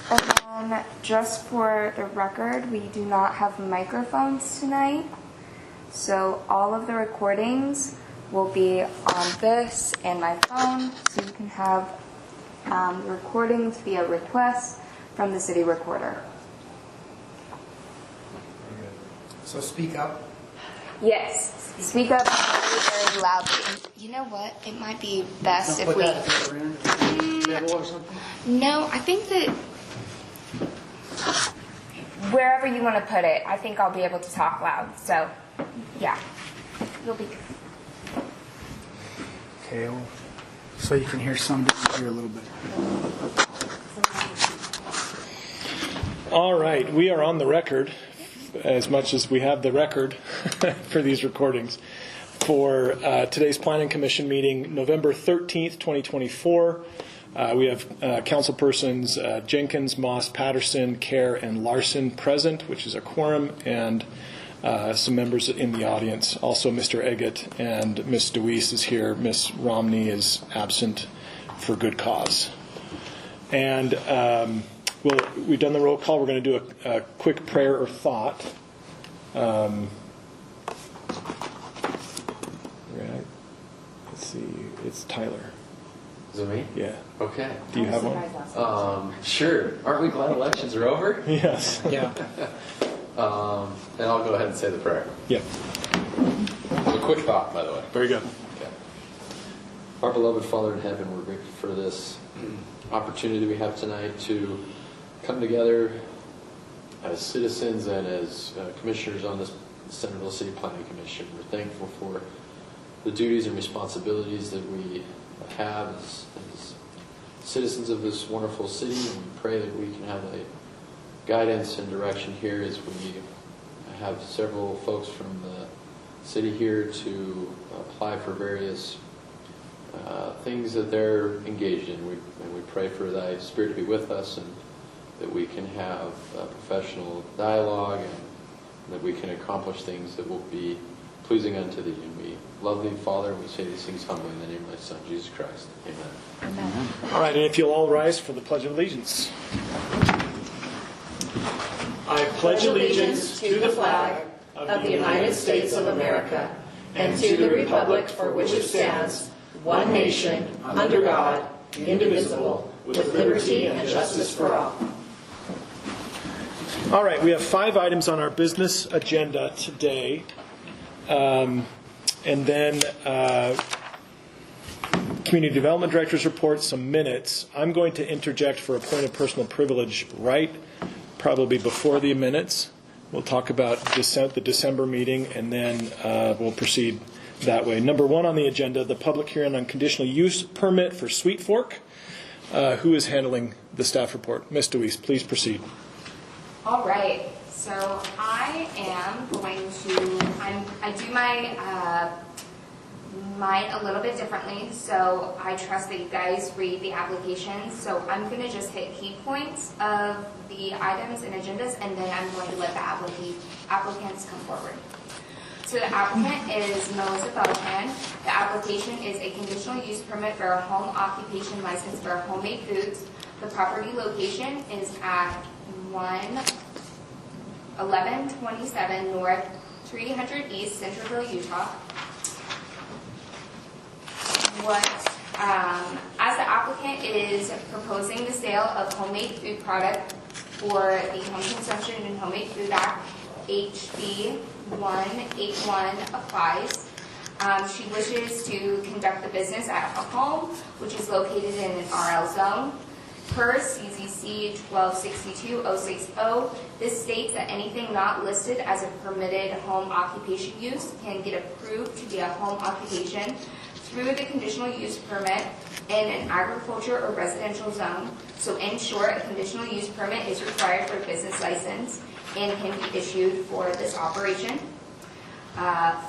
And then, just for the record, we do not have microphones tonight. So all of the recordings will be on this and my phone, so you can have recordings via request from the city recorder. So speak up. Yes, speak up very, very loudly. You know what? It might be best if we... Or something? No, I think that wherever you want to put it, I think I'll be able to talk loud. So, yeah, you'll be good. Okay, well, so you can hear some here a little bit. All right, we are on the record, as much as we have the record for these recordings, for today's Planning Commission meeting, November 13th, 2024. We have councilpersons Jenkins, Moss, Patterson, Kerr, and Larson present, which is a quorum, and some members in the audience. Also, Mr. Eggett and Ms. DeWeese is here. Ms. Romney is absent for good cause. And we've done the roll call. We're going to do a quick prayer or thought. Right. Let's see. It's Tyler. Is it me? Yeah. Okay. Do you have one? Sure. Aren't we glad elections are over? Yes. Yeah. And I'll go ahead and say the prayer. Yeah. A quick thought, by the way. Very good. Okay. Our beloved Father in heaven, we're grateful for this opportunity we have tonight to come together as citizens and as commissioners on this Centerville City Planning Commission. We're thankful for the duties and responsibilities that we have as citizens of this wonderful city, and we pray that we can have a guidance and direction here as we have several folks from the city here to apply for various things that they're engaged in. And we pray for thy Spirit to be with us, and that we can have a professional dialogue, and that we can accomplish things that will be pleasing unto thee. And we love thee, Father. We say these things humbly in the name of thy Son, Jesus Christ. Amen. Amen. All right, and if you'll all rise for the Pledge of Allegiance. I pledge allegiance to the flag of the United States of America and to the republic for which it stands, one nation, under God, indivisible, with liberty and justice for all. All right, we have 5 items on our business agenda today. And then Community Development Director's report, some minutes. I'm going to interject for a point of personal privilege probably before the minutes. We'll talk about the December meeting, and then we'll proceed that way. Number 1 on the agenda, the public hearing on conditional use permit for Sweet Fork. Who is handling the staff report? Ms. DeWeese, please proceed. All right. So I am going to, I do mine a little bit differently, so I trust that you guys read the application. So I'm going to just hit key points of the items and agendas, and then I'm going to let the applicants come forward. So the applicant is Melissa Beltran. The application is a conditional use permit for a home occupation license for homemade foods. The property location is at 1127 North 300 East, Centerville, Utah. As the applicant is proposing the sale of homemade food product for the Home Consumption and Homemade Food Act, HB 181 applies. She wishes to conduct the business at a home which is located in an RL zone. Per CZC 1262-060, this states that anything not listed as a permitted home occupation use can get approved to be a home occupation through the conditional use permit in an agriculture or residential zone. So in short, a conditional use permit is required for a business license and can be issued for this operation.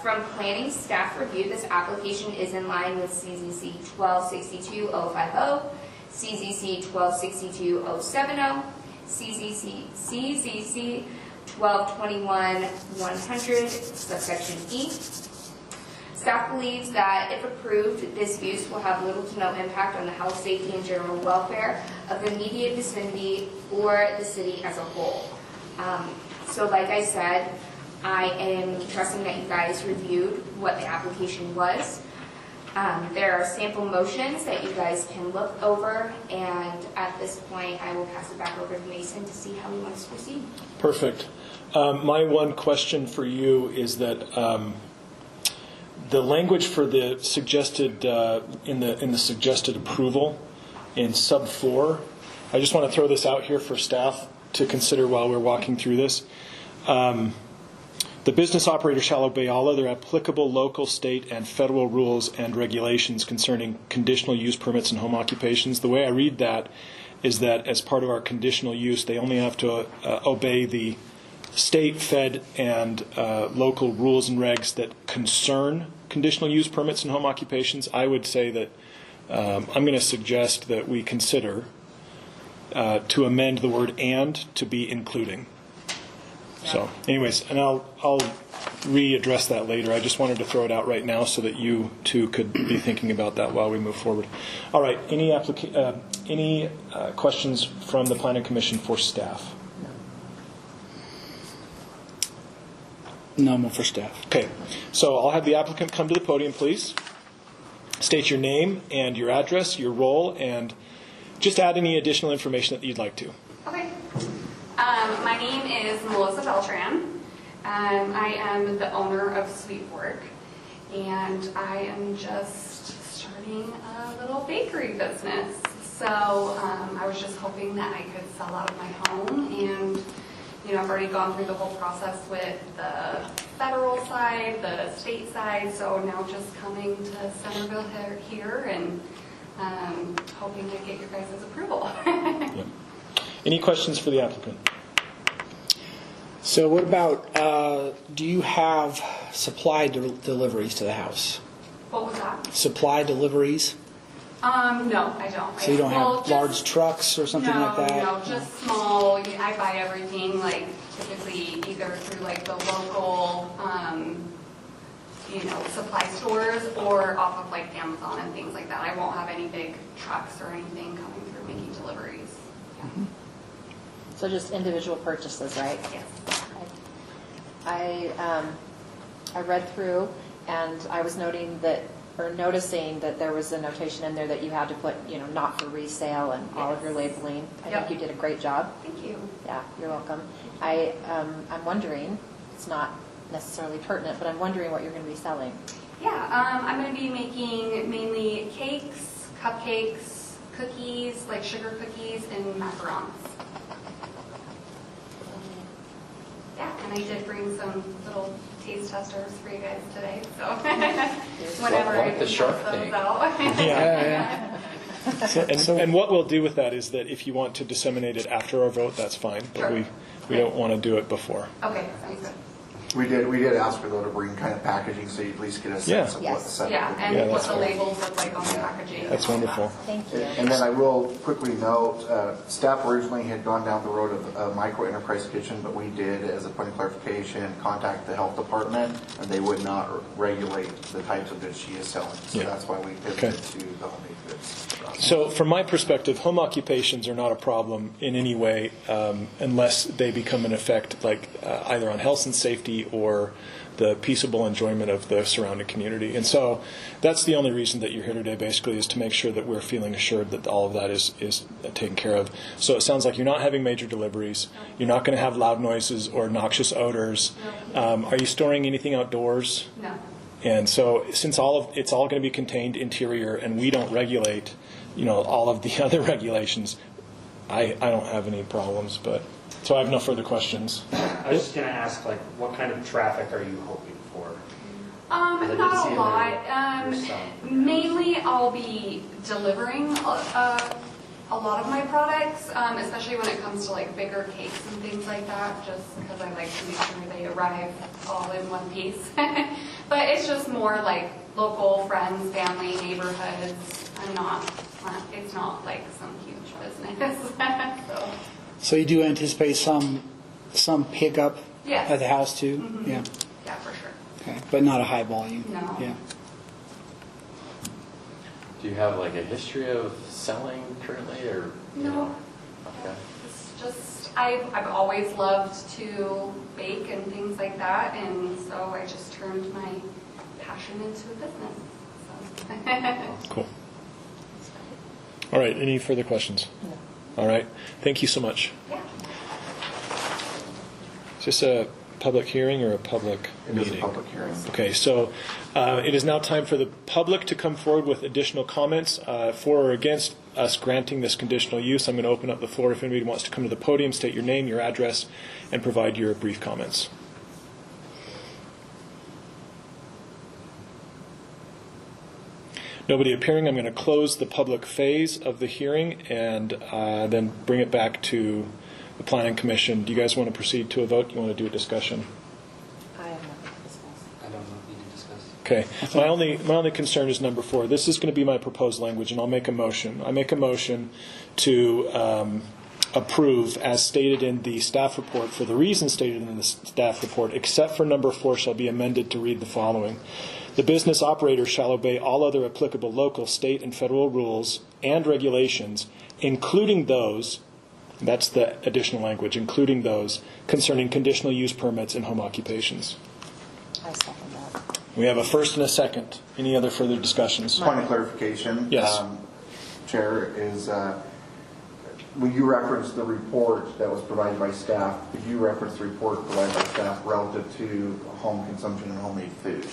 From planning staff review, this application is in line with CZC 1262-050, CZC 1262-070, CZC 1221-100, subsection E. Staff believes that if approved, this use will have little to no impact on the health, safety, and general welfare of the immediate vicinity or the city as a whole. So like I said, I am trusting that you guys reviewed what the application was. There are sample motions that you guys can look over, and at this point, I will pass it back over to Mason to see how he wants to proceed. Perfect. My one question for you is that the language for the suggested in the suggested approval in sub 4. I just want to throw this out here for staff to consider while we're walking through this. The business operator shall obey all other applicable local, state, and federal rules and regulations concerning conditional use permits and home occupations. The way I read that is that as part of our conditional use, they only have to obey the state, fed, and local rules and regs that concern conditional use permits and home occupations. I would say that I'm going to suggest that we consider to amend the word "and" to be "including." So, anyways, and I'll readdress that later. I just wanted to throw it out right now so that you too could be thinking about that while we move forward. All right. Any questions from the Planning Commission for staff? No more for staff. Okay. So I'll have the applicant come to the podium, please. State your name and your address, your role, and just add any additional information that you'd like to. Okay. My name is Melissa Beltran. I am the owner of Sweetwork, and I am just starting a little bakery business. So I was just hoping that I could sell out of my home, and I've already gone through the whole process with the federal side, the state side, so now just coming to Centerville here and hoping to get your guys' approval. Yep. Any questions for the applicant? So what about, do you have supply deliveries to the house? What was that? Supply deliveries? No, I don't. So you don't have large trucks or something like that? No, just small. I buy everything typically either through the local, supply stores or off of Amazon and things like that. I won't have any big trucks or anything coming through making deliveries. Yeah. Mm-hmm. So just individual purchases, right? Yes. I read through, and I was noticing that there was a notation in there that you had to put, not for resale and all of your labeling. I think you did a great job. Thank you. Yeah, you're welcome. I'm wondering, it's not necessarily pertinent, but I'm wondering what you're going to be selling. Yeah, I'm going to be making mainly cakes, cupcakes, cookies, like sugar cookies, and macarons. Yeah, and I did bring some little taste testers for you guys today, so whenever I like the shark those thing. out. Yeah. And what we'll do with that is that if you want to disseminate it after our vote, that's fine, but Sure. we don't want to do it before. Okay, sounds good. We did ask for though to bring kind of packaging so you at least get a sense of what the setting Yeah, would be. and Yeah, what that's the fine. labels look like on the packaging. That's wonderful. Thank you. And then I will quickly note, staff originally had gone down the road of a micro enterprise kitchen, but we did, as a point of clarification, contact the health department, and they would not regulate the types of goods she is selling. So Yeah. that's why we pivoted Okay. to the homemade goods. So from my perspective, home occupations are not a problem in any way unless they become an effect either on health and safety or the peaceable enjoyment of the surrounding community. And so that's the only reason that you're here today, basically, is to make sure that we're feeling assured that all of that is taken care of. So it sounds like you're not having major deliveries. You're not going to have loud noises or noxious odors. Are you storing anything outdoors? No. And so since it's all going to be contained interior and we don't regulate, all of the other regulations, I don't have any problems, so I have no further questions. I was just going to ask, what kind of traffic are you hoping for? Not a lot. Mainly I'll be delivering a lot of my products, especially when it comes to bigger cakes and things like that, just because I like to make sure they arrive all in one piece. But it's just more local friends, family, neighborhoods. It's not some huge business. So you do anticipate some pickup Yes. at the house too? Mm-hmm. Yeah. Yeah, for sure. Okay, but not a high volume? No. Yeah. Do you have like a history of selling currently, or? you No. know? Okay. It's just, I've always loved to bake and things like that, and so I just turned my passion into a business. So. Cool. All right, any further questions? All right, thank you so much. Yeah. Is this a public hearing or a public It is meeting? a public hearing. Okay, so it is now time for the public to come forward with additional comments for or against us granting this conditional use. I'm going to open up the floor if anybody wants to come to the podium, state your name, your address, and provide your brief comments. Nobody appearing. I'm going to close the public phase of the hearing and then bring it back to the Planning Commission. Do you guys want to proceed to a vote? Do you want to do a discussion? I have nothing to discuss. I don't know if you need to discuss. Okay. My only concern is number 4. This is going to be my proposed language, and I'll make a motion. I make a motion to approve, as stated in the staff report, for the reasons stated in the staff report, except for number 4 shall be amended to read the following. The business operator shall obey all other applicable local, state, and federal rules and regulations, including those, that's the additional language, including those concerning conditional use permits and home occupations. I second that. We have a first and a second. Any other further discussions? Point of clarification. Yes. Chair, is when you referenced the report that was provided by staff, did you reference the report provided by staff relative to home consumption and homemade food?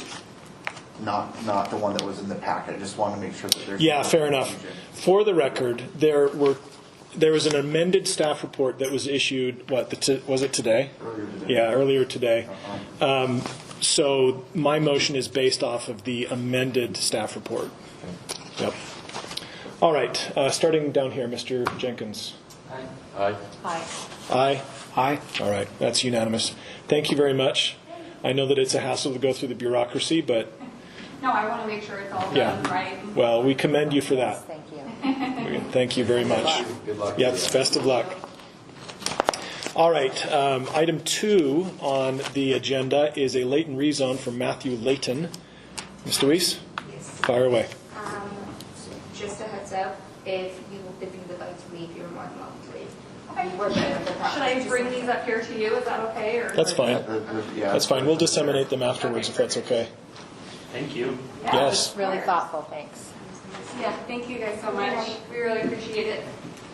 Not the one that was in the packet. I just want to make sure that there's Yeah, no fair enough. confusion. For the record, there was an amended staff report that was issued, was it today? Earlier today. Yeah, earlier today. So my motion is based off of the amended staff report. Yep. All right, starting down here, Mr. Jenkins. Aye. Aye. Aye? Aye. All right, that's unanimous. Thank you very much. I know that it's a hassle to go through the bureaucracy, but No, I want to make sure it's all yeah. done right. Well, we commend you for that. Thank you. Thank you very much. Good luck. Yes, best of luck. All right, item 2 on the agenda is a Layton rezone from Matthew Layton. Mr. Weiss, Yes. fire away. Just a heads up, if you would like to leave, you're more than welcome to leave. Okay. We're good with the process. Should I bring these up here to you? Is that okay? Or That's fine. Yeah. That's fine. We'll disseminate them afterwards if that's okay. Thank you. Yeah. Yes. Really thoughtful, thanks. Yeah, thank you guys so much. We really appreciate it.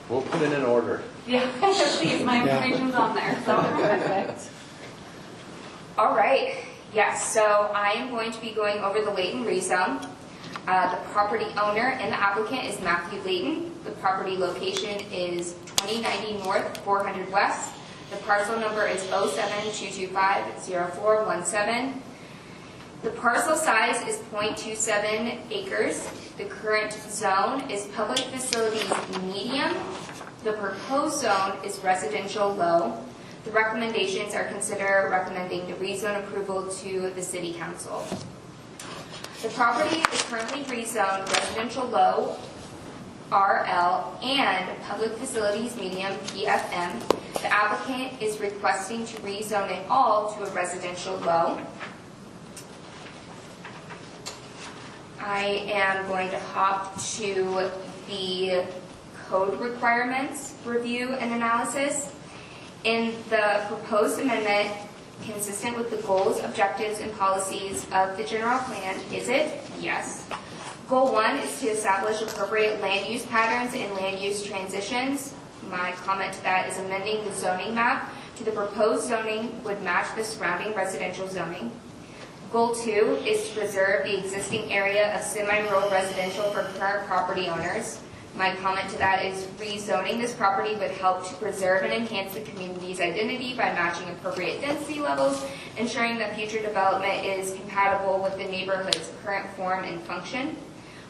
We'll put it in order. Yeah, please, my information's on there, so. Perfect. All right, yes, so I am going to be going over the Layton rezone. The property owner and the applicant is Matthew Layton. The property location is 2090 North, 400 West. The parcel number is 072250417. The parcel size is 0.27 acres. The current zone is public facilities medium. The proposed zone is residential low. The recommendations are consider recommending the rezone approval to the City Council. The property is currently rezoned residential low, RL, and public facilities medium, PFM. The applicant is requesting to rezone it all to a residential low. I am going to hop to the code requirements review and analysis. In the proposed amendment, consistent with the goals, objectives, and policies of the general plan, is it? Yes. Goal 1 is to establish appropriate land use patterns and land use transitions. My comment to that is amending the zoning map to the proposed zoning would match the surrounding residential zoning. Goal 2 is to preserve the existing area of semi-rural residential for current property owners. My comment to that is rezoning this property would help to preserve and enhance the community's identity by matching appropriate density levels, ensuring that future development is compatible with the neighborhood's current form and function.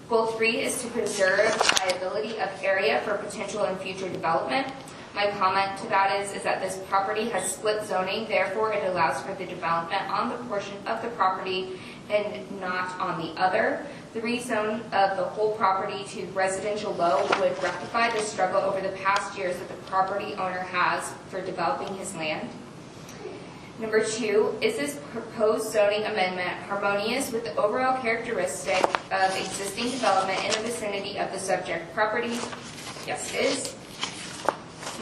Goal 3 is to preserve viability of area for potential and future development. My comment to that is that this property has split zoning, therefore it allows for the development on the portion of the property and not on the other. The rezone of the whole property to residential low would rectify the struggle over the past years that the property owner has for developing his land. Number 2, is this proposed zoning amendment harmonious with the overall characteristic of existing development in the vicinity of the subject property? Yes, it is.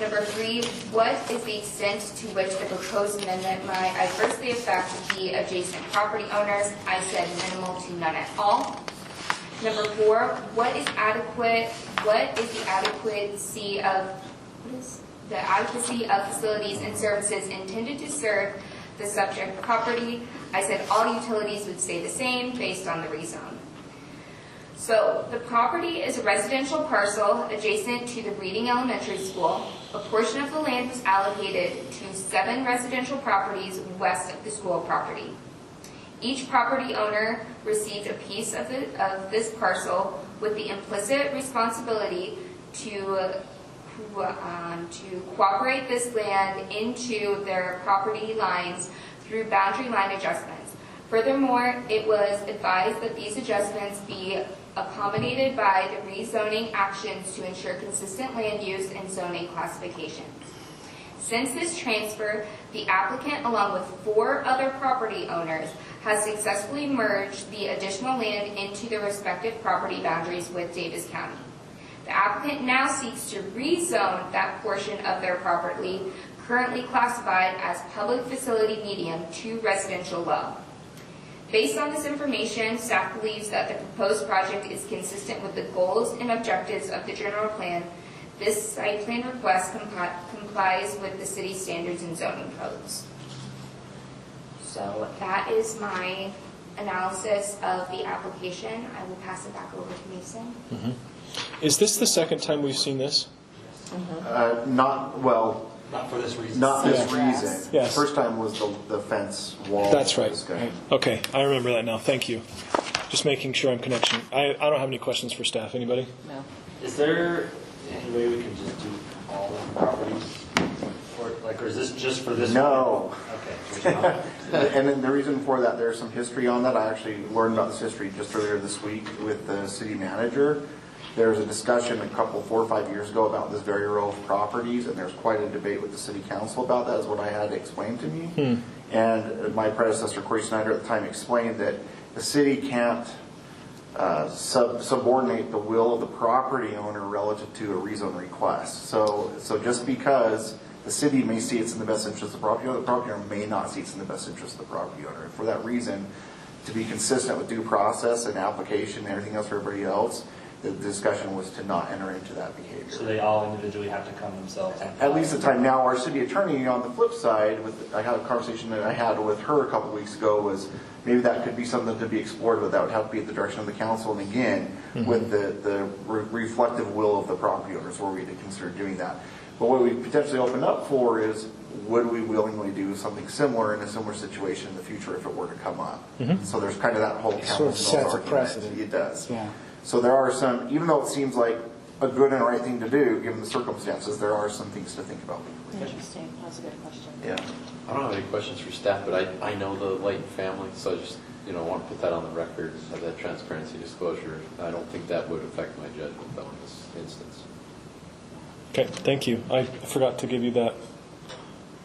Number 3, what is the extent to which the proposed amendment might adversely affect the adjacent property owners? I said minimal to none at all. Number 4, what is the adequacy of facilities and services intended to serve the subject property? I said all utilities would stay the same based on the rezone. So the property is a residential parcel adjacent to the Reading Elementary School. A portion of the land was allocated to 7 residential properties west of the school property. Each property owner received a piece of this parcel with the implicit responsibility to cooperate this land into their property lines through boundary line adjustments. Furthermore, it was advised that these adjustments be accommodated by the rezoning actions to ensure consistent land use and zoning classifications. Since this transfer, the applicant, along with 4 other property owners, has successfully merged the additional land into their respective property boundaries with Davis County. The applicant now seeks to rezone that portion of their property currently classified as public facility medium to residential low. Based on this information, staff believes that the proposed project is consistent with the goals and objectives of the general plan. This site plan request complies with the city's standards and zoning codes. So that is my analysis of the application. I will pass it back over to Mason. Mm-hmm. Is this the second time we've seen this? Not for this reason. Not this reason. Yes. First time was the fence wall. That's right. Discussion. Okay, I remember that now. Thank you. Just making sure I'm connecting. I don't have any questions for staff. Anybody? No. Is there any way we can just do all the properties? Or is this just for this No. one? Okay. There's not. And then the reason for that, there's some history on that. I actually learned about this history just earlier this week with the city manager. There was a discussion 4 or 5 years ago about this very row of properties, and there's quite a debate with the city council about that, is what I had explained to me. And my predecessor, Corey Snyder, at the time explained that the city can't subordinate the will of the property owner relative to a rezone request. So just because the city may see it's in the best interest of the property owner may not see it's in the best interest of the property owner. And for that reason, to be consistent with due process and application and everything else for everybody else, the discussion was to not enter into that behavior. So they all individually have to come themselves? At least the time now, our city attorney on the flip side, I had a conversation that I had with her a couple weeks ago, was maybe that could be something to be explored, but that would have to be at the direction of the council, and again, with the reflective will of the property owners, were we to consider doing that. But what we potentially open up for is, would we willingly do something similar in a similar situation in the future if it were to come up? So there's kind of that whole Sort of sets a argument. precedent. It does. Yeah. So there are some, even though it seems like a good and right thing to do, given the circumstances, there are some things to think about. Interesting. That's a good question. Yeah. I don't have any questions for staff, but I know the Layton family, so I just want to put that on the record, have that transparency disclosure. I don't think that would affect my judgment, though, in this instance. Okay, thank you. I forgot to give you that.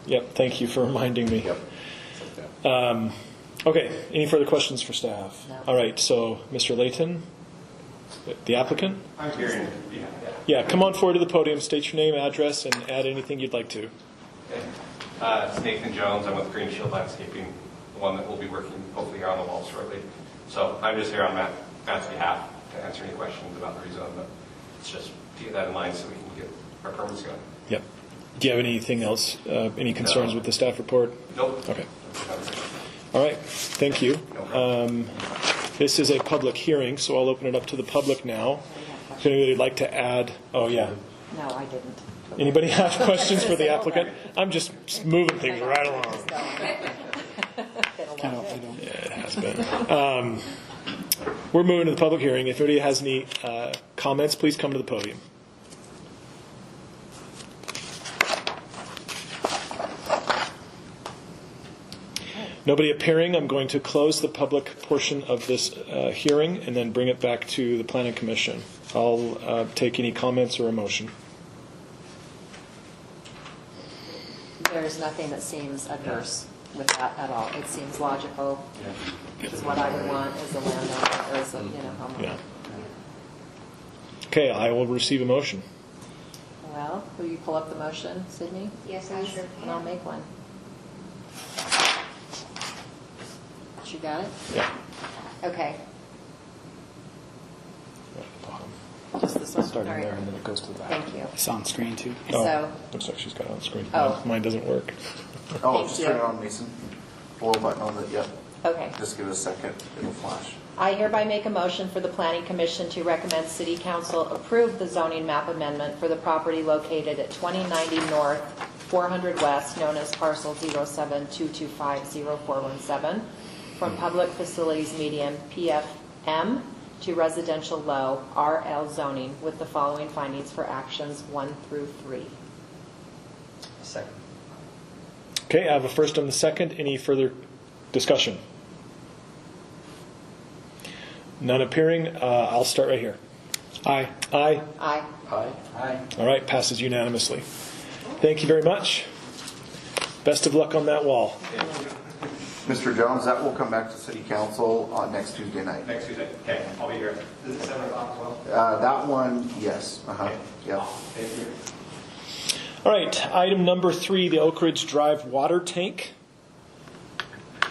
Yep, thank you for reminding me. Yep. It's okay. Okay, any further questions for staff? No. All right, so Mr. Layton, the applicant? I'm hearing. Yeah, come on forward to the podium, state your name, address, and add anything you'd like to. It's Nathan Jones. I'm with Green Shield Landscaping, the one that will be working hopefully here on the wall shortly. So I'm just here on Matt's behalf to answer any questions about the rezone, but it's just to get that in line so we can get our permits going. Yep. Do you have anything else, any concerns with the staff report? Nope. Okay. All right, thank you. This is a public hearing, so I'll open it up to the public now. If anybody would like to add, oh yeah. No, I didn't. Anybody have questions for the applicant? I'm just moving things right along. Yeah, it has been. We're moving to the public hearing. If anybody has any comments, please come to the podium. Nobody appearing. I'm going to close the public portion of this hearing and then bring it back to the Planning Commission. I'll take any comments or a motion. There's nothing that seems adverse with that at all. It seems logical, which is what I would want as a landowner or as a, homeowner. Yeah. Okay, I will receive a motion. Well, will you pull up the motion, Sydney? Yes, I sure And I'll can. make one. You got it? Yeah. Okay. Just this one? Starting All right. there and then it goes to the back. Thank you. It's on screen too. Oh, So, looks like she's got it on the screen. Oh. Mine doesn't work. Oh, Thank just you. turn it on, Mason. Below button on the, yep. okay. Just give it a second, it'll flash. I hereby make a motion for the Planning Commission to recommend City Council approve the zoning map amendment for the property located at 2090 North, 400 West, known as parcel 072250417, from public facilities medium PFM to residential low RL zoning with the following findings for actions 1 through 3. Second. Okay, I have a first and a second. Any further discussion? None appearing. I'll start right here. Aye. Aye. Aye. Aye. Aye. All right, passes unanimously. Thank you very much. Best of luck on that wall. Mr. Jones, that will come back to City Council on next Tuesday night. Next Tuesday. Okay, I'll be here. Is it 7 o'clock as well? That one, yes, yep. Thank you. All right, item number 3, the Oakridge Drive water tank.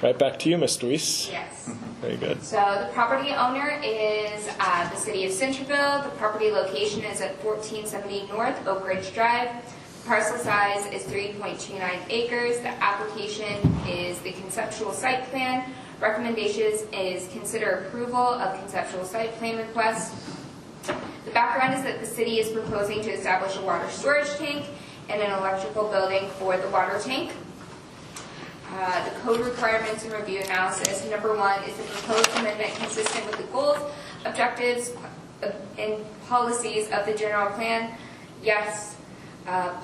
Right back to you, Ms. Luis. Yes. Very good. So the property owner is the city of Centerville. The property location is at 1470 North Oakridge Drive. Parcel size is 3.29 acres. The application is the conceptual site plan. Recommendations is consider approval of conceptual site plan request. The background is that the city is proposing to establish a water storage tank and an electrical building for the water tank. The code requirements and review analysis. Number 1, is the proposed amendment consistent with the goals, objectives, and policies of the general plan? Yes.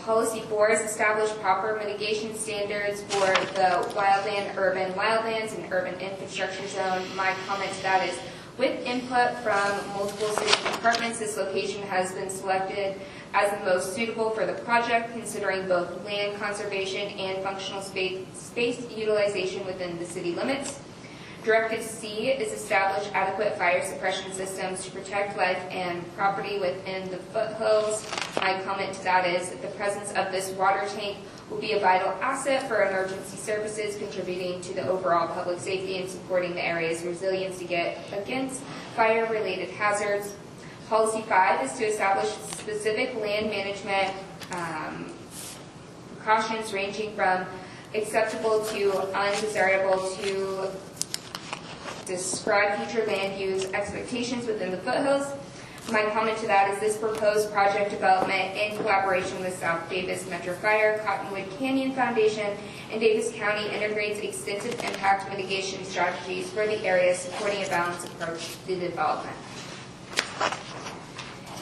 Policy 4 is establish proper mitigation standards for the wildland, urban wildlands, and urban infrastructure zone. My comment to that is, with input from multiple city departments, this location has been selected as the most suitable for the project, considering both land conservation and functional space utilization within the city limits. Directive C is establish adequate fire suppression systems to protect life and property within the foothills. My comment to that is that the presence of this water tank will be a vital asset for emergency services, contributing to the overall public safety and supporting the area's resilience against fire-related hazards. Policy 5 is to establish specific land management precautions ranging from acceptable to undesirable to describe future land use expectations within the foothills. My comment to that is this proposed project development in collaboration with South Davis Metro Fire, Cottonwood Canyon Foundation, and Davis County integrates extensive impact mitigation strategies for the area, supporting a balanced approach to the development.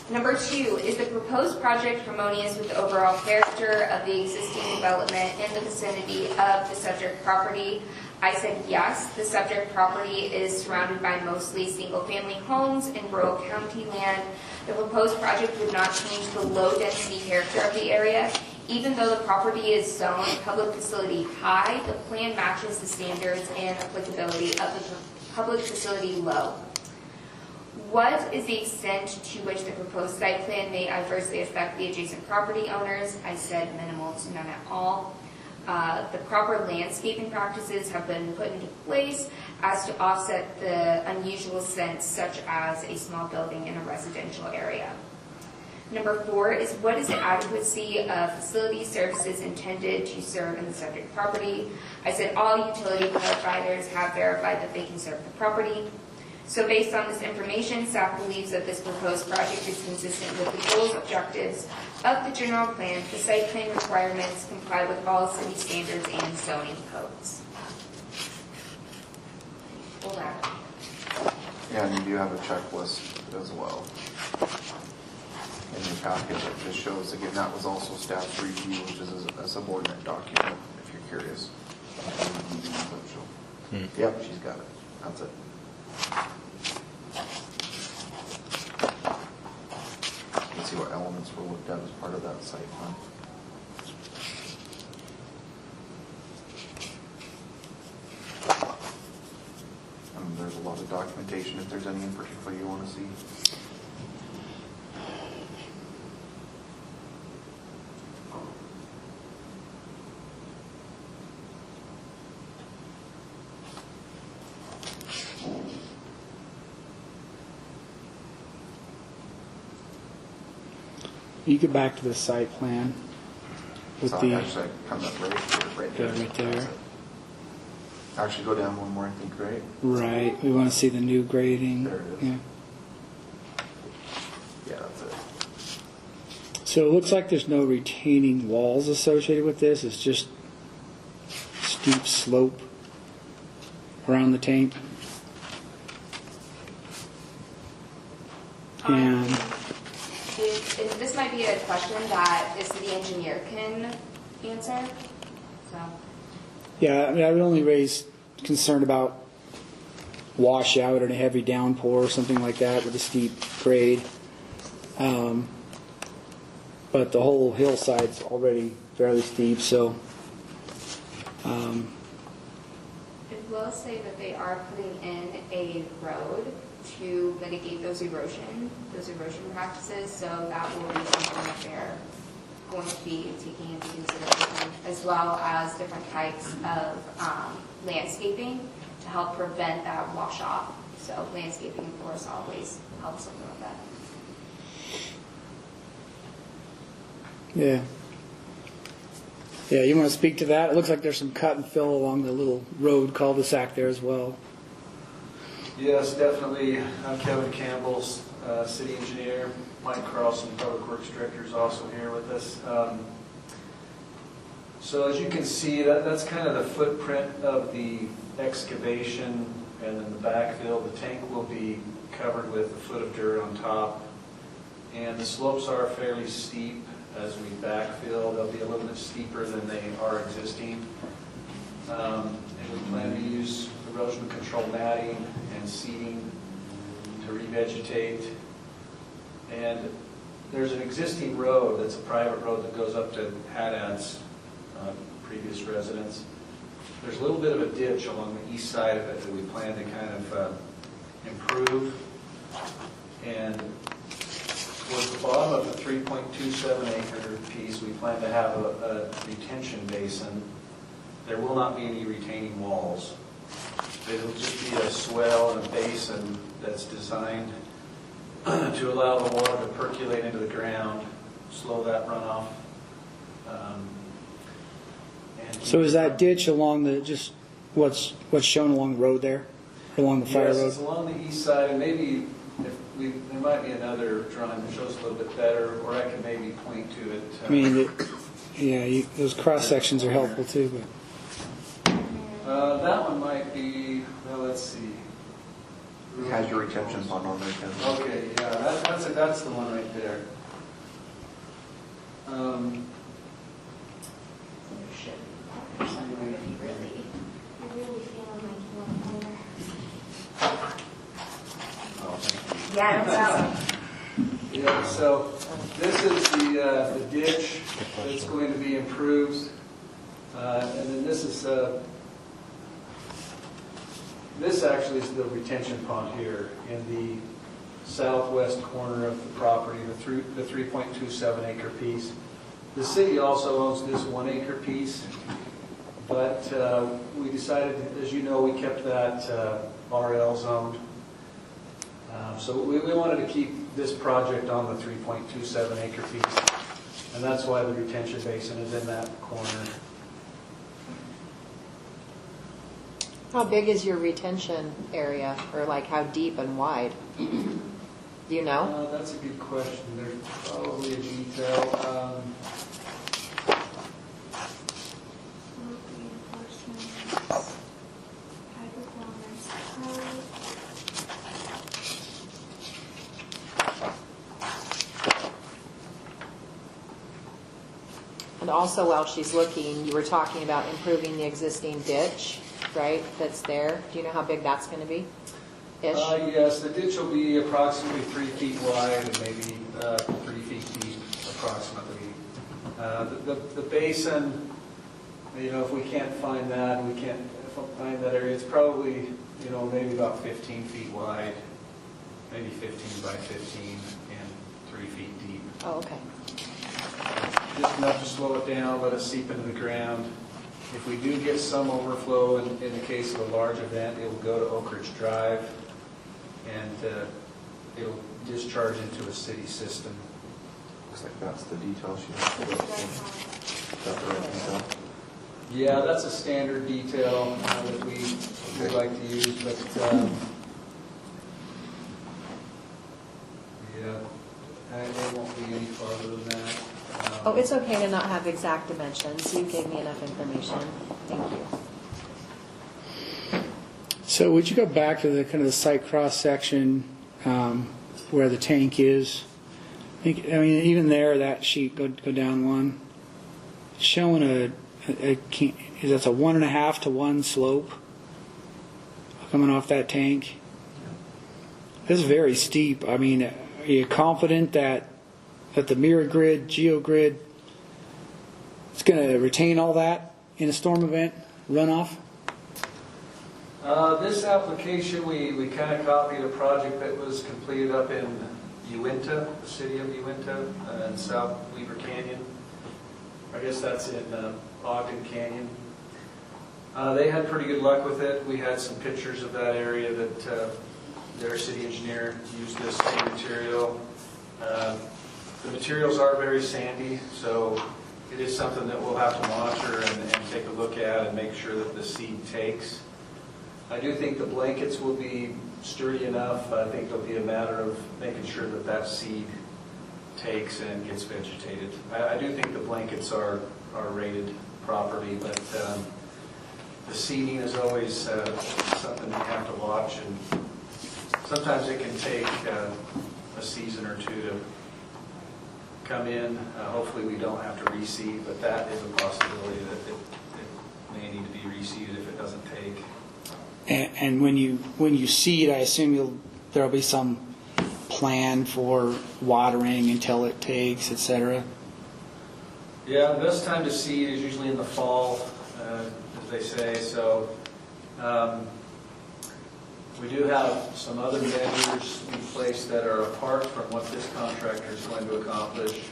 Number 2, is the proposed project harmonious with the overall character of the existing development in the vicinity of the subject property? I said yes. The subject property is surrounded by mostly single-family homes in rural county land. The proposed project would not change the low-density character of the area. Even though the property is zoned public facility high, the plan matches the standards and applicability of the public facility low. What is the extent to which the proposed site plan may adversely affect the adjacent property owners? I said minimal to none at all. The proper landscaping practices have been put into place as to offset the unusual scents, such as a small building in a residential area. Number 4 is what is the adequacy of facility services intended to serve in the subject property? I said all utility providers have verified that they can serve the property. So based on this information, staff believes that this proposed project is consistent with the goals, objectives of the general plan. The site plan requirements comply with all city standards and zoning codes. Hold on. Yeah, and you do have a checklist as well in your packet that just shows, again, that was also staff's review, which is a subordinate document, if you're curious. Yep, she's got it. That's it. Let's see what elements were looked at as part of that site plan. documentation if there's any in particular you want to see. You get back to the site plan with So the, actually comes up right yeah, there. right there. Actually go down one more, I think, right? Right, we want to see the new grading. There it is. Yeah. Yeah, that's it. So it looks like there's no retaining walls associated with this. It's just steep slope around the tank. And This might be a question that the city engineer can answer, so. yeah, I mean, I would only raise concern about washout or a heavy downpour or something like that with a steep grade. But the whole hillside's already fairly steep, so. It will say that they are putting in a road to mitigate those erosion practices, so that will be something that they're going to be taking into consideration, as well as different types of landscaping to help prevent that wash off. So landscaping, of course, always helps something with that. Yeah. Yeah, you want to speak to that? It looks like there's some cut and fill along the little road cul-de-sac there as well. Yes, definitely. I'm Kevin Campbell, city engineer. Mike Carlson, public works director, is also here with us. So as you can see, that's kind of the footprint of the excavation, and then the backfill. The tank will be covered with a foot of dirt on top, and the slopes are fairly steep. As we backfill, they'll be a little bit steeper than they are existing. And we plan to use erosion control matting and seeding to revegetate. And there's an existing road that's a private road that goes up to Haddad's previous residence. There's a little bit of a ditch along the east side of it that we plan to kind of improve. And towards the bottom of the 3.27 acre piece, we plan to have a retention basin. There will not be any retaining walls. It'll just be a swell and a basin that's designed to allow the water to percolate into the ground, slow that runoff. So is that ditch along the, just what's shown along the road there? Along the fire Yes, road? it's along the east side, and maybe there might be another drawing that shows a little bit better, or I can maybe point to it. I mean, those cross sections are helpful too, but. That one might be, well, let's see. It has your retention pond on there, Kevin. Okay, yeah, that's the one right there. Yeah, that's Yeah, so this is the ditch that's going to be improved. And then this is, this actually is the retention pond here in the southwest corner of the property, the 3.27 acre piece. The city also owns this 1 acre piece, but we decided, as you know, we kept that RL zoned. So we wanted to keep this project on the 3.27 acre piece, and that's why the retention basin is in that corner. How big is your retention area, or like how deep and wide? Do you know? That's a good question. There's probably a detail. And also, while she's looking, you were talking about improving the existing ditch, right, that's there. Do you know how big that's going to be? Ish? Yes, the ditch will be approximately 3 feet wide and maybe 3 feet deep, approximately. The basin, if we can't find that, we can't find that area, it's probably maybe about 15 feet wide, maybe 15 by 15, and 3 feet deep. Oh, okay. Just enough to slow it down, let it seep into the ground. If we do get some overflow, in the case of a large event, it will go to Oakridge Drive, and it'll discharge into a city system. Looks like that's the detail she has. Is that the right detail? Yeah, that's a standard detail that we like to use, but yeah, it won't be any farther than that. Oh, it's okay to not have exact dimensions. You gave me enough information. Thank you. So would you go back to the kind of the site cross section where the tank is? I mean, even there, that sheet, go down one. It's showing that's a 1.5 to 1 slope coming off that tank. This is very steep. I mean, are you confident that the mirror grid, geogrid, is going to retain all that in a storm event runoff? This application, we kind of copied a project that was completed up in Uinta, the city of Uinta, in South Weaver Canyon. I guess that's in Ogden Canyon. They had pretty good luck with it. We had some pictures of that area that their city engineer used this same material. The materials are very sandy, so it is something that we'll have to monitor and take a look at and make sure that the seed takes. I do think the blankets will be sturdy enough. I think it'll be a matter of making sure that that seed takes and gets vegetated. I do think the blankets are rated properly, but the seeding is always something you have to watch, and sometimes it can take a season or two to come in. Hopefully we don't have to reseed, but that is a possibility that it may need to be reseeded if it doesn't take. And when you seed, I assume there'll be some plan for watering until it takes, etc. Yeah, the best time to seed is usually in the fall, as they say. So we do have some other measures in place that are apart from what this contractor is going to accomplish.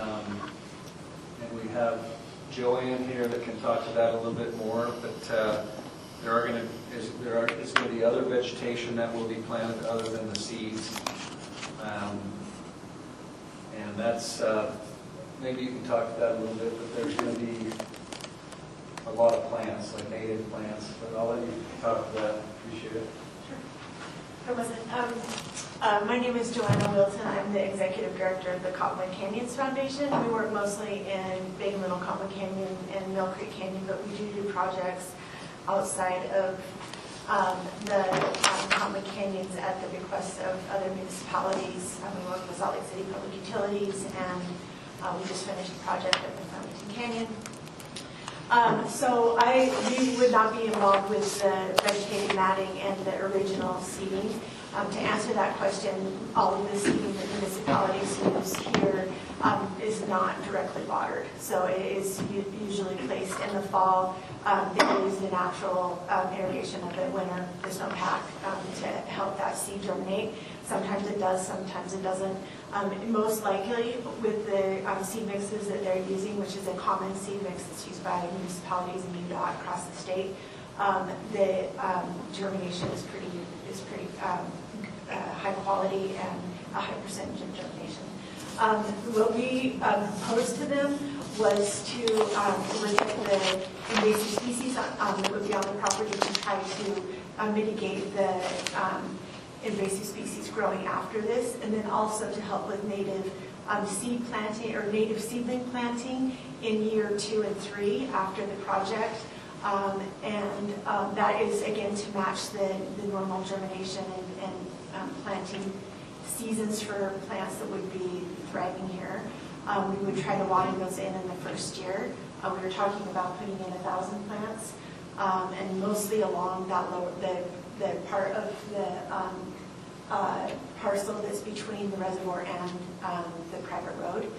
And we have Joanne here that can talk to that a little bit more, but is going to be other vegetation that will be planted other than the seeds. And that's, maybe you can talk to that a little bit, but there's going to be a lot of plants, like native plants, but I'll let you talk to that. Appreciate it. Sure. My name is Joanna Wilton. I'm the Executive Director of the Cottonwood Canyons Foundation. We work mostly in Big and Little Cottonwood Canyon and Mill Creek Canyon, but we do projects outside of the Cottonwood Canyons at the request of other municipalities. We work with Salt Lake City Public Utilities, and we just finished a project at the Farmington Canyon. So we would not be involved with the vegetated matting and the original seeding. To answer that question, all of the seeding that municipalities use here is not directly watered. So it is usually placed in the fall. They use the natural irrigation of the winter, the snowpack, to help that seed germinate. Sometimes it does, sometimes it doesn't. Most likely with the seed mixes that they're using, which is a common seed mix that's used by municipalities and UDOT across the state, the germination is pretty high quality and a high percentage of germination. What we proposed to them was to look at the invasive species that would be on the property to try to mitigate the invasive species growing after this, and then also to help with native seed planting or native seedling planting in year 2 and 3 after the project. And that is, again, to match the normal germination and planting seasons for plants that would be thriving here. We would try to water those in the first year. We were talking about putting in 1,000 plants, and mostly along that the part of the parcel that's between the reservoir and the private road.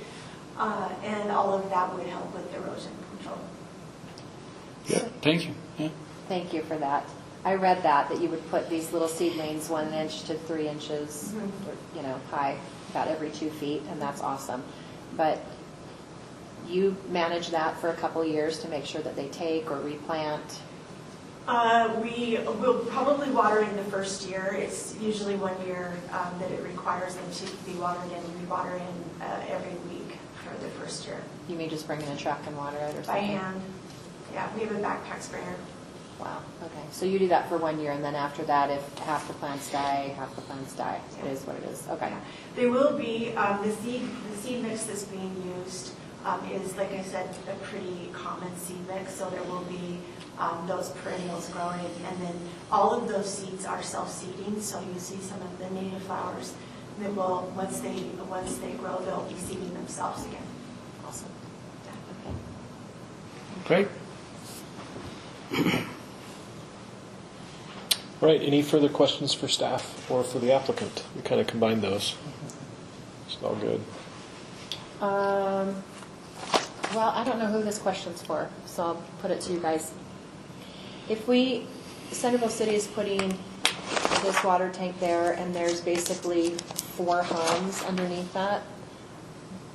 And all of that would help with erosion control. Yeah, thank you. Yeah. Thank you for that. I read that you would put these little seedlings 1 inch to 3 inches, high, about every 2 feet, and that's awesome. But you manage that for a couple of years to make sure that they take or replant. We will probably water in the first year. It's usually 1 year that it requires them to be watered in. We water in every week for the first year. You may just bring in a truck and water it or something? By hand. Yeah, we have a backpack sprayer. Wow, okay. So you do that for 1 year, and then after that, if half the plants die, half the plants die. It is what it is. Okay. Yeah. There will be, the seed mix that's being used is, like I said, a pretty common seed mix. So there will be those perennials growing, and then all of those seeds are self-seeding. So you see some of the native flowers that will, once they grow, they'll be seeding themselves again. Awesome. Great. Right, any further questions for staff or for the applicant? We kind of combined those. It's all good. Well, I don't know who this question's for, so I'll put it to you guys. If Centerville City is putting this water tank there, and there's basically 4 homes underneath that,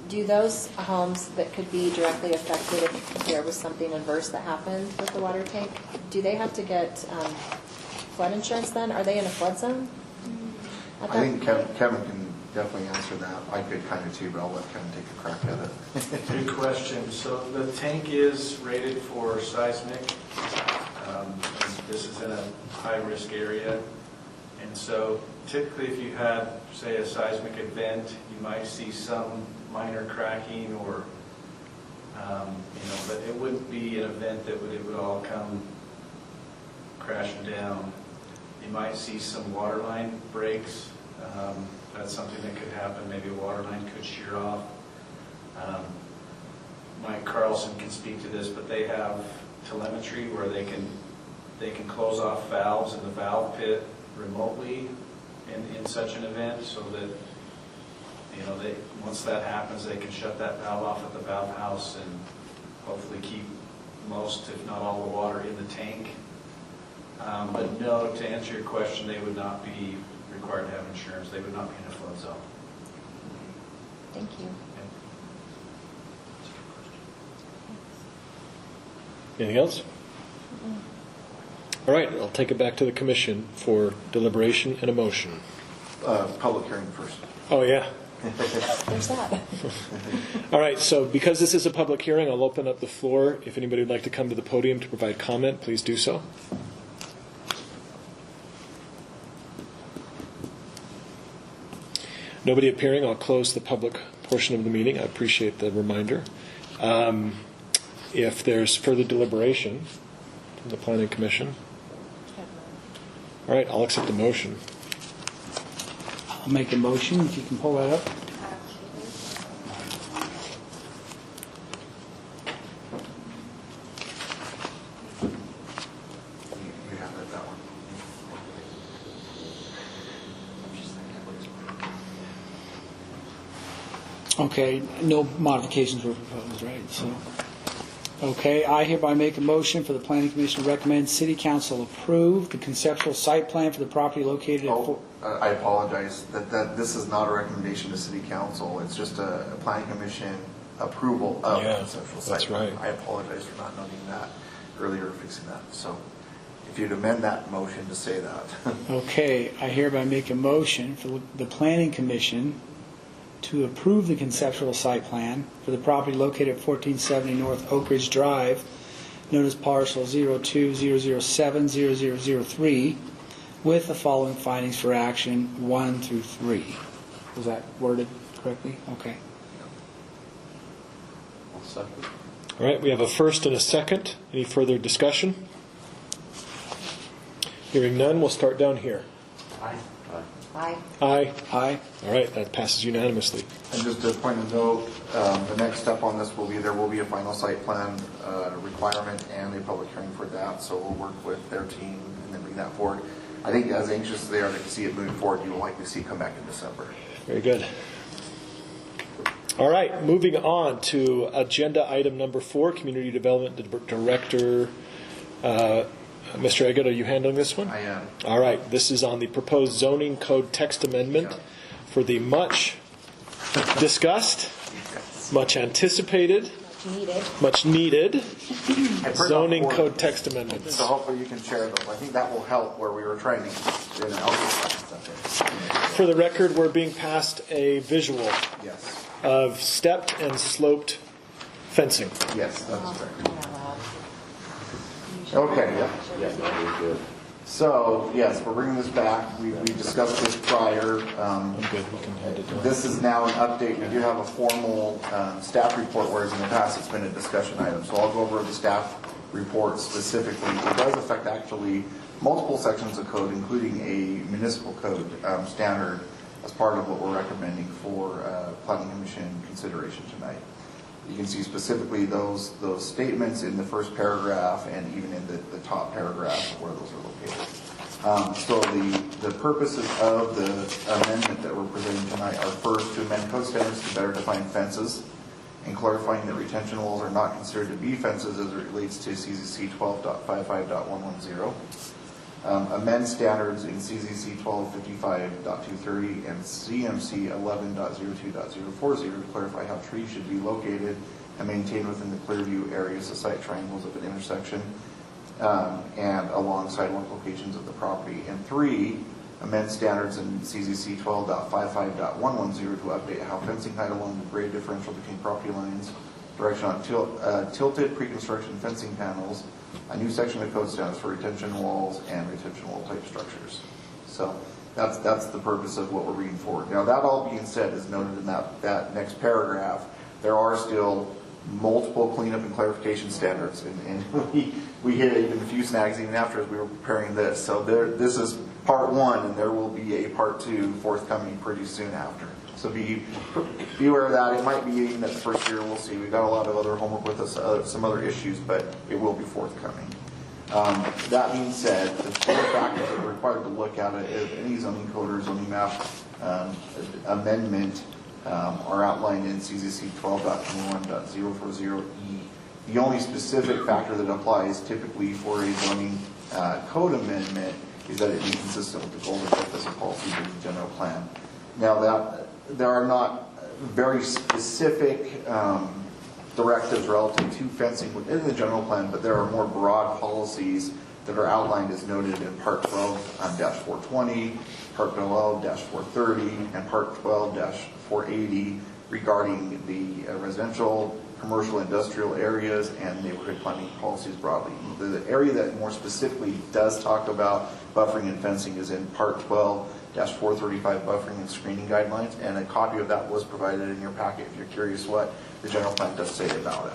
do those homes that could be directly affected if there was something adverse that happened with the water tank, do they have to get flood insurance then? Are they in a flood zone? I think Kevin can definitely answer that. I could kind of too, but I'll let Kevin take a crack at it. Good question. So the tank is rated for seismic. This is in a high-risk area. And so typically if you had, say, a seismic event, you might see some minor cracking or, but it wouldn't be an event that it would all come crashing down. You might see some water line breaks. That's something that could happen. Maybe a water line could shear off. Mike Carlson can speak to this, but they have telemetry where they can close off valves in the valve pit remotely in such an event, so that once that happens, they can shut that valve off at the valve house and hopefully keep most, if not all, the water in the tank. But no, to answer your question, they would not be required to have insurance. They would not be in a flood zone. Thank you. Anything else? All right, I'll take it back to the commission for deliberation and a motion. Public hearing first. Oh, yeah. There's that. All right, so because this is a public hearing, I'll open up the floor. If anybody would like to come to the podium to provide comment, please do so. Nobody appearing, I'll close the public portion of the meeting. I appreciate the reminder. If there's further deliberation from the Planning Commission. All right, I'll accept the motion. I'll make a motion, if you can pull that up. You have that one. Okay, no modifications were proposed, right? So, okay, I hereby make a motion for the Planning Commission to recommend City Council approve the conceptual site plan for the property located at I apologize. That this is not a recommendation to City Council. It's just a Planning Commission approval of Yeah, conceptual site that's plan. right. I apologize for not noting that earlier, fixing that. So if you'd amend that motion to say that. Okay, I hereby make a motion for the Planning Commission to approve the conceptual site plan for the property located at 1470 North Oakridge Drive, known as parcel 0200700003, with the following findings for action 1 through 3. Was that worded correctly? Okay. I'll second. All right, we have a first and a second. Any further discussion? Hearing none, we'll start down here. Aye. Aye. Aye. Aye. All right, that passes unanimously. And just a point of note, the next step on this will be there will be a final site plan requirement and a public hearing for that. So we'll work with their team and then bring that forward. I think as anxious as they are to see it moving forward, you will likely see it come back in December. Very good. All right, moving on to agenda item number 4, Community Development Director Mr. Eggett, are you handling this one? I am. All right, this is on the proposed zoning code text amendment for the much discussed, much anticipated, much needed zoning code text amendments. So hopefully you can share those. I think that will help where we were trying to get an output. For the record, we're being passed a visual Yes. of stepped and sloped fencing. Yes, that's correct. Okay. Yeah. So, yes, we're bringing this back. We discussed this prior. I'm good. We can hand it to This is now an update. We do have a formal staff report, whereas in the past it's been a discussion item. So I'll go over the staff report specifically. It does affect actually multiple sections of code, including a municipal code standard as part of what we're recommending for Planning Commission consideration tonight. You can see specifically those statements in the first paragraph and even in the top paragraph where those are located. So the purposes of the amendment that we're presenting tonight are first to amend code standards to better define fences and clarifying that retention walls are not considered to be fences as it relates to CZC 12.55.110. Amend standards in CZC 1255.230 and CMC 11.02.040 to clarify how trees should be located and maintained within the clear view areas of site triangles of an intersection and along sidewalk locations of the property. And 3, amend standards in CZC 12.55.110 to update how fencing height along the grade differential between property lines, direction on tilted pre-construction fencing panels, a new section of code standards for retention walls and retention wall type structures. So that's the purpose of what we're reading forward. Now that all being said, as noted in that next paragraph, there are still multiple cleanup and clarification standards, and we hit even a few snags even after as we were preparing this. So this is part 1, and there will be a part 2 forthcoming pretty soon after. So be aware of that. It might be even at the first year. We'll see. We've got a lot of other homework with us, some other issues, but it will be forthcoming. That being said, the 4 factors that we're required to look at any zoning code or zoning map amendment are outlined in CZC 12.21.040E. The only specific factor that applies typically for a zoning code amendment is that it be consistent with the goals and purpose and policies of the general plan. Now, there are not very specific directives relative to fencing within the general plan, but there are more broad policies that are outlined as noted in Part 12-420, Part 12-430, and Part 12-480 regarding the residential, commercial, industrial areas and neighborhood planning policies broadly. The area that more specifically does talk about buffering and fencing is in Part 12-435 buffering and screening guidelines, and a copy of that was provided in your packet if you're curious what the general plan does say about it.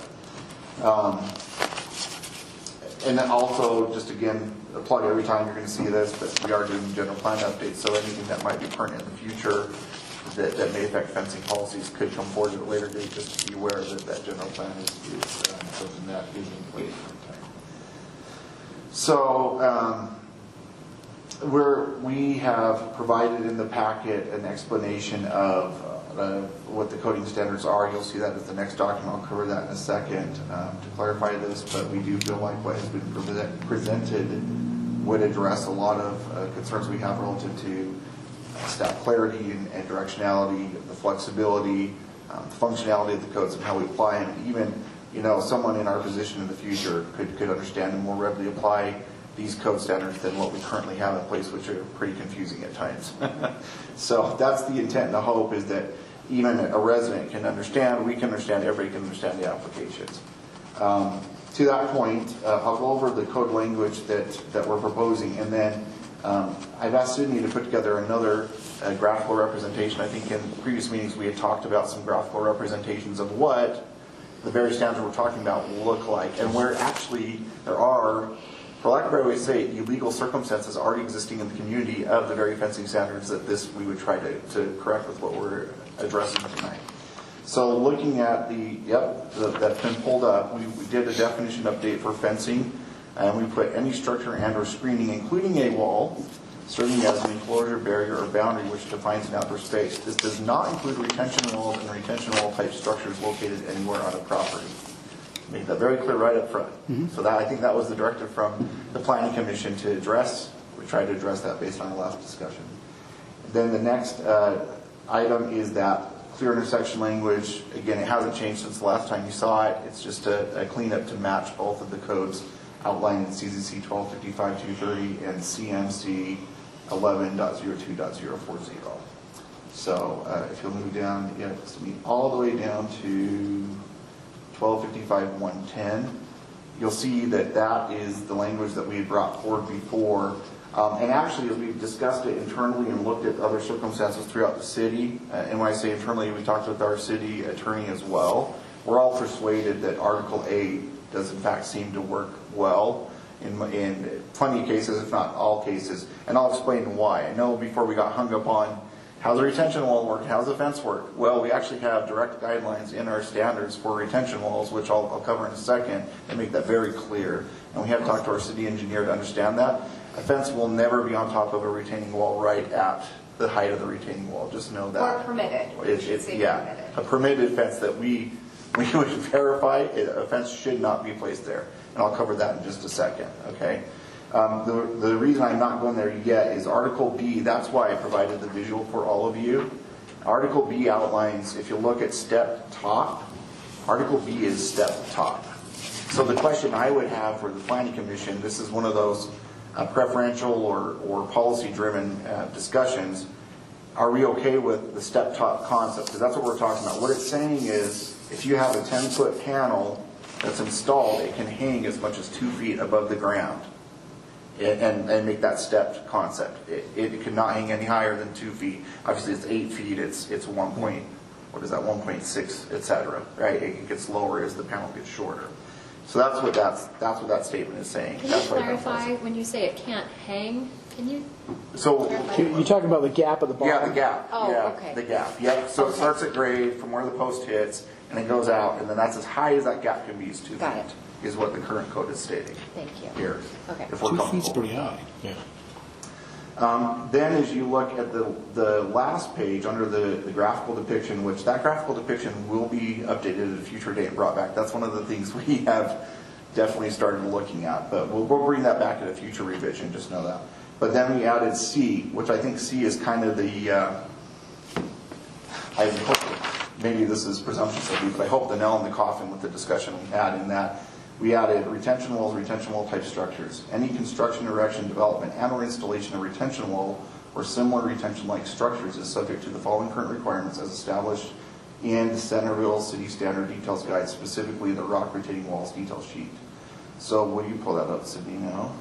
And then also, just again, a plug every time you're going to see this, but we are doing general plan updates, so anything that might be pertinent in the future that may affect fencing policies could come forward at a later date, just to be aware that general plan is something that is in place at the time. So, we have provided in the packet an explanation of what the coding standards are. You'll see that as the next document. I'll cover that in a second to clarify this, but we do feel like what has been presented would address a lot of concerns we have relative to staff clarity and directionality, the flexibility, the functionality of the codes and how we apply them. And even, someone in our position in the future could understand and more readily apply these code standards than what we currently have in place, which are pretty confusing at times. So that's the intent and the hope, is that even a resident can understand, we can understand, everybody can understand the applications. To that point, I'll go over the code language that we're proposing, and then I've asked Sydney to put together another graphical representation. I think in previous meetings we had talked about some graphical representations of what the various standards we're talking about will look like, and where actually there are, for lack of a better way to say it, illegal circumstances already existing in the community of the very fencing standards that we would try to correct with what we're addressing tonight. So looking at that's been pulled up, we did a definition update for fencing, and we put any structure and or screening, including a wall, serving as an enclosure, barrier, or boundary which defines an outdoor space. This does not include retention walls and retention wall type structures located anywhere on a property. Make that very clear right up front. So that, I think that was the directive from the Planning Commission to address. We tried to address that based on our last discussion. Then the next item is that clear intersection language. Again, it hasn't changed since the last time you saw it. It's just a cleanup to match both of the codes outlined in CZC 1255-230 and CMC 11.02.040. So if you'll move down, all the way down to 1255-110, you'll see that that is the language that we had brought forward before. And actually, as we've discussed it internally and looked at other circumstances throughout the city, and when I say internally, we talked with our city attorney as well, we're all persuaded that Article 8 does in fact seem to work well in plenty of cases, if not all cases. And I'll explain why. I know before we got hung up on how's the retention wall work, how's the fence work? Well, we actually have direct guidelines in our standards for retention walls, which I'll cover in a second, and make that very clear. And we have talked to our city engineer to understand that. A fence will never be on top of a retaining wall right at the height of the retaining wall. Just know that. Or permitted. It's a permitted fence that we would verify. A fence should not be placed there. And I'll cover that in just a second, okay? The reason I'm not going there yet is Article B. That's why I provided the visual for all of you. Article B outlines, if you look at step top, Article B is step top. So the question I would have for the Planning Commission, this is one of those preferential or policy-driven discussions. Are we okay with the step top concept? Because that's what we're talking about. What it's saying is, if you have a 10-foot panel that's installed, it can hang as much as 2 feet above the ground and make that stepped concept. It cannot hang any higher than 2 feet. Obviously, it's 8 feet. It's 1.6, etc. Right? It gets lower as the panel gets shorter. So that's what that statement is saying. Can you clarify when you say it can't hang? Can you? So You're talking about the gap at the bottom? yeah, the gap. Oh, yeah, okay. The gap. Yep. So it starts at grade from where the post hits, and it goes out, and then that's as high as that gap can be, is 2 feet. Got it. Is what the current code is stating. Thank you. Here. Okay. If we're 2 comfortable feet's pretty with that. high. Yeah. Then as you look at the last page under the graphical depiction, which that graphical depiction will be updated at a future date and brought back. That's one of the things we have definitely started looking at, but we'll bring that back at a future revision, just know that. But then we added C, which I think C is kind of the, I hope, maybe this is presumptuous of me, but I hope the nail in the coffin with the discussion we had in that we added retention walls, retention wall type structures. Any construction, erection, development, and or installation of retention wall or similar retention-like structures is subject to the following current requirements as established in the Centerville City Standard Details Guide, specifically the rock retaining walls detail sheet. So will you pull that up, Sydney, now?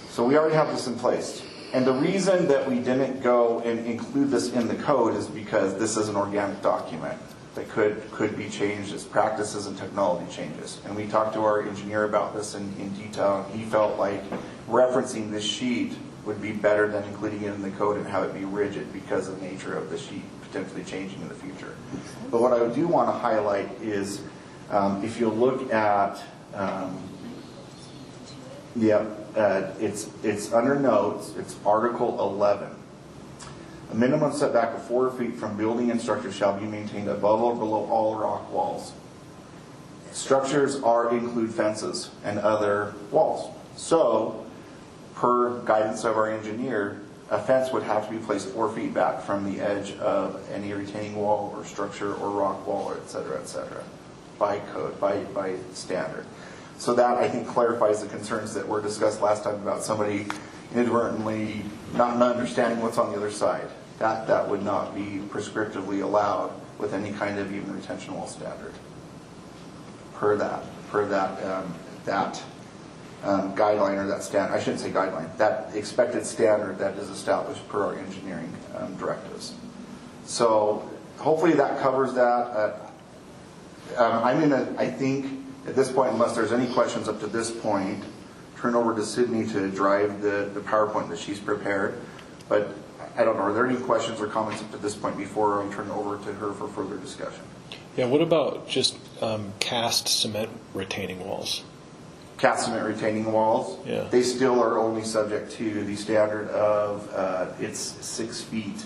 So we already have this in place. And the reason that we didn't go and include this in the code is because this is an organic document that could be changed as practices and technology changes. And we talked to our engineer about this in detail, and he felt like referencing this sheet would be better than including it in the code and have it be rigid because of the nature of the sheet potentially changing in the future. But what I do want to highlight is if you look at, it's under notes, it's Article 11. A minimum setback of 4 feet from building and structure shall be maintained above or below all rock walls. Structures include fences and other walls. So, per guidance of our engineer, a fence would have to be placed 4 feet back from the edge of any retaining wall or structure or rock wall, et cetera, by code, by standard. So that, I think, clarifies the concerns that were discussed last time about somebody inadvertently not understanding what's on the other side. That would not be prescriptively allowed with any kind of even retention wall standard. Per that guideline or that standard, I shouldn't say guideline, that expected standard that is established per our engineering directives. So hopefully that covers that. I think at this point, unless there's any questions up to this point, turn over to Sydney to drive the PowerPoint that she's prepared. But I don't know, are there any questions or comments up to this point before I turn it over to her for further discussion? Yeah, what about just cast cement retaining walls? Cast cement retaining walls, Yeah. They still are only subject to the standard of it's 6 feet.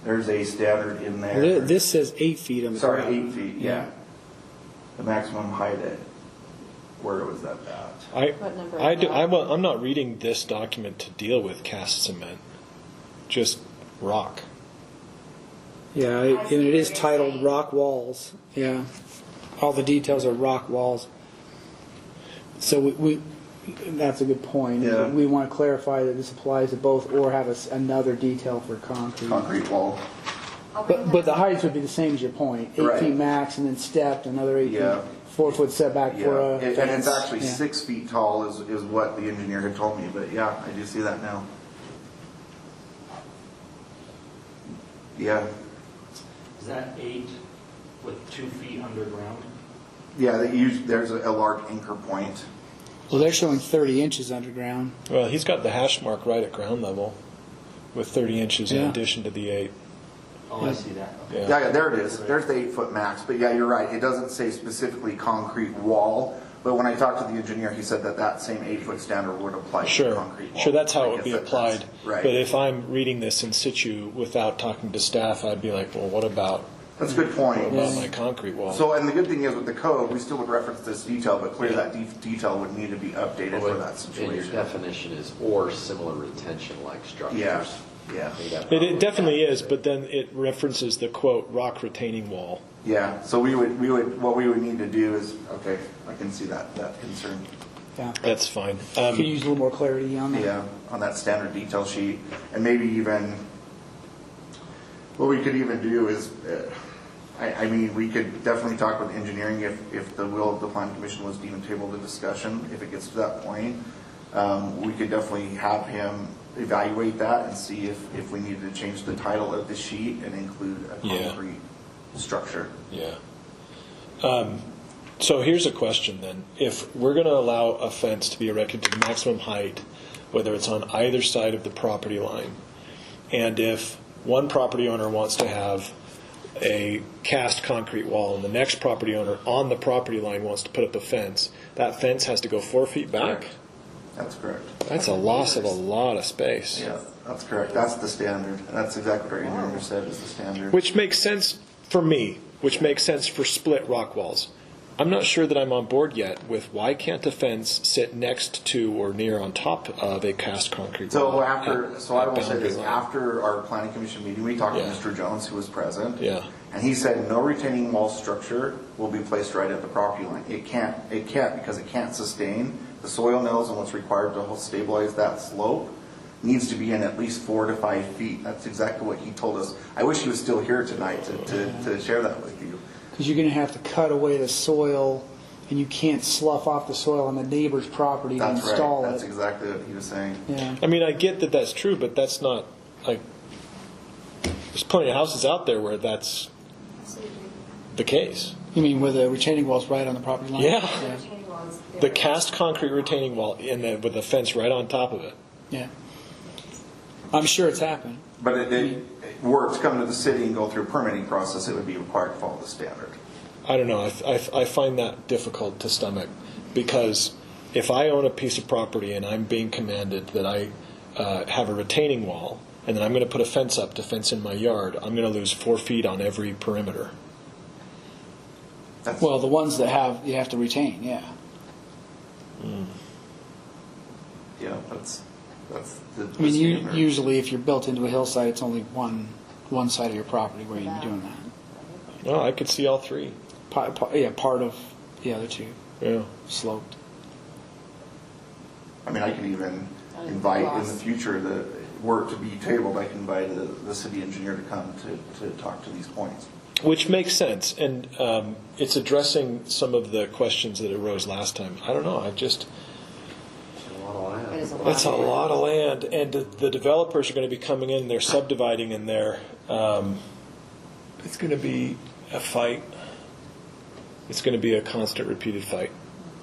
There's a standard in there. This says 8 feet on the Sorry, ground. 8 feet, yeah. The maximum height at, where was that at? What number? I'm not reading this document to deal with cast cement, just rock. Yeah, and it is titled rock walls. Yeah, all the details are rock walls. So we that's a good point. Yeah. We want to clarify that this applies to both, or have another detail for concrete. Concrete wall. But the heights would be the same as your point. 8 Right. feet max, and then stepped another 8 Yeah. feet. 4 foot setback Yeah, for a and fence. it's actually Yeah. 6 feet tall is what the engineer had told me, but yeah, I do see that now. Yeah, Is that 8 with 2 feet underground? yeah, there's a large anchor point. Well, they're showing 30 inches underground. Well, he's got the hash mark right at ground level, with 30 inches in Yeah. addition to the 8. Oh, I see that. Okay. Yeah, there it is. There's the 8 foot max, but yeah, you're right. It doesn't say specifically concrete wall, but when I talked to the engineer, he said that same 8 foot standard would apply to the Sure, concrete wall. sure, that's how I it would guess be that's applied. right. But if I'm reading this in situ without talking to staff, I'd be like, well, what about That's a good point. my concrete wall? So, and the good thing is with the code, we still would reference this detail, but clearly that detail would need to be updated for that And your situation. definition is or similar retention-like structures. Yeah, yeah. I think that It probably definitely is, captures but then it references the quote rock retaining wall. Yeah, so what we would need to do is, okay, I can see that concern. Yeah. That's fine. Could use a little more clarity on that. Yeah, on that standard detail sheet, and maybe even, what we could even do is, I mean, we could definitely talk with engineering if the will of the planning commission was to even table the discussion, if it gets to that point. We could definitely have him evaluate that and see if we needed to change the title of the sheet and include a Yeah. concrete structure. Yeah. So here's a question then. If we're going to allow a fence to be erected to the maximum height, whether it's on either side of the property line, and if one property owner wants to have a cast concrete wall and the next property owner on the property line wants to put up a fence, that fence has to go 4 feet back? That's correct. That's a loss of a lot of space. Yeah, that's correct. That's the standard. That's exactly what our engineer said is the standard. Which makes sense for me, which makes sense for split rock walls. I'm not sure that I'm on board yet with why can't a fence sit next to or near on top of a cast concrete wall? So I will say boundary this, line? after our planning commission meeting, we talked to Yeah. Mr. Jones, who was present. Yeah. And he said no retaining wall structure will be placed right at the property line. It can't because it can't sustain. The soil nose and what's required to stabilize that slope needs to be in at least 4 to 5 feet. That's exactly what he told us. I wish he was still here tonight to share that with you. Because you're going to have to cut away the soil, and you can't slough off the soil on the neighbor's property to That's install right. That's it. exactly what he was saying. Yeah. I mean, I get that that's true, but that's not, like, there's plenty of houses out there where that's the case. You mean where the retaining wall's right on the property line? Yeah. Retaining walls, The cast concrete retaining wall with a fence right on top of it. Yeah. I'm sure it's happened. But were it to come to the city and go through a permitting process, it would be required to follow the standard. I don't know. I find that difficult to stomach because if I own a piece of property and I'm being commanded that I have a retaining wall and then I'm going to put a fence up to fence in my yard, I'm going to lose 4 feet on every perimeter. That's, Well, the ones that you have to retain, yeah. yeah, that's the I mean, standard. usually if you're built into a hillside, it's only one side of your property where you'd be doing that. Well, I could see all three. Part of the other two Yeah. sloped. I mean, I could even invite in the future the work to be tabled. I can invite the city engineer to come to talk to these points. Which makes sense, and it's addressing some of the questions that arose last time. I don't know. a lot of land. It is a lot. That's a lot of land, and the developers are going to be coming in. They're subdividing in there. It's going to be a fight. It's going to be a constant, repeated fight.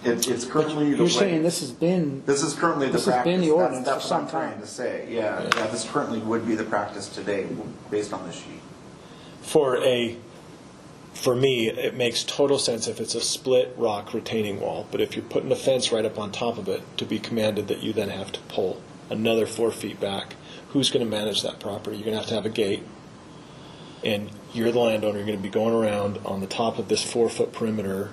It's currently the You're way- saying this has been currently the this has practice. been the ordinance That's for what I'm some trying time. to say. Yeah, this currently would be the practice today based on the sheet. For me, it makes total sense if it's a split rock retaining wall. But if you're putting a fence right up on top of it, to be commanded that you then have to pull another 4 feet back, who's going to manage that property? You're going to have a gate, and you're the landowner. You're going to be going around on the top of this 4 foot perimeter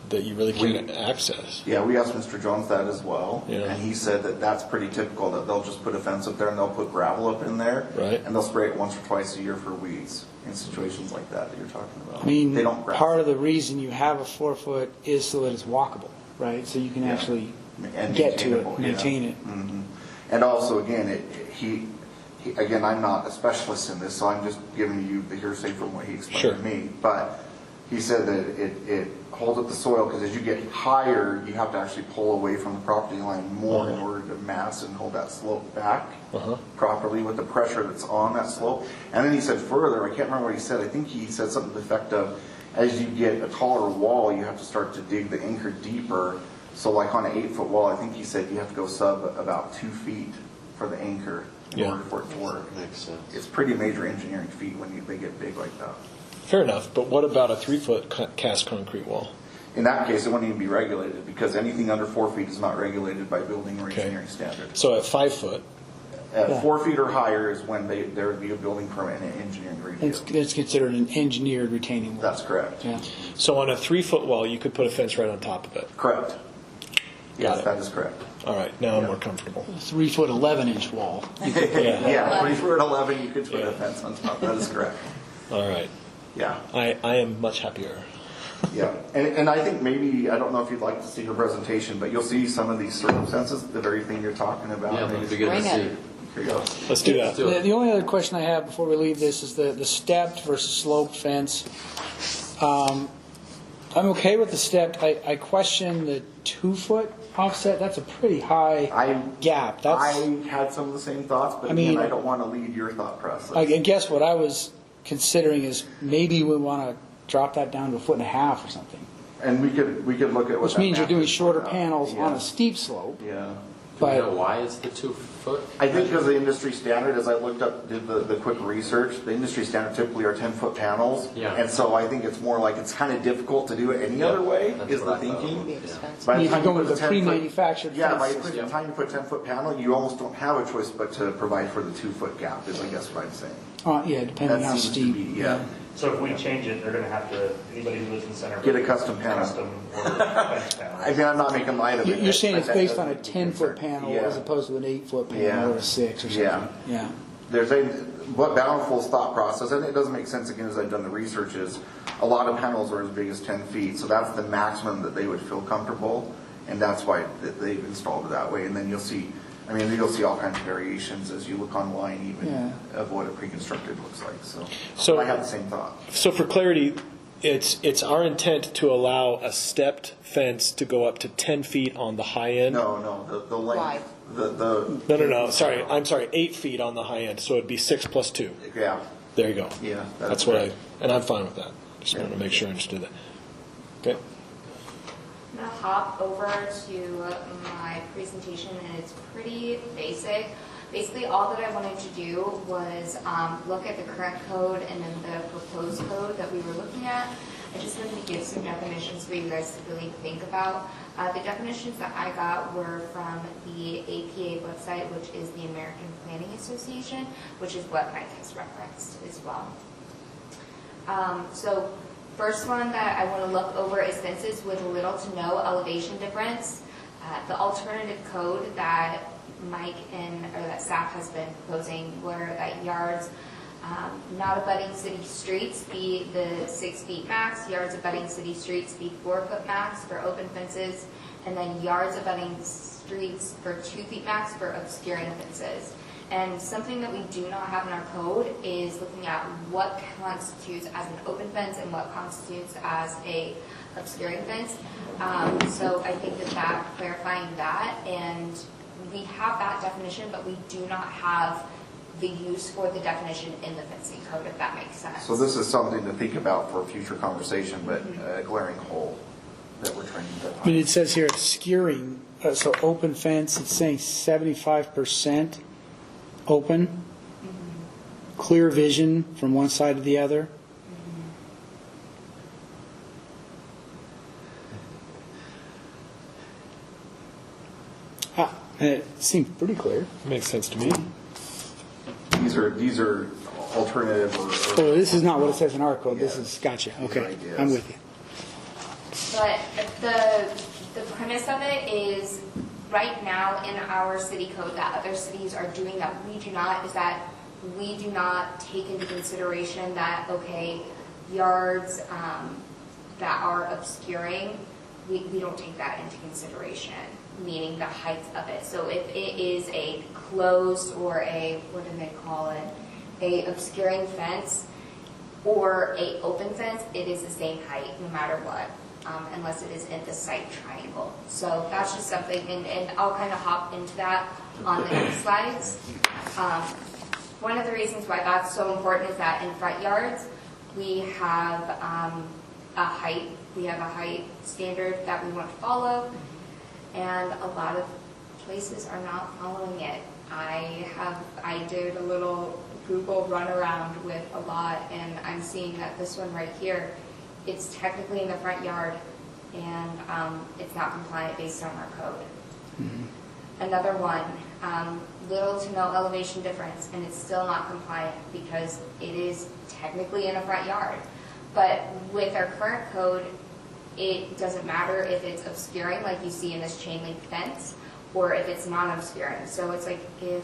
that you really can't access. Yeah, we asked Mr. Jones that as well, Yeah. and he said that that's pretty typical, that they'll just put a fence up there and they'll put gravel up in there. Right. And they'll spray it once or twice a year for weeds in situations like that you're talking about. I mean, They don't grass part of it. the reason you have a 4-foot is so that it's walkable, right? So you can Yeah. actually And get to maintainable, it, maintain it. Mhm. And also, again, again, I'm not a specialist in this, so I'm just giving you the hearsay from what he explained Sure. to me. But he said that it holds up the soil, because as you get higher, you have to actually pull away from the property line more in order to mass and hold that slope back properly with the pressure that's on that slope. And then he said further, I can't remember what he said, I think he said something to the effect of, as you get a taller wall, you have to start to dig the anchor deeper. So like on an 8-foot wall, I think he said you have to go sub about 2 feet for the anchor in order for it to work. Makes sense. It's pretty major engineering feat when they get big like that. Fair enough, but what about a 3-foot cast concrete wall? In that case, it wouldn't even be regulated, because anything under 4 feet is not regulated by building or engineering standards. So at 5 foot, At 4 feet or higher is when there would be a building permit and an engineering review. It's considered an engineered retaining wall. That's correct. Yeah. so on a 3-foot wall, you could put a fence right on top of it. Correct. Yes, it. that is correct. All right, now I'm Yeah. more comfortable. 3-foot, 11-inch wall. Yeah. Yeah, 3 foot 11, you could put a fence on top. That is correct. All right, Yeah. I am much happier. Yeah, and I think maybe, I don't know if you'd like to see her presentation, but you'll see some of these circumstances, the very thing you're talking about. Yeah, that'd be good to Bring see. it. Here you go. Let's do that. do it. The only other question I have before we leave this is the stepped versus sloped fence. I'm okay with the stepped. I question the 2-foot offset. That's a pretty high gap. I had some of the same thoughts, but I mean- again, I don't want to lead your thought process. I guess what I was considering is maybe we want to drop that down to 1.5 feet or something. And we could look at what Which that means you're map doing is shorter about. panels on Yeah. a steep slope. Yeah. Do we know But why it's the 2 foot? I think because the industry standard, as I looked up, did the quick research, the industry standard typically are 10-foot panels. Yeah. And so I think it's more like it's kind of difficult to do it any other way, That's is what the I thought. thinking. Be expensive. By the if you're time going put with the a 10-foot pre-manufactured Yeah, by fence. the time you put 10-foot panel, you almost don't have a choice but to provide for the 2-foot gap, is I guess what I'm saying. yeah, depending on That how seems to steep. be, yeah. So if we change it, they're gonna have to, anybody who lives in Centerville. Get a custom panel. Custom order fence panel. I mean, I'm not making light of it. You're saying it's but based that on a doesn't 10-foot concern- panel Yeah. as opposed to an 8-foot panel Yeah. or a 6 or something. Yeah. Yeah. There's what Bountiful's thought process, and it doesn't make sense again as I've done the research, is a lot of panels are as big as 10 feet, so that's the maximum that they would feel comfortable, and that's why they've installed it that way. And then you'll see all kinds of variations as you look online even of what a pre-constructed looks like. So I have the same thought. So for clarity, it's our intent to allow a stepped fence to go up to 10 feet on the high end? No, the length. Wide. No. Sorry, I'm sorry, 8 feet on the high end, so it'd be 6 plus 2. Yeah. There you go. Yeah. That's what and I'm fine with that. Just wanted to make sure I understood that. Okay. I'm going to hop over to my presentation, and it's pretty basic. Basically, all that I wanted to do was look at the current code and then the proposed code that we were looking at. I just wanted to give some definitions for you guys to really think about. The definitions that I got were from the APA website, which is the American Planning Association, which is what Mike has referenced as well. So first one that I want to look over is fences with little to no elevation difference. The alternative code that Mike that staff has been proposing were that yards not abutting city streets be the 6 feet max, yards abutting city streets be 4 foot max for open fences, and then yards abutting streets for 2 feet max for obscuring fences. And something that we do not have in our code is looking at what constitutes as an open fence and what constitutes as a obscuring fence. So I think that clarifying that, and we have that definition, but we do not have the use for the definition in the fencing code, if that makes sense. So this is something to think about for a future conversation, but a glaring hole that we're trying to I mean, it says here obscuring, so open fence, it's saying 75% open, clear vision from one side to the other. It seems pretty clear. Makes sense to me. These are alternative or Oh, this is not what it says in our code. This is, gotcha. Okay, ideas. I'm with you. But the premise of it is, right now in our city code that other cities are doing that we do not, is that we do not take into consideration that, okay, yards that are obscuring, we don't take that into consideration, meaning the height of it. So if it is a closed or a, what do they call it, a obscuring fence or a open fence, it is the same height no matter what, unless it is in the site triangle. So that's just something, and I'll kind of hop into that on the next slides. One of the reasons why that's so important is that in front yards, we have a height standard that we want to follow, and a lot of places are not following it. I did a little Google run around with a lot, and I'm seeing that this one right here, it's technically in the front yard, and it's not compliant based on our code. Mm-hmm. Another one, little to no elevation difference, and it's still not compliant because it is technically in a front yard. But with our current code, it doesn't matter if it's obscuring, like you see in this chain link fence, or if it's non-obscuring. So it's like, if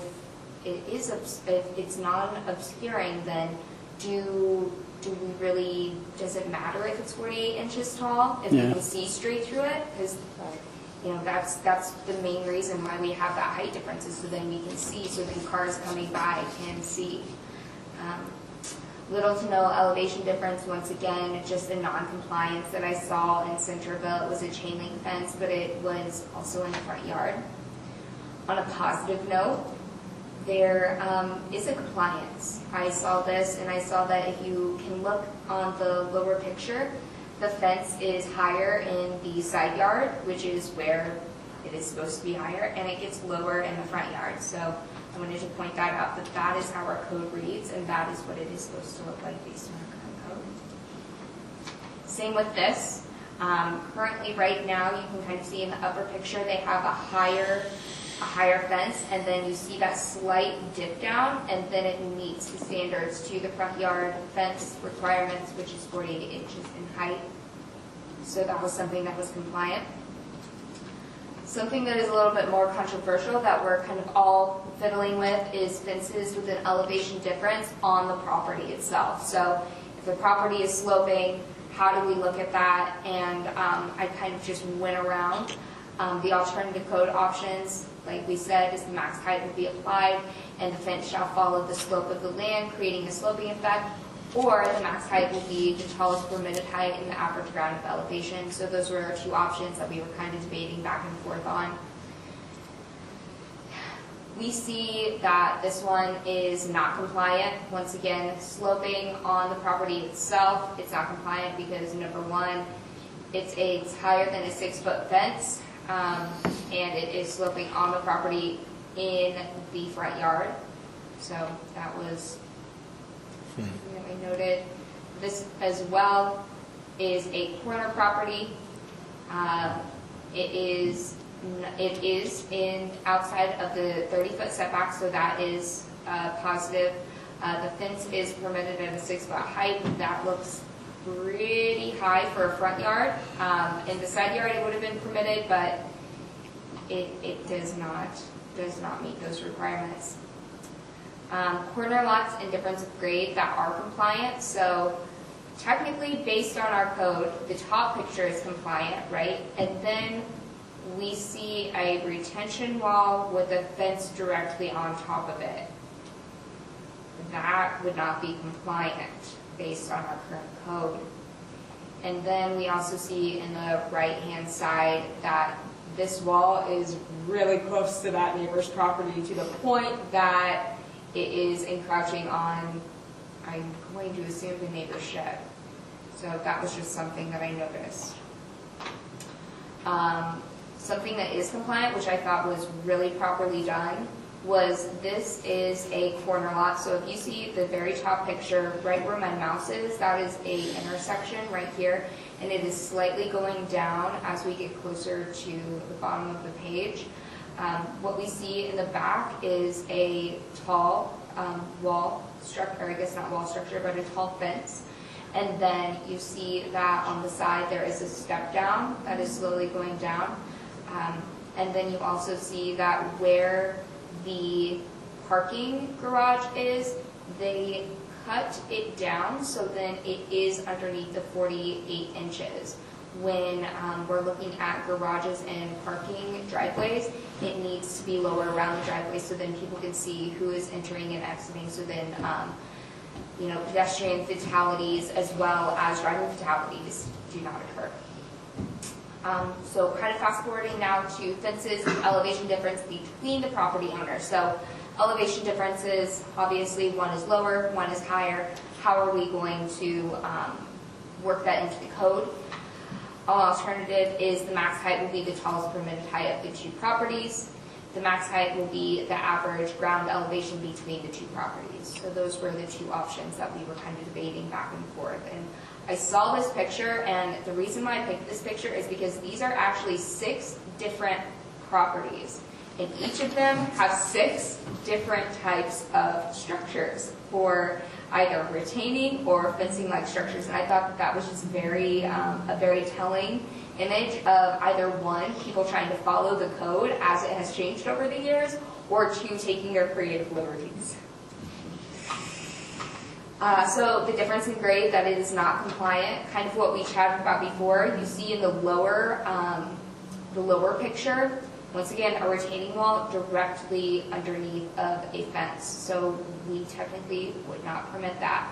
it's non-obscuring, then does it matter if it's 48 inches tall, if you can see straight through it? Because that's the main reason why we have that height difference, is so then we can see, so then cars coming by can see. Little to no elevation difference, once again, just a non-compliance that I saw in Centerville. It was a chain link fence, but it was also in the front yard. On a positive note, there is a compliance. I saw this, and I saw that if you can look on the lower picture, the fence is higher in the side yard, which is where it is supposed to be higher, and it gets lower in the front yard. So I wanted to point that out, that is how our code reads, and that is what it is supposed to look like based on our current code. Same with this. Currently, right now, you can kind of see in the upper picture, they have a higher fence, and then you see that slight dip down, and then it meets the standards to the front yard fence requirements, which is 48 inches in height. So that was something that was compliant. Something that is a little bit more controversial that we're kind of all fiddling with is fences with an elevation difference on the property itself. So if the property is sloping, how do we look at that? And I kind of just went around. The alternative code options, like we said, is the max height will be applied, and the fence shall follow the slope of the land, creating a sloping effect, or the max height will be the tallest permitted height in the average ground of elevation. So those were our two options that we were kind of debating back and forth on. We see that this one is not compliant. Once again, sloping on the property itself, it's not compliant because, number one, it's higher than a 6-foot fence, and it is sloping on the property in the front yard. So that was something that I noted. This as well is a corner property. It is in outside of the 30-foot setback, so that is positive. The fence is permitted at a 6-foot height. That looks pretty high for a front yard. In the side yard, it would have been permitted, but it does not meet those requirements. Corner lots and difference of grade that are compliant. So technically, based on our code, the top picture is compliant, right? And then we see a retention wall with a fence directly on top of it. That would not be compliant based on our current code. And then we also see in the right-hand side that this wall is really close to that neighbor's property to the point that it is encroaching on, I'm going to assume, the neighbor's shed. So that was just something that I noticed. Something that is compliant, which I thought was really properly done, was this is a corner lot. So if you see the very top picture, right where my mouse is, that is a intersection right here, and it is slightly going down as we get closer to the bottom of the page. What we see in the back is a tall wall structure, or I guess not wall structure, but a tall fence. And then you see that on the side there is a step down that is slowly going down. And then you also see that where the parking garage is, they cut it down so then it is underneath the 48 inches. When we're looking at garages and parking driveways, it needs to be lower around the driveway so then people can see who is entering and exiting. So then, pedestrian fatalities as well as driving fatalities do not occur. So kind of fast forwarding now to fences and elevation difference between the property owners. So elevation differences, obviously one is lower, one is higher. How are we going to work that into the code? Alternative is the max height will be the tallest permitted height of the two properties. The max height will be the average ground elevation between the two properties. So those were the two options that we were kind of debating back and forth. And I saw this picture, and the reason why I picked this picture is because these are actually 6 different properties. And each of them have 6 different types of structures for either retaining or fencing-like structures. And I thought that was just a very telling image of either one, people trying to follow the code as it has changed over the years, or 2, taking their creative liberties. So the difference in grade, that it is not compliant, kind of what we chatted about before. You see in the lower picture, once again, a retaining wall directly underneath of a fence. So we technically would not permit that.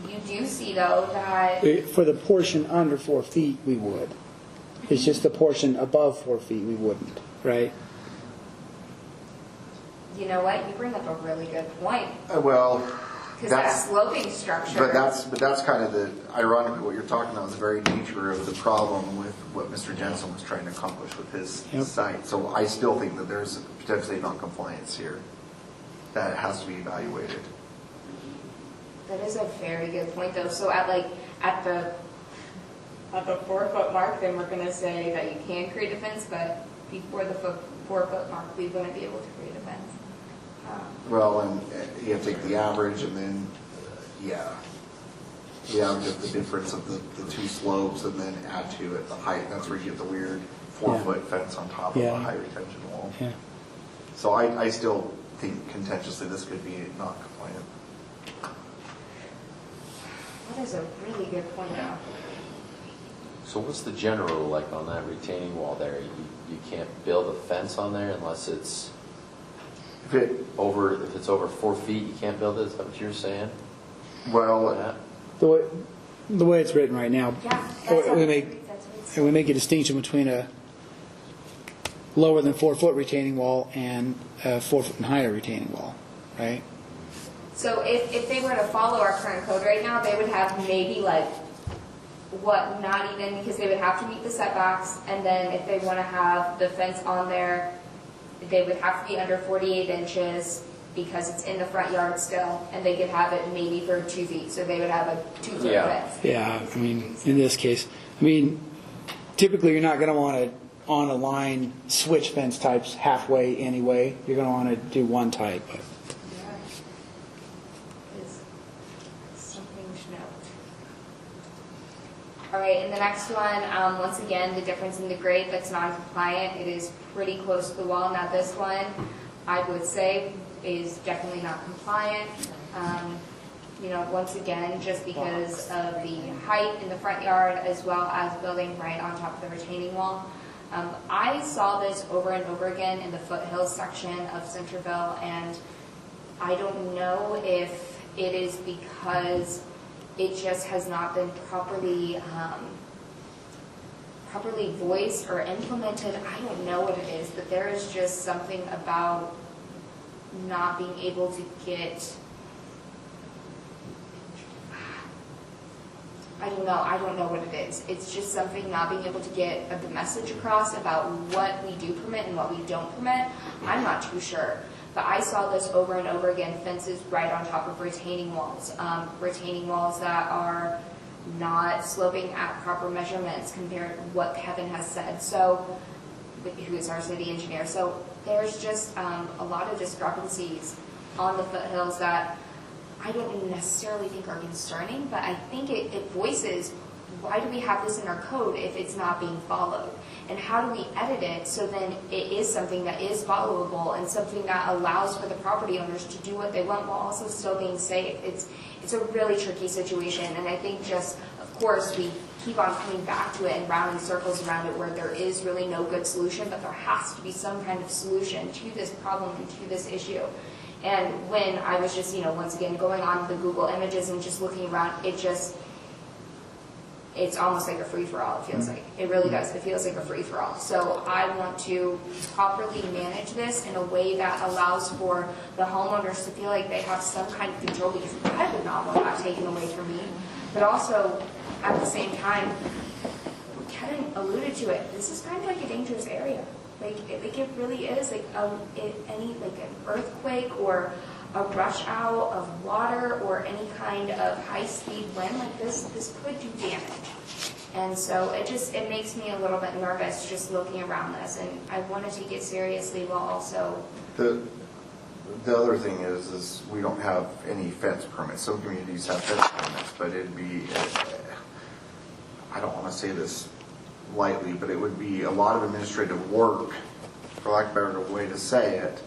You do see, though, that... For the portion under 4 feet, we would. It's just the portion above 4 feet we wouldn't, right? You know what? You bring up a really good point. Because that That's, sloping structure... but that's kind of ironically, what you're talking about is the very nature of the problem with what Mr. Jensen was trying to accomplish with his site. So I still think that there's potentially non-compliance here that has to be evaluated. That is a very good point, though. So at the 4-foot mark, then we're going to say that you can create a fence, but before the 4-foot mark, we wouldn't be able to create a fence. Well, and you have to take the average and then, the average of the difference of the 2 slopes and then add to it the height. That's where you get the weird 4-foot fence on top of a high retention wall. Yeah. So I still think contentiously this could be not compliant. That is a really good point, though. So what's the general like on that retaining wall there? You can't build a fence on there unless it's if it's over 4 feet, you can't build it. Is that what you're saying? Well, the way it's written right now, we make a distinction between a lower than 4-foot retaining wall and a 4-foot and higher retaining wall, right? So if they were to follow our current code right now, they would have maybe not even, because they would have to meet the setbacks, and then if they want to have the fence on there, they would have to be under 48 inches because it's in the front yard still, and they could have it maybe for 2 feet, so they would have a 2-foot fence. Yeah, I mean, in this case, typically you're not going to want to on a line switch fence types halfway anyway. You're going to want to do one type. All right, and the next one, once again, the difference in the grade that's non-compliant, it is pretty close to the wall. Now this one, I would say, is definitely not compliant. Once again, just because of the height in the front yard as well as building right on top of the retaining wall. I saw this over and over again in the foothills section of Centerville, and I don't know if it is because it just has not been properly voiced or implemented. I don't know what it is, but there is just something about not being able to get, I don't know what it is. It's just something not being able to get the message across about what we do permit and what we don't permit. I'm not too sure. But I saw this over and over again, fences right on top of retaining walls that are not sloping at proper measurements compared to what Kevin has said, who is our city engineer. So there's just a lot of discrepancies on the foothills that I don't necessarily think are concerning, but I think it voices, why do we have this in our code if it's not being followed? And how do we edit it so then it is something that is followable and something that allows for the property owners to do what they want while also still being safe? It's a really tricky situation, and I think just, of course, we keep on coming back to it and rounding circles around it where there is really no good solution, but there has to be some kind of solution to this problem and to this issue. And when I was just, once again, going on the Google images and just looking around, it's almost like a free-for-all, it feels like. It really does. It feels like a free-for-all. So I want to properly manage this in a way that allows for the homeowners to feel like they have some kind of control, because I would not want that taken away from me. But also, at the same time, Kevin alluded to it, this is kind of like a dangerous area. Like it really is, like an earthquake or a rush out of water or any kind of high-speed wind like this could do damage. And so it makes me a little bit nervous just looking around this, and I want to take it seriously while also... The other thing is we don't have any fence permits. Some communities have fence permits, but it'd be, I don't want to say this lightly, but it would be a lot of administrative work, for lack of a better way to say it,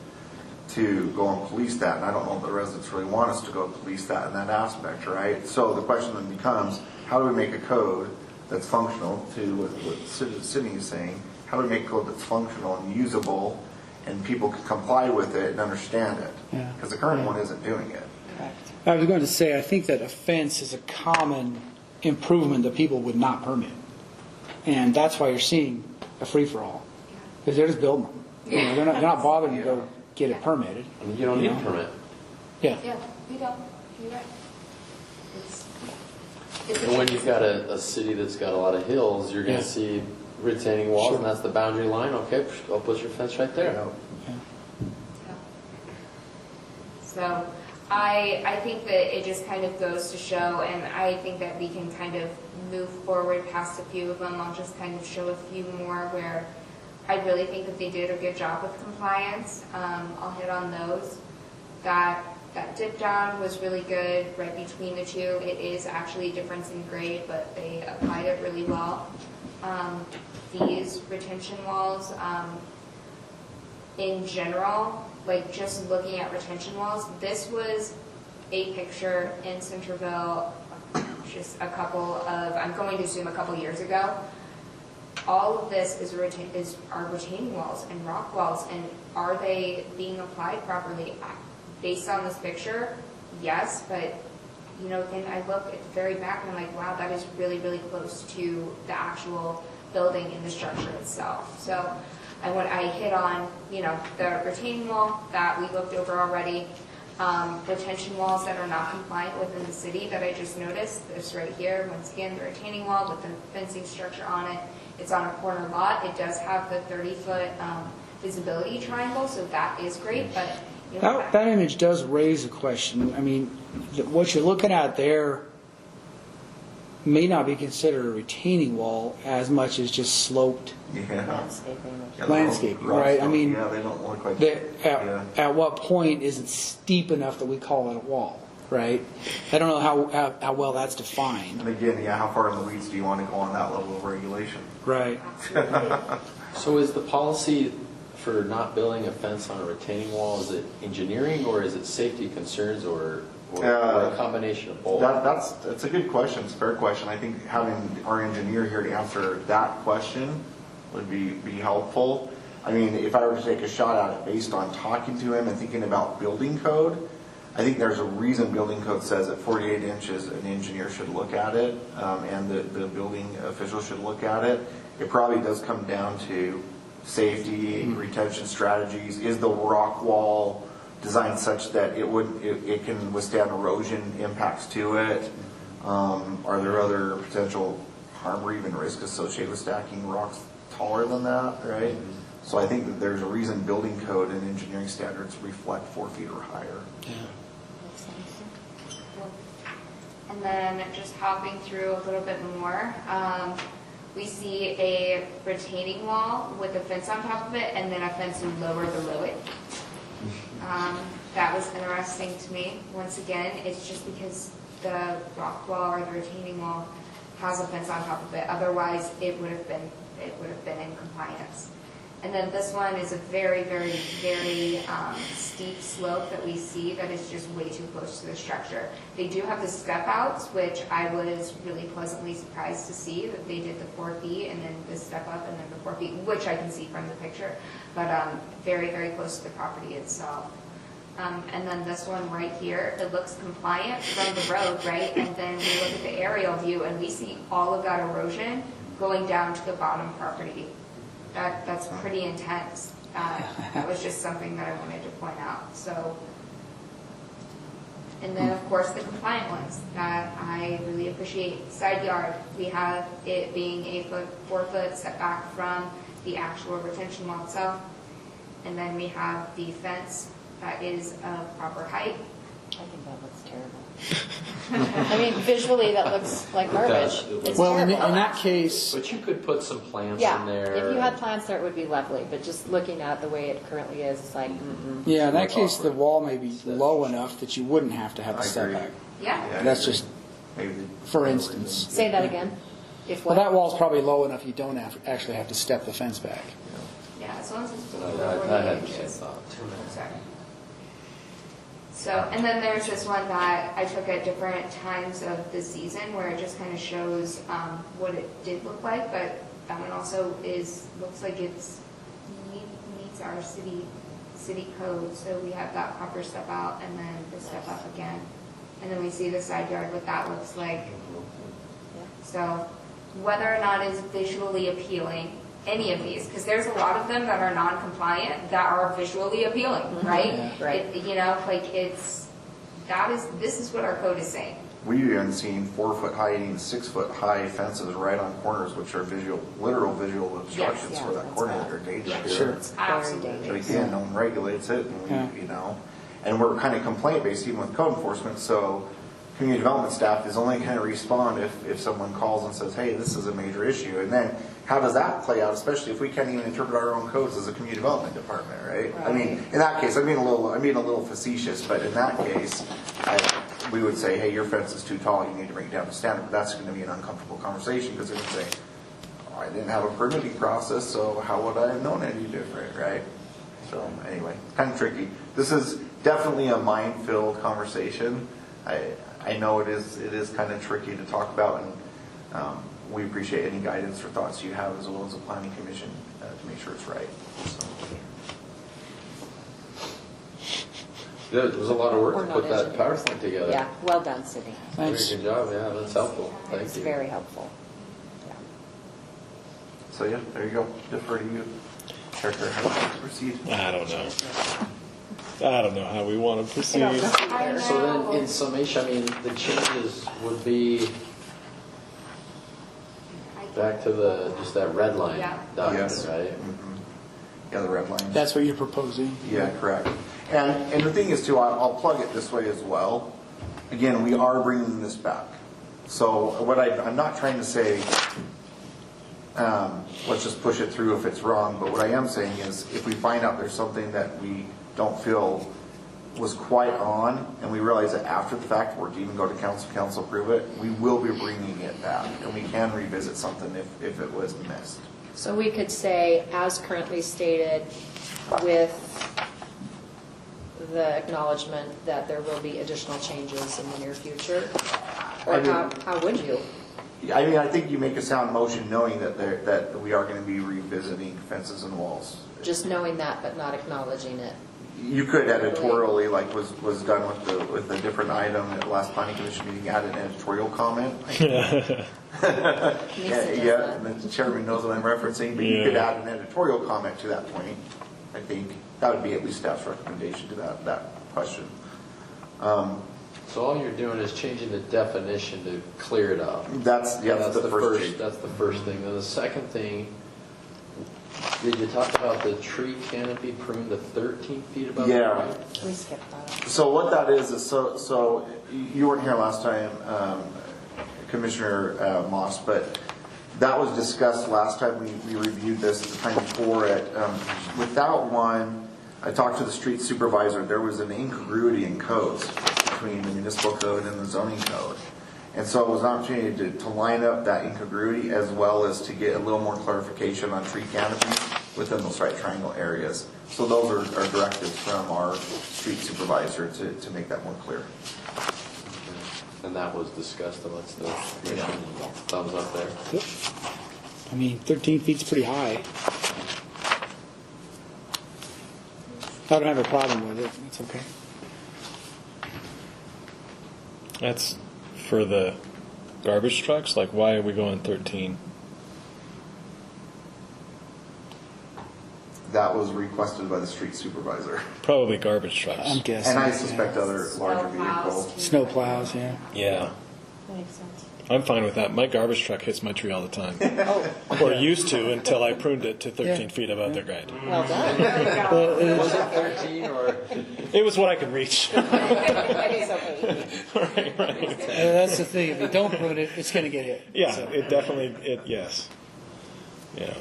to go and police that. And I don't know if the residents really want us to go police that in that aspect, right? So the question then becomes, how do we make a code that's functional, to what Sydney is saying? How do we make a code that's functional and usable and people can comply with it and understand it? Because the current one isn't doing it. I was going to say, I think that a fence is a common improvement that people would not permit. And that's why you're seeing a free-for-all. Because they're just building them. They're not bothering to go get it permitted. I mean, you don't need a permit. Yeah, we don't. You're right. And when you've got a city that's got a lot of hills, you're going to see retaining walls, and that's the boundary line. Okay, I'll put your fence right there. So I think that it just kind of goes to show, and I think that we can kind of move forward past a few of them. I'll just kind of show a few more where I really think that they did a good job with compliance. I'll hit on those. That dip down was really good right between the two. It is actually a difference in grade, but they applied it really well. These retention walls, in general, like just looking at retention walls, this was a picture in Centerville just a couple of, I'm going to assume a couple years ago. All of this are retaining walls and rock walls, and are they being applied properly? Based on this picture, yes, but then I look at the very back and I'm like, wow, that is really, really close to the actual building and the structure itself. So I hit on, the retaining wall that we looked over already, retention walls that are not compliant within the city that I just noticed. This right here, once again, the retaining wall with the fencing structure on it. It's on a corner lot. It does have the 30-foot visibility triangle, so that is great, but that image does raise a question. I mean, what you're looking at there may not be considered a retaining wall as much as just sloped landscaping, right? I mean, they don't look like at what point is it steep enough that we call it a wall, right? I don't know how well that's defined. And again, how far in the weeds do you want to go on that level of regulation? Right. So is the policy for not building a fence on a retaining wall, is it engineering or is it safety concerns or a combination of both? That's a good question. It's a fair question. I think having our engineer here to answer that question would be helpful. I mean, if I were to take a shot at it based on talking to him and thinking about building code, I think there's a reason building code says at 48 inches an engineer should look at it, and the building official should look at it. It probably does come down to safety, retention strategies. Is the rock wall designed such that it can withstand erosion impacts to it? Are there other potential harm or even risk associated with stacking rocks taller than that, right? So I think that there's a reason building code and engineering standards reflect 4 feet or higher. And then just hopping through a little bit more, we see a retaining wall with a fence on top of it, and then a fence lower below it. that was interesting to me. Once again, it's just because the rock wall or the retaining wall has a fence on top of it. Otherwise, it would have been in compliance. And then this one is a very, very, very steep slope that we see that is just way too close to the structure. They do have the step outs, which I was really pleasantly surprised to see that they did the 4 feet and then the step up and then the 4 feet, which I can see from the picture, but very, very close to the property itself. And then this one right here, it looks compliant from the road, right? And then we look at the aerial view and we see all of that erosion going down to the bottom property. That's pretty intense. That was just something that I wanted to point out. So, and then of course the compliant ones that I really appreciate. Side yard, we have it being 4 foot setback from the actual retention wall itself. And then we have the fence that is of proper height. I think that looks terrible. I mean, visually, that looks like garbage. It's Well, in terrible. that case, But you could put some plants Yeah, in there. if you had plants there, it would be lovely, but just looking at the way it currently is, it's like, yeah, in that case, the wall may be low enough that you wouldn't have to have a I agree. setback. Yeah. That's just, Maybe. for instance. say that again. If Well, what? that wall's probably low enough you don't actually have to step the fence back. Yeah, as long as it's I below had 48 the same inches. thought. Sorry. So, and then there's this one that I took at different times of the season where it just kind of shows what it did look like, but that one also looks like it's meets our city code. So we have that proper step out and then the step up again. And then we see the side yard, what that looks like. So whether or not it's visually appealing, any of these, because there's a lot of them that are non-compliant that are visually appealing, right? Yeah. Right. This is what our code is saying. We've even seen 4 foot high, even 6 foot high fences right on corners, which are literal visual obstructions Yes, for that that's corner bad. that are dangerous. Yeah. Sure. It's Very absolutely. But dangerous. again, no one regulates it, and Yeah. we, and we're kind of complaint-based even with code enforcement, so community development staff is only going to respond if someone calls and says, hey, this is a major issue. And then how does that play out, especially if we can't even interpret our own codes as a community development department, right? I mean, in that case, I'm being a little facetious, but in that case, we would say, hey, your fence is too tall, you need to bring it down to standard. But that's going to be an uncomfortable conversation because they're going to say, oh, I didn't have a permitting process, so how would I have known any different, right? So anyway, kind of tricky. This is definitely a mind-filled conversation. I know it is kind of tricky to talk about, and we appreciate any guidance or thoughts you have as well as the planning commission to make sure it's right. So. Yeah, it was a lot of work We're to not put that engineers. PowerPoint together. Yeah, well done, Sydney. Very Thanks. good job, yeah, that's helpful. Thank It's you. very helpful. Yeah. So yeah, there you go. Defer to you. Character, how would you like to proceed? I don't know. I don't know how we want to proceed. I know. So then, in summation, I mean, the changes would be back to just that red line Yeah. document, Yes. right? Mhm. Yeah, the red line. That's what you're proposing? Yeah, correct. And the thing is too, I'll plug it this way as well. Again, we are bringing this back. So what I'm not trying to say, let's just push it through if it's wrong, but what I am saying is if we find out there's something that we don't feel was quite on, and we realize that after the fact, we're to even go to council approve it, we will be bringing it back, and we can revisit something if it was missed. So we could say, as currently stated, with the acknowledgement that there will be additional changes in the near future? Or I mean- how would you? I mean, I think you make a sound motion knowing that we are going to be revisiting fences and walls. Just knowing that, but not acknowledging it? You could editorially, like was done with the different item at the last planning commission meeting, add an editorial comment. Lisa does Yeah, that. and the chairman knows what I'm referencing, but you could add an editorial comment to that point. I think that would be at least staff's recommendation to that question. So all you're doing is changing the definition to clear it up. That's the first change. That's the first thing. Then the second thing, did you talk about the tree canopy pruned to 13 feet above the Yeah. ground? We skipped that. So what that is so you weren't here last time, Commissioner Moss, but that was discussed last time we reviewed this, the time before it. Without one, I talked to the street supervisor. There was an incongruity in codes between the municipal code and the zoning code. And so it was an opportunity to line up that incongruity as well as to get a little more clarification on tree canopies within those right triangle areas. So those are directives from our street supervisor to make that more clear. And that was discussed amongst the commission. Thumbs up there. Yep. I mean, 13 feet's pretty high. I don't have a problem with it. It's okay. That's for the garbage trucks? Like, why are we going 13? That was requested by the street supervisor. Probably garbage trucks. I'm guessing. And I suspect other larger vehicles. Snow plows, yeah. Yeah. That makes sense. I'm fine with that. My garbage truck hits my tree all the time. Oh, Or used to until I pruned it to 13 feet above their grade. well done. Was it 13 or? It was what I could reach. Maybe it's okay. right. That's the thing. If you don't prune it, it's going to get hit. Yeah, So- it definitely, yes. Yeah.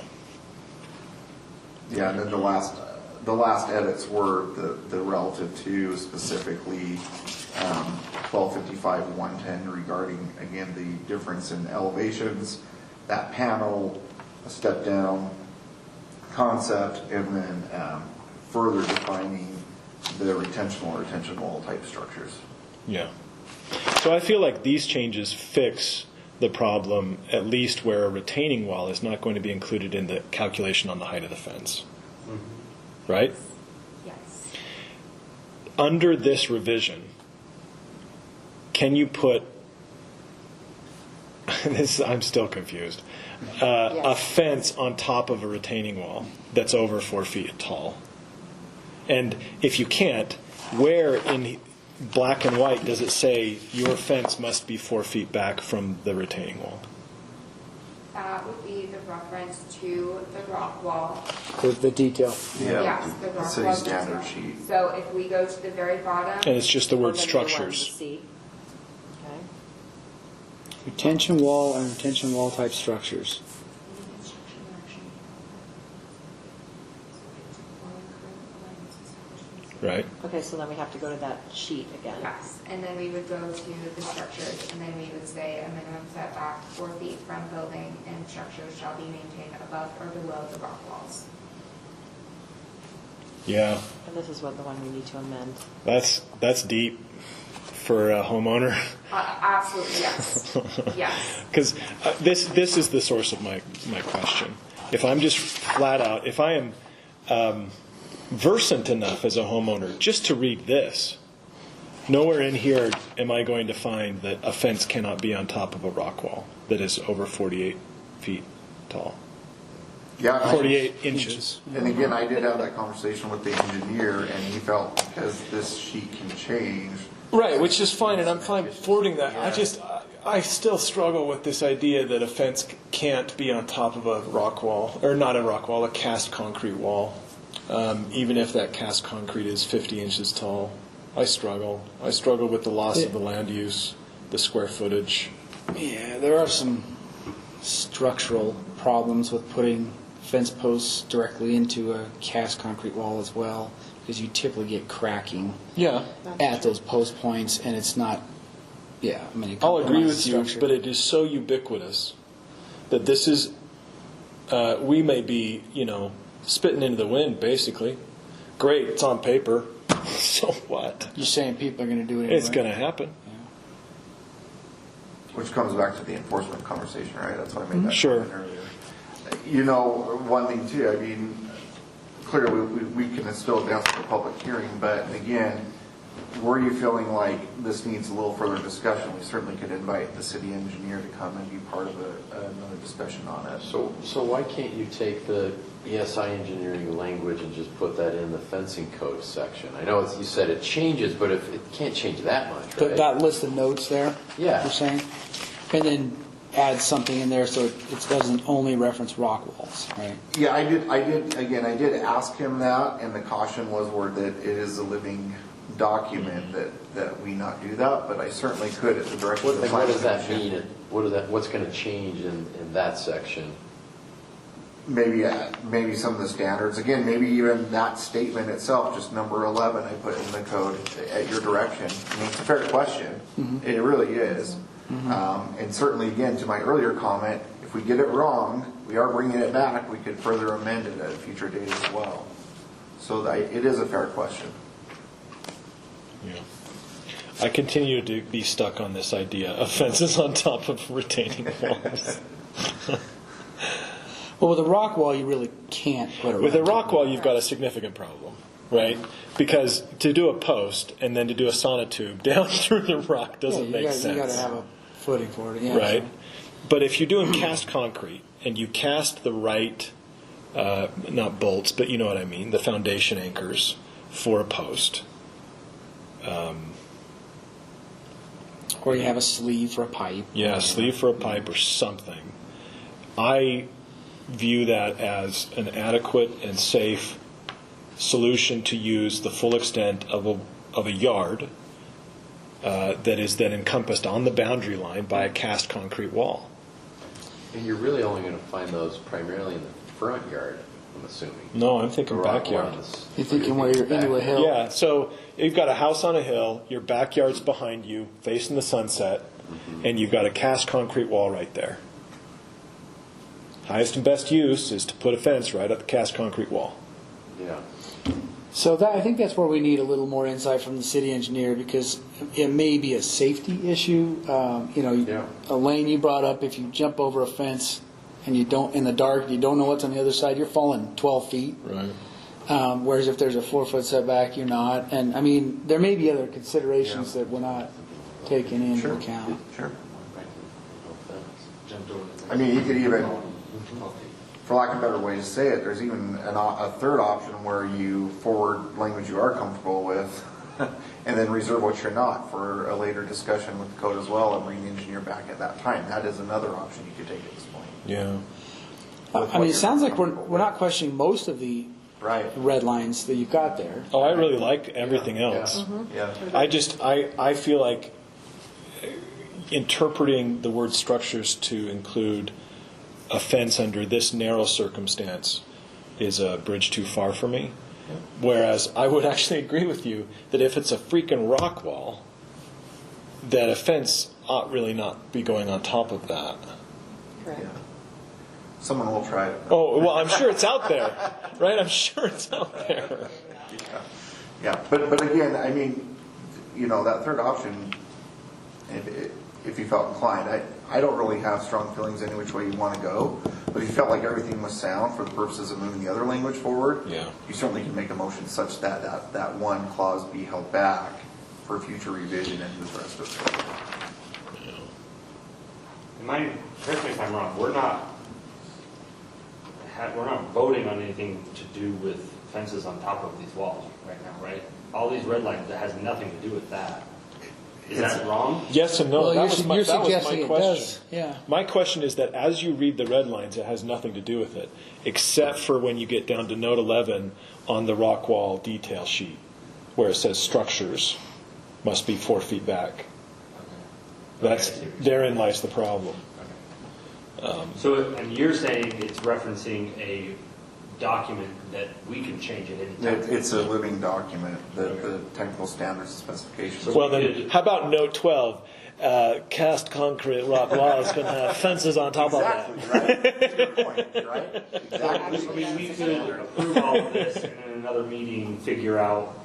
Yeah, and then the last edits were the relative to specifically 1255 110 regarding, again, the difference in elevations, that panel, a step down concept, and then further defining the retention wall type structures. Yeah. So I feel like these changes fix the problem, at least where a retaining wall is not going to be included in the calculation on the height of the fence. Right? Yes. Under this revision, can you put, I'm still confused, a fence on top of a retaining wall that's over 4 feet tall? And if you can't, where in black and white does it say your fence must be 4 feet back from the retaining wall? That would be the reference to the rock wall. The detail. Yes, the rock city wall standard detail. sheet. So if we go to the very bottom. And it's just the word Those are the ones to structures. see. Okay. Retention wall and retention wall type structures. Right? Okay, so then we have to go to that sheet again. Yes, and then we would go to the structures, and then we would say a minimum setback 4 feet from building and structures shall be maintained above or below the rock walls. Yeah. And this is what the one we need to amend. That's deep for a homeowner. Absolutely, yes. Yes. Because this is the source of my question. If I'm just flat out, if I am versant enough as a homeowner just to read this, nowhere in here am I going to find that a fence cannot be on top of a rock wall that is over 48 feet tall. Yeah, 48 inches. And again, I did have that conversation with the engineer, and he felt because this sheet can change. Right, which is fine, and I'm fine forwarding that. I still struggle with this idea that a fence can't be on top of a rock wall, or not a rock wall, a cast concrete wall, even if that cast concrete is 50 inches tall. I struggle. I struggle with the loss of the land use, the square footage. Yeah, there are some structural problems with putting fence posts directly into a cast concrete wall as well, because you typically get cracking at those post points, and it's not. Yeah, I mean, I'll agree with you, but it is so ubiquitous that this is. We may be, spitting into the wind, basically. Great, it's on paper. So what? You're saying people are going to do it anyway? It's going to happen. Which comes back to the enforcement conversation, right? That's why I made that Sure. comment earlier. One thing too, I mean, clearly we can still advance the public hearing, but again, were you feeling like this needs a little further discussion, we certainly could invite the city engineer to come and be part of another discussion on it. So why can't you take the ESI engineering language and just put that in the fencing code section? I know you said it changes, but if it can't change that much, right? Put that list of notes there. Yeah. You're saying, and then add something in there so it doesn't only reference rock walls, right? Yeah, I did ask him that, and the caution was that it is a living document that we not do that, but I certainly could at the direction of the What does that planning mean? commission. What's going to change in that section? maybe some of the standards, again, maybe even that statement itself, just number 11 I put in the code at your direction. I mean, it's a fair question. It really is. And certainly, again, to my earlier comment, if we get it wrong, we are bringing it back, we could further amend it at a future date as well. So it is a fair question. Yeah. I continue to be stuck on this idea of fences on top of retaining walls. Well, with a rock wall, you really can't put a With a rock wall, you've got a significant problem, right? Because to do a post and then to do a sonotube down through the rock doesn't make sense. You got to have a footing for it, yeah. Right? But if you're doing cast concrete and you cast the right, not bolts, but you know what I mean, the foundation anchors for a post. Or you have a sleeve for a pipe. Yeah, a sleeve for a pipe or something. I view that as an adequate and safe solution to use the full extent of a yard that is then encompassed on the boundary line by a cast concrete wall. And you're really only going to find those primarily in the front yard, I'm assuming. No, I'm thinking backyard. You're thinking where you're into a hill. Yeah, so you've got a house on a hill, your backyard's behind you, facing the sunset, and you've got a cast concrete wall right there. Highest and best use is to put a fence right at the cast concrete wall. Yeah. So I think that's where we need a little more insight from the city engineer, because it may be a safety issue. Elaine, you brought up if you jump over a fence and you don't, in the dark, you don't know what's on the other side, you're falling 12 feet. Right. Whereas if there's a 4-foot setback, you're not. And I mean, there may be other considerations that we're not taking into account. Sure. I mean, you could even, for lack of a better way to say it, there's even a third option where you forward language you are comfortable with and then reserve what you're not for a later discussion with the code as well and bring the engineer back at that time. That is another option you could take at this point. Yeah. I mean, it sounds like we're not questioning most of the red lines that you've got there. Oh, I really like everything else. Yeah. I feel like interpreting the word structures to include a fence under this narrow circumstance is a bridge too far for me. Whereas I would actually agree with you that if it's a freaking rock wall, that a fence ought really not be going on top of that. Correct. Yeah. Someone will try it. Oh, well, I'm sure it's out there, right? I'm sure it's out there. Yeah, but again, I mean, that third option, if you felt inclined, I don't really have strong feelings any which way you want to go, but if you felt like everything was sound for the purposes of moving the other language forward, you certainly can make a motion such that that one clause be held back for future revision and the rest of it. Correct me if I'm wrong, we're not voting on anything to do with fences on top of these walls right now, right? All these red lines, that has nothing to do with that. Is that wrong? Yes and no. Well, that was my suggesting it question. does. Yeah. My question is that as you read the red lines, it has nothing to do with it, except for when you get down to note 11 on the rock wall detail sheet, where it says structures must be 4 feet back. Therein lies the problem. And you're saying it's referencing a document that we can change at any time? It's a living document, the technical standards and specifications. Well, then, how about note 12? Cast concrete rock walls can have fences on top of that. Right? Good point, right? Exactly. I mean, we could approve all of this and in another meeting figure out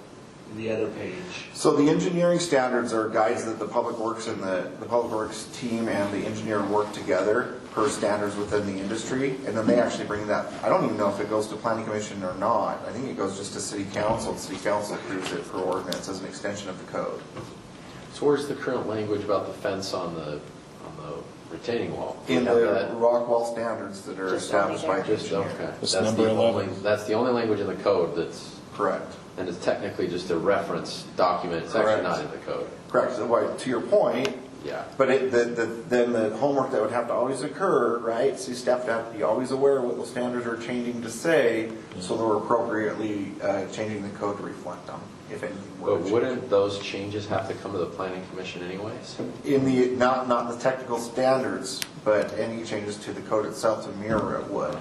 the other page. So the engineering standards are guides that the Public Works and the Public Works team and the engineer work together per standards within the industry, and then they actually bring that. I don't even know if it goes to Planning Commission or not. I think it goes just to City Council, and City Council approves it for ordinance as an extension of the code. So where's the current language about the fence on the retaining wall? In the rock wall standards that are established by the engineer. Okay. That's number 11. That's the only language in the code that's correct. And it's technically just a reference document. It's actually not in the code. Correct. So, to your point. Yeah. But then the homework that would have to always occur, right? So staff have to be always aware of what those standards are changing to say, so they're appropriately changing the code to reflect them, if anything were to But change. wouldn't those changes have to come to the Planning Commission anyways? In the not the technical standards, but any changes to the code itself to mirror it would.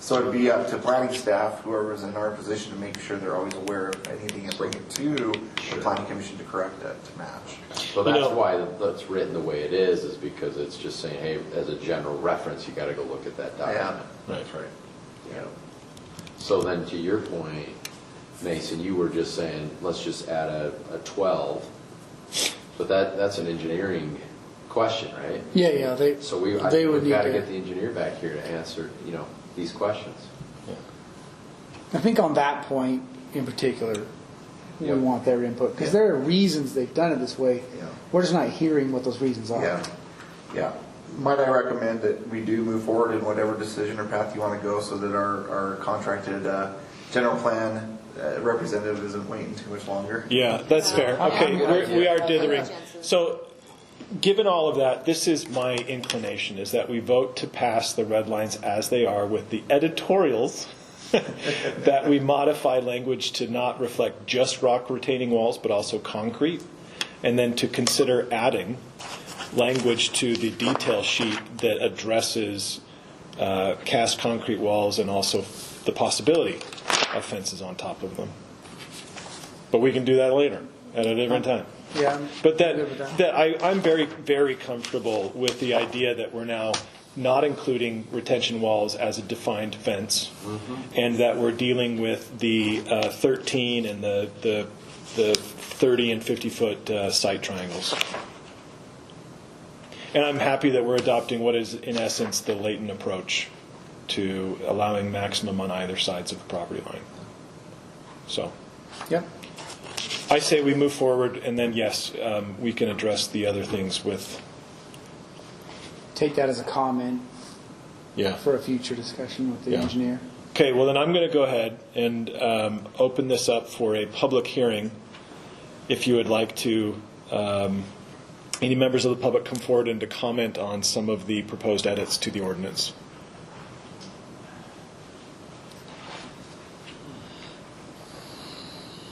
So it'd be up to planning staff, whoever's in our position, to make sure they're always aware of anything and bring it to the planning commission to correct it, to match. So that's why that's written the way it is because it's just saying, hey, as a general reference, you got to go look at that document. Yeah, that's right. Yeah. So then to your point, Mason, you were just saying, let's just add a 12. But that's an engineering question, right? Yeah. So we've got to get the engineer back here to answer, these questions. I think on that point in particular, we want their input because there are reasons they've done it this way. Yeah. We're just not hearing what those reasons are. Yeah. Might I recommend that we do move forward in whatever decision or path you want to go so that our contracted general plan representative isn't waiting too much longer? Yeah, that's fair. Okay, we are dithering. So, given all of that, this is my inclination, is that we vote to pass the red lines as they are with the editorials that we modify language to not reflect just rock retaining walls, but also concrete, and then to consider adding language to the detail sheet that addresses cast concrete walls and also the possibility of fences on top of them. But we can do that later at a different time. Yeah. But I'm very, very comfortable with the idea that we're now not including retention walls as a defined fence, and that we're dealing with the 13 and the 30 and 50-foot site triangles. And I'm happy that we're adopting what is, in essence, the Layton approach to allowing maximum on either sides of the property line. So, Yep. I say we move forward, and then, yes, we can address the other things with... Take that as a comment Yeah. for a future discussion with the engineer. Okay, well, then I'm going to go ahead and open this up for a public hearing. If you would like to, any members of the public come forward and to comment on some of the proposed edits to the ordinance.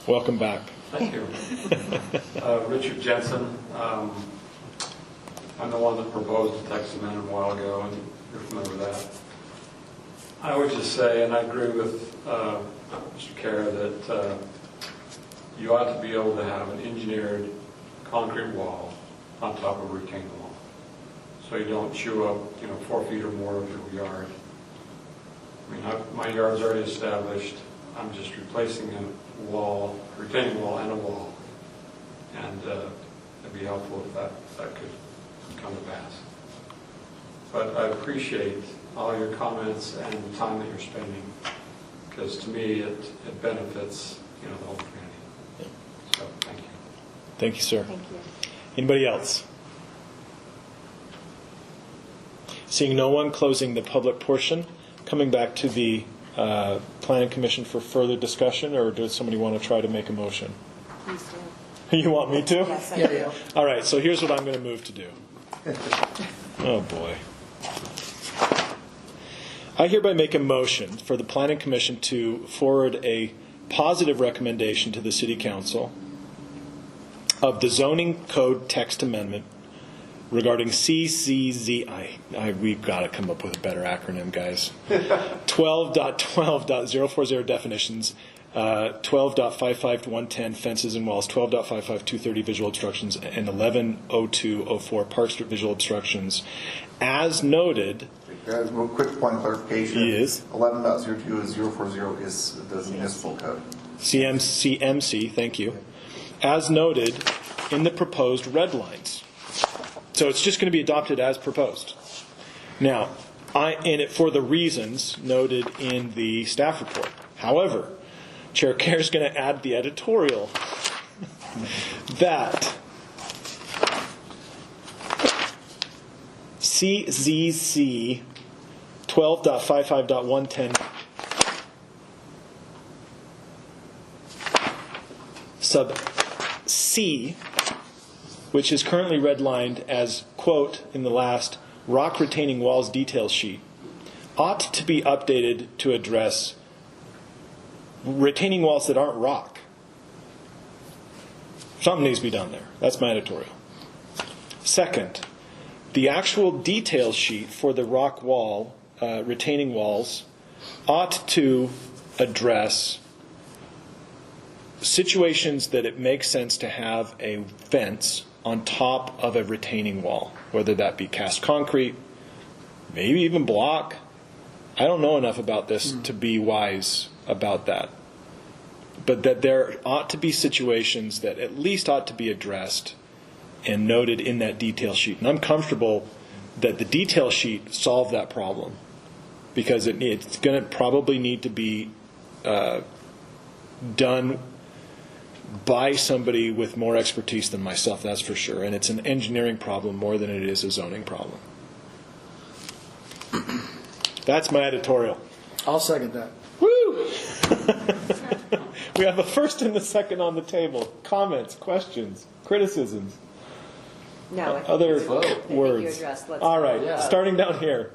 Welcome back. Thank you. Richard Jensen. I'm the one that proposed the text amendment a while ago, and you're familiar with that. I would just say, and I agree with Mr. Kara, that you ought to be able to have an engineered concrete wall on top of a retaining wall, so you don't chew up, 4 feet or more of your yard. I mean, my yard's already established. I'm just replacing a wall, retaining wall, and a wall, and it'd be helpful if that could come to pass. But I appreciate all your comments and the time that you're spending, because to me it benefits the whole community. So thank you. Thank you, sir. Thank you. Anybody else? Seeing no one, closing the public portion. Coming back to the Planning Commission for further discussion, or does somebody want to try to make a motion? Please do. You want me to? Yes, I do. All right, so here's what I'm going to move to do. Oh, boy. I hereby make a motion for the Planning Commission to forward a positive recommendation to the City Council of the zoning code text amendment regarding CCZI. We've got to come up with a better acronym, guys. 12.12.040 definitions, 12.55.110 fences and walls, 12.55.230 visual obstructions, and 11.02.04 Park Street visual obstructions, as noted. Guys, one quick point of clarification. Is 11.02 is 040 is the municipal code. CMC, thank you. As noted in the proposed red lines. So it's just going to be adopted as proposed. Now, for the reasons noted in the staff report. However, Chair Kerr is going to add the editorial that CZC 12.55.110 sub C, which is currently redlined as, quote, in the last rock retaining walls details sheet, ought to be updated to address retaining walls that aren't rock. Something needs to be done there. That's my editorial. Second, the actual detail sheet for the rock wall, retaining walls, ought to address situations that it makes sense to have a fence on top of a retaining wall, whether that be cast concrete, maybe even block. I don't know enough about this to be wise about that. But that there ought to be situations that at least ought to be addressed and noted in that detail sheet. And I'm comfortable that the detail sheet solved that problem, because it's going to probably need to be done by somebody with more expertise than myself, that's for sure. And it's an engineering problem more than it is a zoning problem. That's my editorial. I'll second that. Woo! We have a first and a second on the table. Comments, questions, criticisms, No, I think other I think you words. addressed. Let's All right, Yeah. starting down here.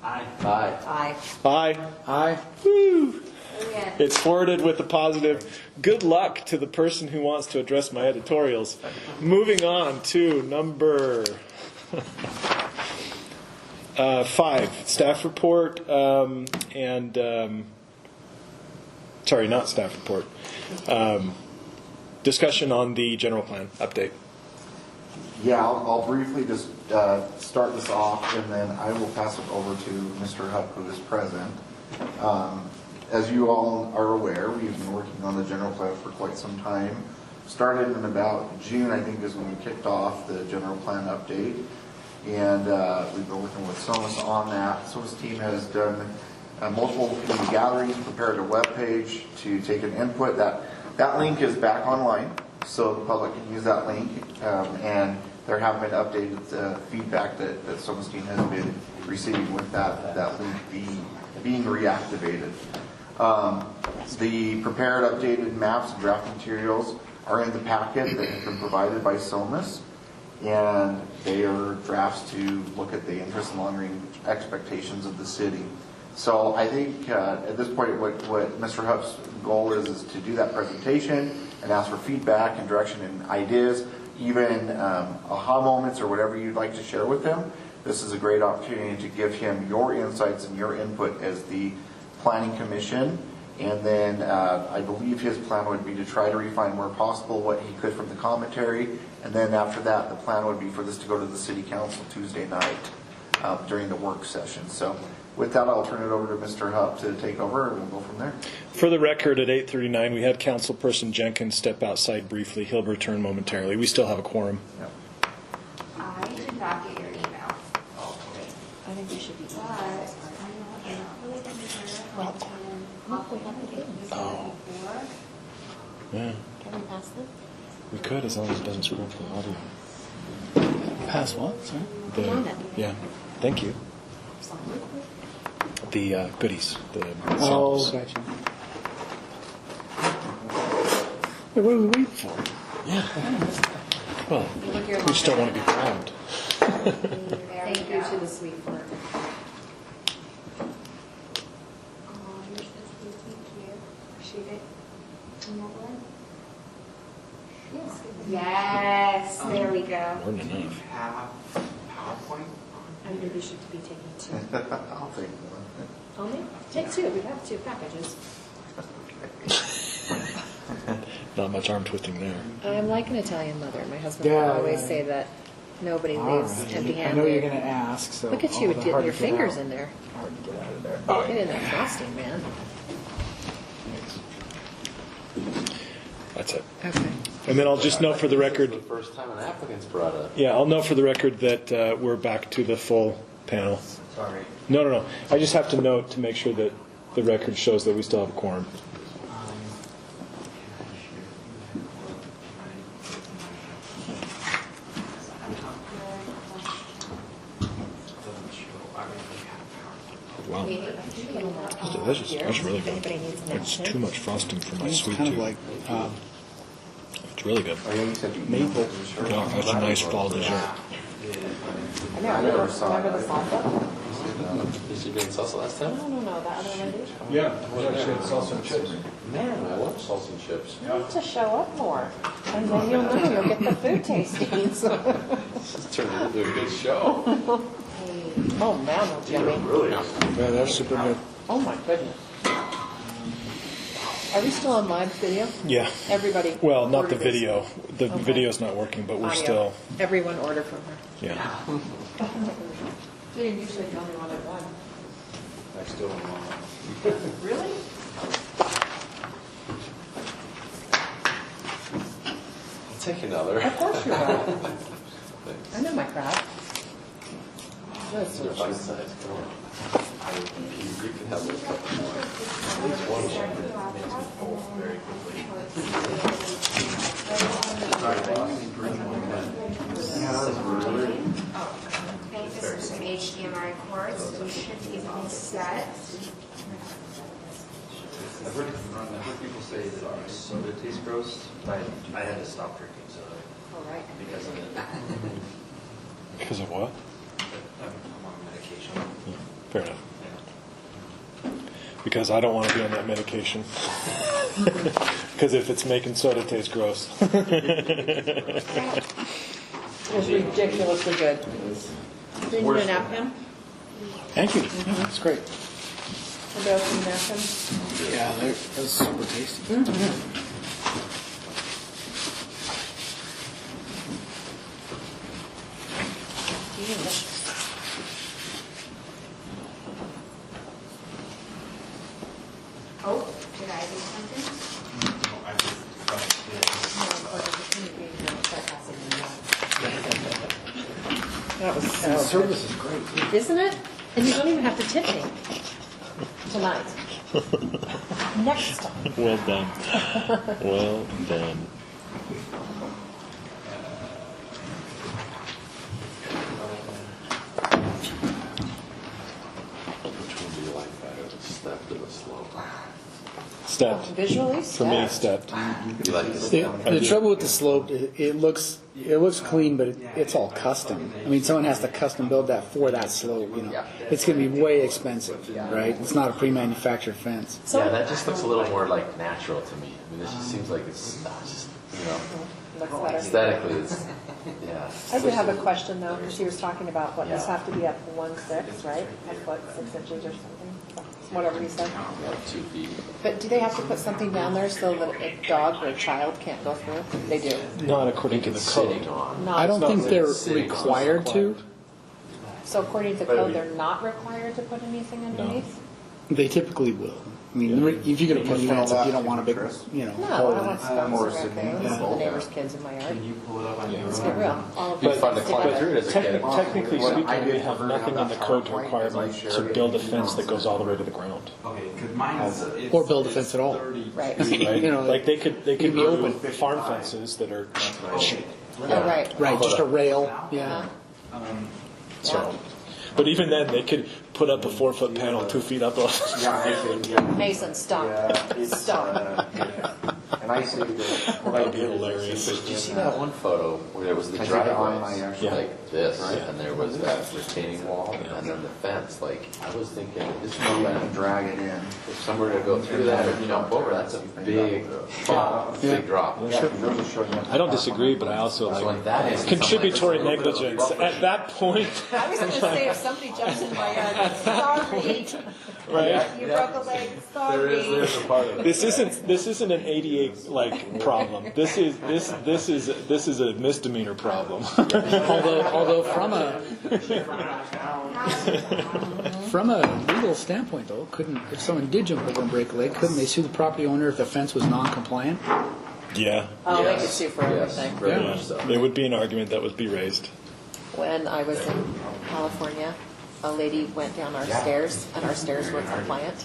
Aye. Aye. Aye. Aye. Aye. Woo! Yeah. It's forwarded with a positive. Good luck to the person who wants to address my editorials. Moving on to number 5, staff report sorry, not staff report. Discussion on the general plan update. Yeah, I'll briefly just start this off, and then I will pass it over to Mr. Hupp, who is present. As you all are aware, we've been working on the general plan for quite some time. Started in about June, I think, is when we kicked off the general plan update. And we've been working with SOMAS on that. SOMAS team has done multiple community gatherings, prepared a web page to take an input. That link is back online, so the public can use that link. And there have been updated feedback that SOMAS team has been receiving with that link being reactivated. The prepared updated maps and draft materials are in the packet that have been provided by SOMAS, and they are drafts to look at the interest and long-range expectations of the city. So I think at this point what Mr. Hupp's goal is to do that presentation and ask for feedback and direction and ideas, even aha moments or whatever you'd like to share with him. This is a great opportunity to give him your insights and your input as the Planning Commission. And then I believe his plan would be to try to refine where possible what he could from the commentary. And then after that, the plan would be for this to go to the City Council Tuesday night during the work session. So with that, I'll turn it over to Mr. Hupp to take over, and we'll go from there. For the record, at 8:39, we had Councilperson Jenkins step outside briefly. He'll return momentarily. We still have a quorum. Yep. I did not get your email. I think we should be. But I'm not really sure Well, how we have to get this Oh. before. Yeah, Can we pass them? we could, as long as it doesn't screw up the audio. Pass what? Sorry? On it. Yeah, thank you. The goodies, the Oh, samples. gotcha. Hey, what are we waiting for? Yeah. Well, Look here. we just don't want to be grabbed. There Thank we you go. to the sweet work. Here's this, thank you. Appreciate it. And that one? Yes, there we go. More than enough. Have PowerPoint? I think we should be taking 2. I'll take one. Only? Take 2. We have 2 packages. Not much arm twisting there. I'm like an Italian mother. My husband Yeah, will always yeah. say that nobody All leaves right. I empty-handed. know you're going to ask. So Look at you the getting hard your to get fingers out. in there. Hard to get out of there. Get in that frosting, man. That's it. Okay. And then I'll just note for the record, This is the first time an applicant's brought up. yeah, I'll note for the record that we're back to the full panel. Sorry. No. I just have to note to make sure that the record shows that we still have a quorum. Wow. It's delicious. That's really good. Anybody needs an It's too much frosting for my It's sweet kind of tooth. like It's really good. Oh, yeah, you said you maple. Yeah, that's a nice fall dessert. I know. Remember the salsa? Did you get salsa last time? No, that other lady. Yeah, actually, it's also chips. Man, I love salsa and chips. You need to show up more, and then you'll know. You'll get the food tastings. This has turned into a good show. Oh, man, that's yummy. Yeah, that's super good. Oh, my goodness. Are we still on live video? Yeah. Everybody. Well, not the order this. video. The Okay. video's not working, but we're Audio. still, Everyone order from her. yeah. Dude, you said you only wanted one. I still don't want. Really? I'll take another. Of course you will. I know my crowd. That's They're delicious. bite-sized. Come on. You can have a couple more. At least one makes me full very quickly. Okay, this is some HDMI cords, so we should be all set. I've heard people say that soda tastes gross. I had to stop drinking soda All right. because of it. Because of what? I'm on medication. Fair enough. Because I don't want to be on that medication. Because if it's making soda taste gross. It was ridiculously good. Did you nap him? Thank you. That's great. Did you nap him? Yeah, that was super tasty. Delicious. Oh, did I do something? That was The so service is great. good. Isn't it? And you don't even have to tip me tonight. Next time. Well done. Well done. Which one do you like better, the stepped or the slope? Stepped. Visually, For me, stepped. You like The trouble with the slope, it looks clean, but it's all custom. I mean, someone has to custom build that for that slope. You know, it's going to be way expensive, right? It's not a pre-manufactured fence. Yeah, that just looks a little more like natural to me. I mean, this just seems like it's just, you know, looks better. aesthetically, it's, yeah. I do have a question though, because she was talking about what this Yeah. have to be up 1/6, right? A foot, 6 inches or something, whatever you said. Yeah, 2 feet. But do they have to put something down there so that a dog or a child can't go through? They do. Not according to the Sitting code. on. Not- I don't think they're Sitting on. required to. So according to code, they're not required to put anything underneath? They typically will. I mean, if you're going to put a fence up, you don't want a big, No, I hole don't in want it. skunks Or or raccoons, Sydney. the neighbor's kids in my yard. Can you pull it up on your Let's own? get real. All of Be us fun to climb together. through it as a kid. Technically What speaking, I we did have prefer to nothing have in the that code PowerPoint requirement because I to shared it build a in fence that email. goes all the way to the ground. Okay, because mine is. Or build a fence at all. Right. Right? You know, Like they could be remove open. farm fences that are, Oh, right. Right, just a rail. Yeah. so. But even then, they could put up a 4-foot panel 2 feet up. Yeah, I see, yeah. Mason, stop. Yeah, it's, Stop. and I see that what I That'd be did is hilarious. Did you see that one photo where it was the I took it on my driveway, actual- like this, Right. and there was that retaining wall, and then the fence? Like, I was thinking, this is and not drag it in. if somewhere to go through that or jump over, that's a big, big drop. Yeah, those are showing up. I don't disagree, but I also So like like that is contributory negligence. At that point, I was going to say, if somebody jumps in my yard, sorry. right? You broke a leg, sorry. a part of it. This isn't an ADA like problem. This is a misdemeanor problem. Although from a legal standpoint, though, if someone did jump over and break a leg, couldn't they sue the property owner if the fence was non-compliant? Yeah. Oh, they could sue for Yes, everything. very Yeah. much so. There would be an argument that would be raised. When I was in California, a lady went down our stairs, and our stairs were compliant.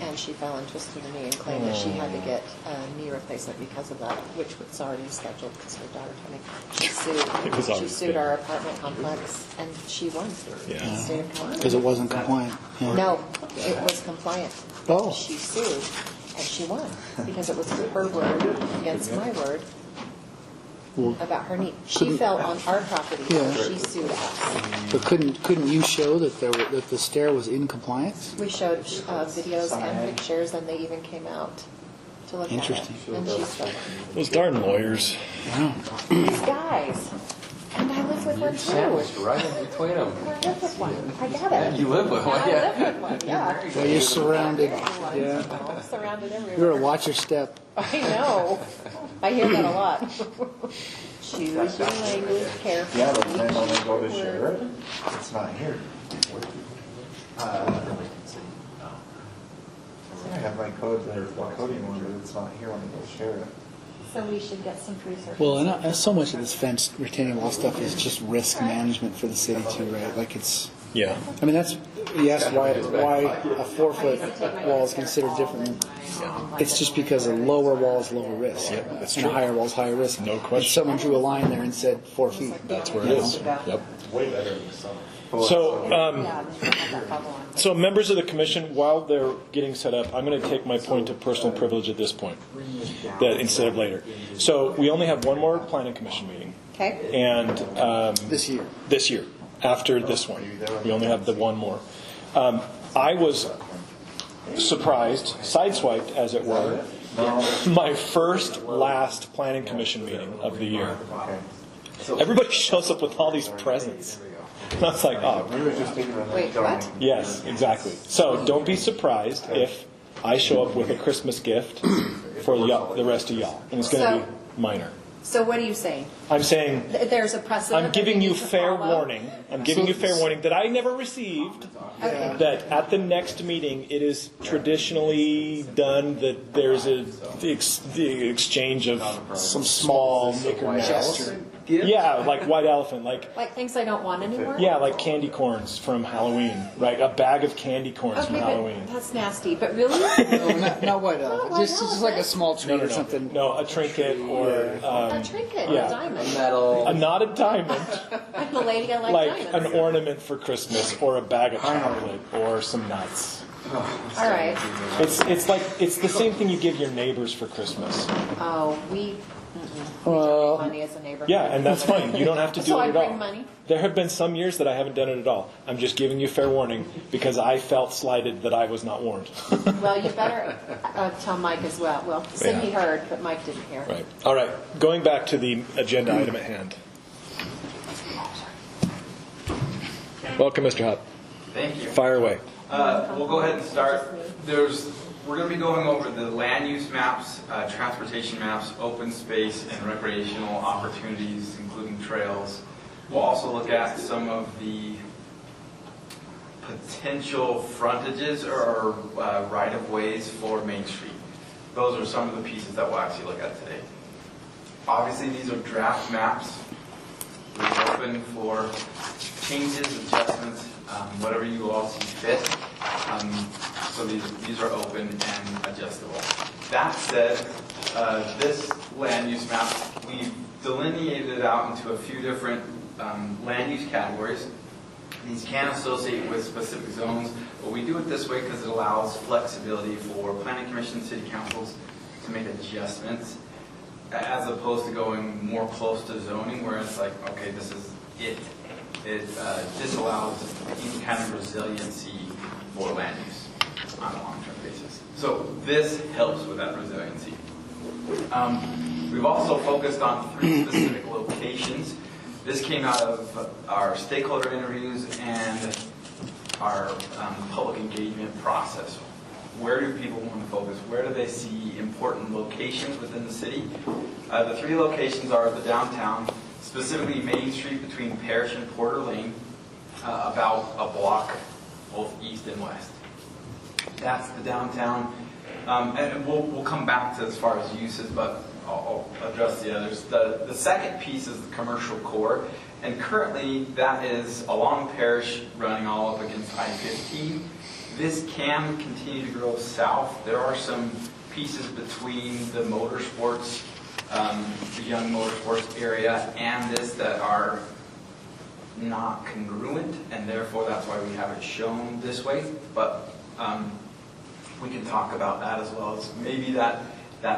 And she fell and twisted her knee and claimed that she had to get a knee replacement because of that, which was already scheduled because her daughter told me. She It was sued. She already sued our apartment complex, and she won. Yeah. In the state of California. Because it wasn't compliant. Yeah. No, it was compliant. Oh. She sued, and she won, because it was her word against my word about her knee. She couldn't- fell on our property, Yeah. she sued us. But couldn't you show that that the stair was in compliance? We showed videos and pictures, and they even came out to look at it. Interesting. And she said, Those darn lawyers. Wow. these guys. And I live with one too. Sandwiched right in between them. I live with one. I got it. You live with one, I yeah. live with one, yeah. Well, you're surrounded. Yeah. I'm surrounded You better everywhere. watch your step. I know. I hear that a lot. Choose your language carefully. Yeah, but then when they go to Choose your share it, word. it's not here. I have my code there, coding one, but it's not here when they go share it. So we should get some research. Well, and so much of this fence retaining wall stuff is just risk management for the city too, right? Like it's, Yeah. I mean, that's, you asked why a 4-foot wall is considered different than, it's just because a lower wall is lower risk. Yep, that's and true. a higher wall is higher risk. No If question. someone drew a line there and said 4 feet. That's where it is. Yep. Way better in the summer. So, Yeah, they should have that bubble on. so members of the commission, while they're getting set up, I'm going to take my point of personal privilege at this point, that instead of later. So we only have one more planning commission meeting, Okay. and This year. this year, after this one, we only have the one more. I was surprised, sideswiped, as it were, my last planning commission meeting of the year. Everybody shows up with all these presents. And I was like, oh, Wait, what? yes, exactly. So don't be surprised if I show up with a Christmas gift for the rest of y'all. And it's going to be minor. So what are you saying? I'm saying, There's a precedent. I'm giving that we you need to fair follow? warning. I'm giving you fair warning that I never received. Okay. That at the next meeting, it is traditionally done that there's the exchange of some small knickerknacks. Yeah, like white elephant, Like things I don't want anymore? yeah, like candy corns from Halloween, right? A bag of candy corns from Okay, Halloween. but that's nasty. But really? No, not white elephant. white Just like a small treat or something. No, a trinket or A trinket, yeah. a diamond. Metal. not a diamond, I'm the lady, I like like diamonds. an ornament for Christmas or a bag of chocolate or some nuts. All right. It's like it's the same thing you give your neighbors for Christmas. Oh, we Well, money as a neighborhood. Yeah, and that's fine. You don't have to do So it I at bring all. money? There have been some years that I haven't done it at all. I'm just giving you fair warning because I felt slighted that I was not warned. Well, you better tell Mike as well. Well, Cindy Yeah. heard, but Mike didn't hear. Right. All right. Going back to the agenda item at hand. Welcome, Mr. Hutt. Thank you. Fire away. We'll go ahead and start. We're going to be going over the land use maps, transportation maps, open space, and recreational opportunities, including trails. We'll also look at some of the potential frontages or right-of-ways for Main Street. Those are some of the pieces that we'll actually look at today. Obviously, these are draft maps. We're open for changes, adjustments, whatever you all see fit. So these are open and adjustable. That said, this land use map, we've delineated it out into a few different land use categories. These can associate with specific zones, but we do it this way because it allows flexibility for planning commission, city councils to make adjustments, as opposed to going more close to zoning, where it's like, okay, this is it. It disallows any kind of resiliency for land use on a long-term basis. So this helps with that resiliency. We've also focused on 3 specific locations. This came out of our stakeholder interviews and our public engagement process. Where do people want to focus? Where do they see important locations within the city? The 3 locations are the downtown, specifically Main Street between Parish and Porter Lane, about a block both east and west. That's the downtown. And we'll come back to as far as uses, but I'll address the others. The second piece is the commercial core, and currently that is along Parish running all up against I-15. This can continue to grow south. There are some pieces between the motorsports, the young motorsports area, and this that are not congruent, and therefore that's why we have it shown this way. But we can talk about that as well as maybe that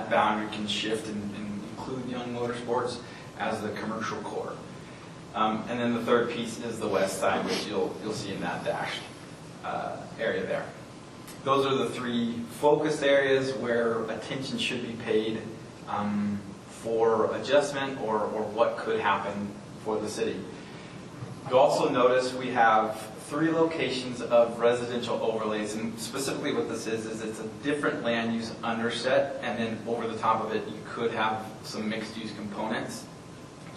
boundary can shift and include young motorsports as the commercial core. And then the third piece is the west side, which you'll see in that dashed area there. Those are the 3 focus areas where attention should be paid for adjustment or what could happen for the city. You'll also notice we have 3 locations of residential overlays, and specifically what this is it's a different land use underset, and then over the top of it, you could have some mixed-use components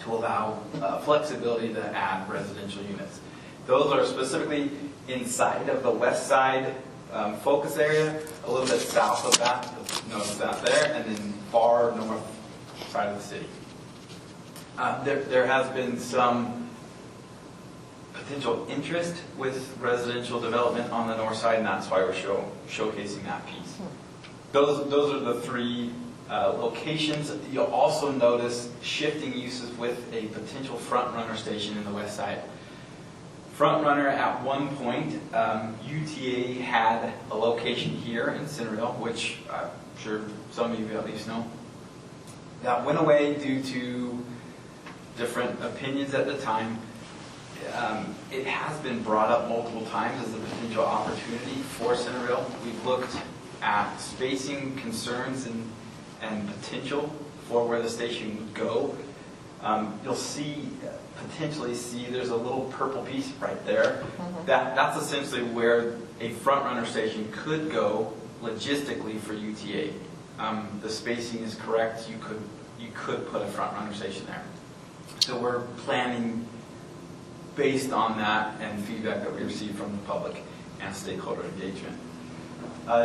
to allow flexibility to add residential units. Those are specifically inside of the west side focus area, a little bit south of that, notice that there, and then far north side of the city. There has been some potential interest with residential development on the north side, and that's why we're showcasing that piece. Those are the 3 locations. You'll also notice shifting uses with a potential front-runner station in the west side. Front-runner at one point, UTA had a location here in Centerville, which I'm sure some of you at least know. That went away due to different opinions at the time. It has been brought up multiple times as a potential opportunity for Centerville. We've looked at spacing concerns and potential for where the station would go. You'll potentially see there's a little purple piece right there. That's essentially where a front-runner station could go logistically for UTA. The spacing is correct. You could put a front-runner station there. So we're planning based on that and feedback that we received from the public and stakeholder engagement.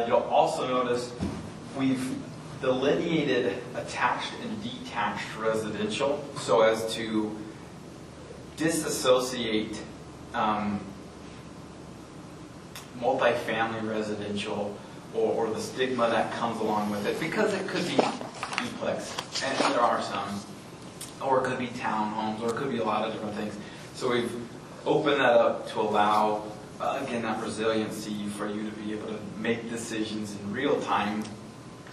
You'll also notice we've delineated attached and detached residential so as to disassociate multifamily residential or the stigma that comes along with it, because it could be duplex, and there are some, or it could be townhomes, or it could be a lot of different things. So we've opened that up to allow, again, that resiliency for you to be able to make decisions in real time,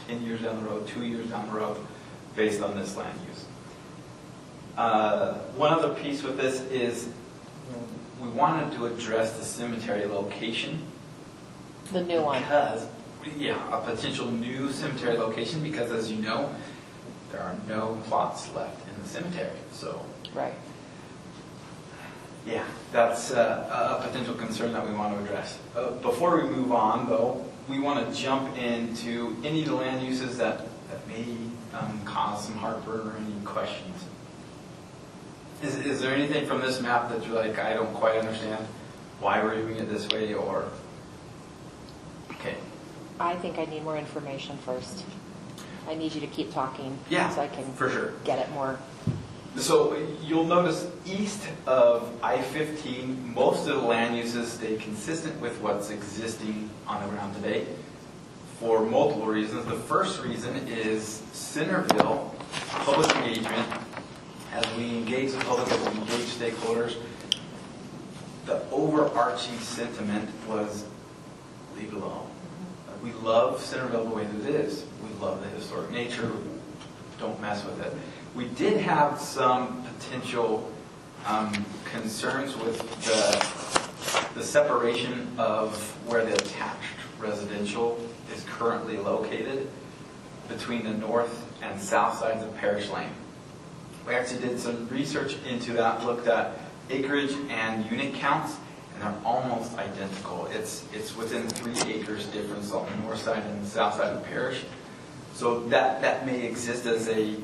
10 years down the road, 2 years down the road, based on this land use. One other piece with this is we wanted to address the cemetery location. The new one. Because, a potential new cemetery location, because as you know, there are no plots left in the cemetery. So, right. Yeah, that's a potential concern that we want to address. Before we move on, though, we want to jump into any of the land uses that may cause some heartburn or any questions. Is there anything from this map that you're like, I don't quite understand why we're doing it this way, or? Okay. I think I need more information first. I need you to keep talking. Yeah, so I can for sure. Get it more. So you'll notice east of I-15, most of the land uses stay consistent with what's existing on the ground today for multiple reasons. The first reason is Centerville public engagement. As we engage the public, as we engage stakeholders, the overarching sentiment was leave it alone. We love Centerville the way that it is. We love the historic nature. Don't mess with it. We did have some potential concerns with the separation of where the attached residential is currently located between the north and south sides of Parish Lane. We actually did some research into that, looked at acreage and unit counts, and they're almost identical. It's within 3 acres difference on the north side and the south side of the parish. So that may exist as a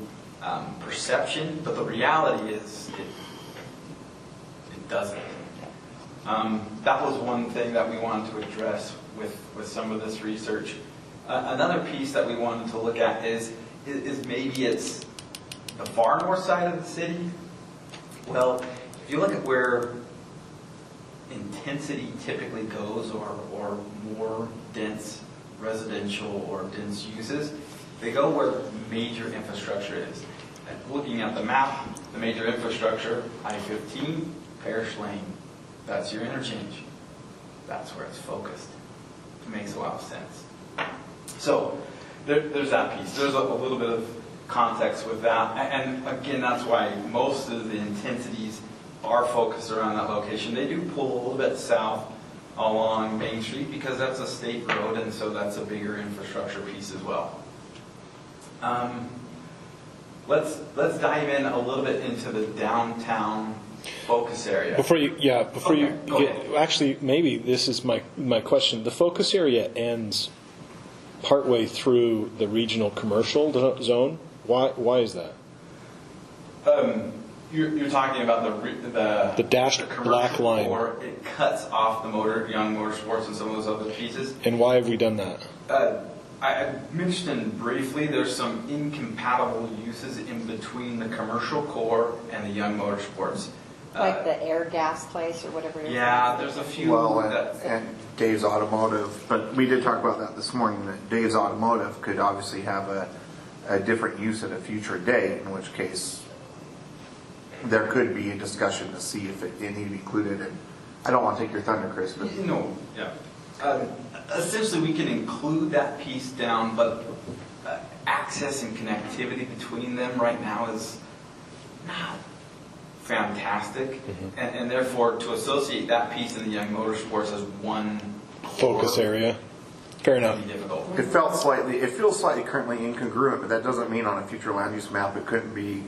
perception, but the reality is it doesn't. That was one thing that we wanted to address with some of this research. Another piece that we wanted to look at is maybe it's the far north side of the city. Well, if you look at where intensity typically goes, or more dense residential or dense uses, they go where major infrastructure is. And looking at the map, the major infrastructure, I-15, Parish Lane, that's your interchange. That's where it's focused. It makes a lot of sense. So there's that piece. There's a little bit of context with that. And again, that's why most of the intensities are focused around that location. They do pull a little bit south along Main Street because that's a state road, and so that's a bigger infrastructure piece as well. Let's dive in a little bit into the downtown focus area. Before you Okay, go ahead. actually, maybe this is my question. The focus area ends partway through the regional commercial zone. Why is that? You're talking about The dashed commercial black line. core. It cuts off the Young Motorsports and some of those other pieces. And why have we done that? I mentioned briefly there's some incompatible uses in between the commercial core and the Young Motorsports. Like the air gas place or whatever it is. Yeah, there's a few. Well, that, and Dave's Automotive, but we did talk about that this morning, that Dave's Automotive could obviously have a different use at a future date, in which case there could be a discussion to see if it needed to be included. And I don't want to take your thunder, Chris, but essentially we can include that piece down, but access and connectivity between them right now is not fantastic, and therefore to associate that piece in the Young Motorsports as one Focus area. Fair enough. difficult. it feels slightly currently incongruent, but that doesn't mean on a future land use map it couldn't be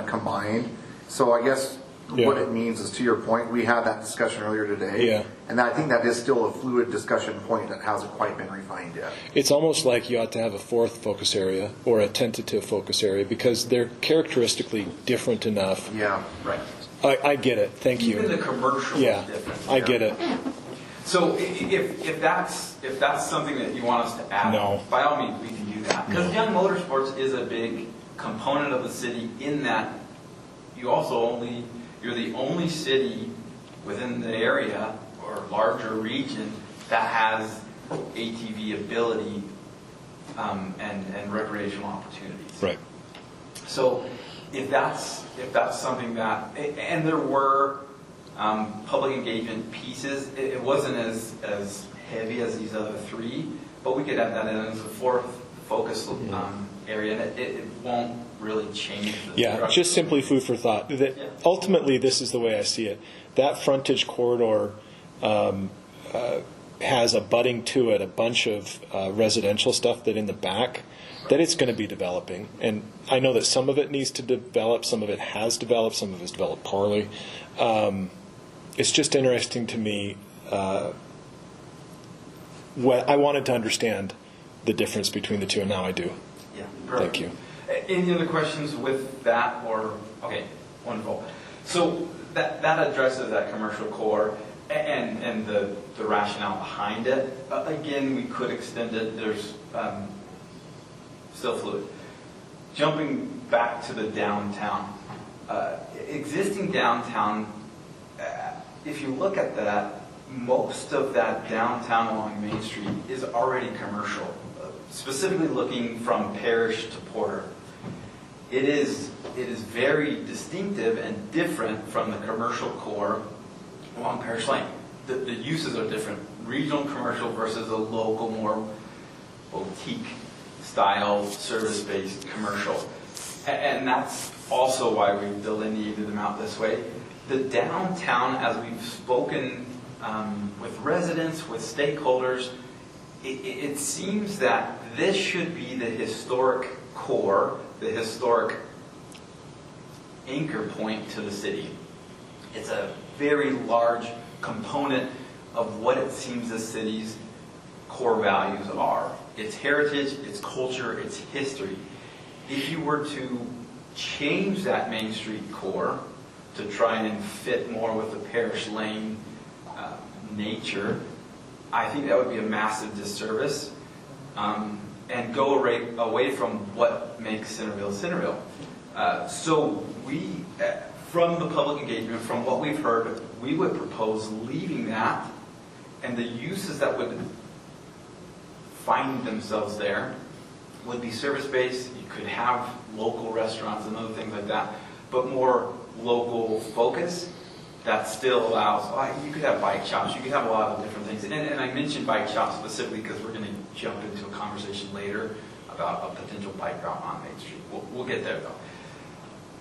combined. So I guess what it means is, to your point, we had that discussion earlier today, and I think that is still a fluid discussion point that hasn't quite been refined yet. It's almost like you ought to have a fourth focus area or a tentative focus area because they're characteristically different enough. Yeah, right. I get it. Thank you. Even the commercial is different. I get it. So if that's something that you want us to add, by all means we can do that. Because Young Motorsports is a big component of the city in that you're the only city within the area or larger region that has ATV ability and recreational opportunities. Right. So if that's something that, and there were public engagement pieces, it wasn't as heavy as these other three, but we could add that in as a fourth focus area, and it won't really change the structure. Just simply food for thought. Ultimately, this is the way I see it. That frontage corridor has abutting to it a bunch of residential stuff that in the back that it's going to be developing. And I know that some of it needs to develop, some of it has developed, some of it's developed poorly. It's just interesting to me. I wanted to understand the difference between the two, and now I do. Yeah, Thank you. Any other questions with that? Okay, wonderful. So that addresses that commercial core and the rationale behind it. Again, we could extend it. There's still fluid. Jumping back to the downtown. Existing downtown, if you look at that, most of that downtown along Main Street is already commercial, specifically looking from Parish to Porter. It is very distinctive and different from the commercial core along Parish Lane. The uses are different. Regional commercial versus a local, more boutique style, service-based commercial. And that's also why we've delineated them out this way. The downtown, as we've spoken with residents, with stakeholders, it seems that this should be the historic core, the historic anchor point to the city. It's a very large component of what it seems the city's core values are. Its heritage, its culture, its history. If you were to change that Main Street core to try and fit more with the Parish Lane nature, I think that would be a massive disservice and go away from what makes Centerville. So we, from the public engagement, from what we've heard, we would propose leaving that, and the uses that would find themselves there would be service-based. You could have local restaurants and other things like that, but more local focus that still allows, you could have bike shops, you could have a lot of different things. And I mentioned bike shops specifically because we're going to jump into a conversation later about a potential bike route on Main Street. We'll get there though.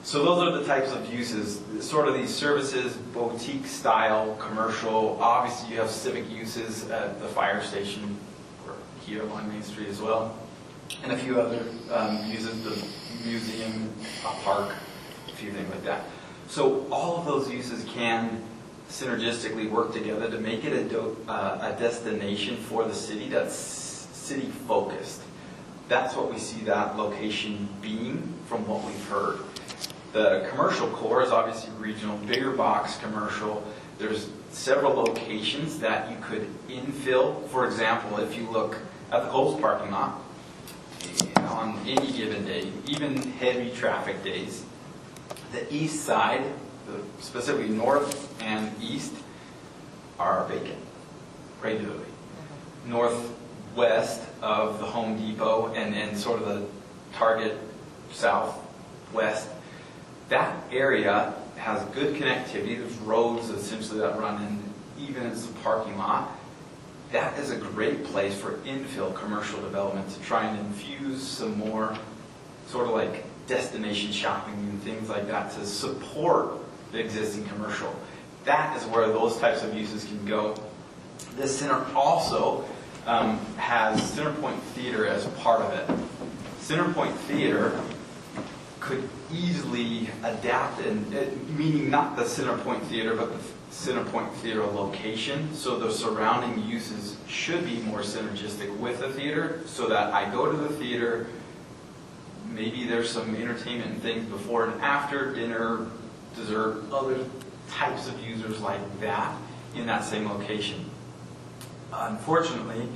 So those are the types of uses, sort of these services, boutique style, commercial. Obviously you have civic uses at the fire station, or here along Main Street as well. And a few other uses, the museum, a park, a few things like that. So all of those uses can synergistically work together to make it a destination for the city that's city-focused. That's what we see that location being from what we've heard. The commercial core is obviously regional, bigger box commercial. There's several locations that you could infill. For example, if you look at the Coles parking lot, on any given day, even heavy traffic days, the east side, specifically north and east, are vacant regularly. Northwest of the Home Depot and sort of the Target southwest, that area has good connectivity. There's roads essentially that run in, even as the parking lot. That is a great place for infill commercial development to try and infuse some more sort of like destination shopping and things like that to support the existing commercial. That is where those types of uses can go. This center also has Centerpoint Theater as part of it. Centerpoint Theater could easily adapt, meaning not the Centerpoint Theater, but the Centerpoint Theater location. So the surrounding uses should be more synergistic with the theater, so that I go to the theater, maybe there's some entertainment and things before and after, dinner, dessert, other types of users like that in that same location. Unfortunately,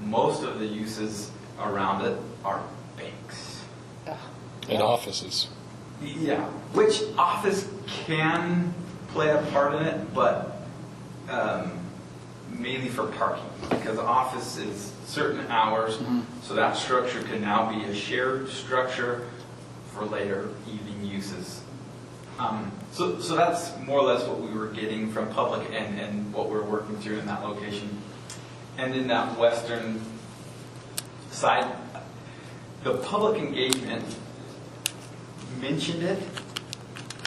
most of the uses around it are banks. And offices. Yeah, which office can play a part in it, but mainly for parking, because office is certain hours, so that structure can now be a shared structure for later evening uses. So that's more or less what we were getting from public and what we're working through in that location. And in that western side, the public engagement mentioned it,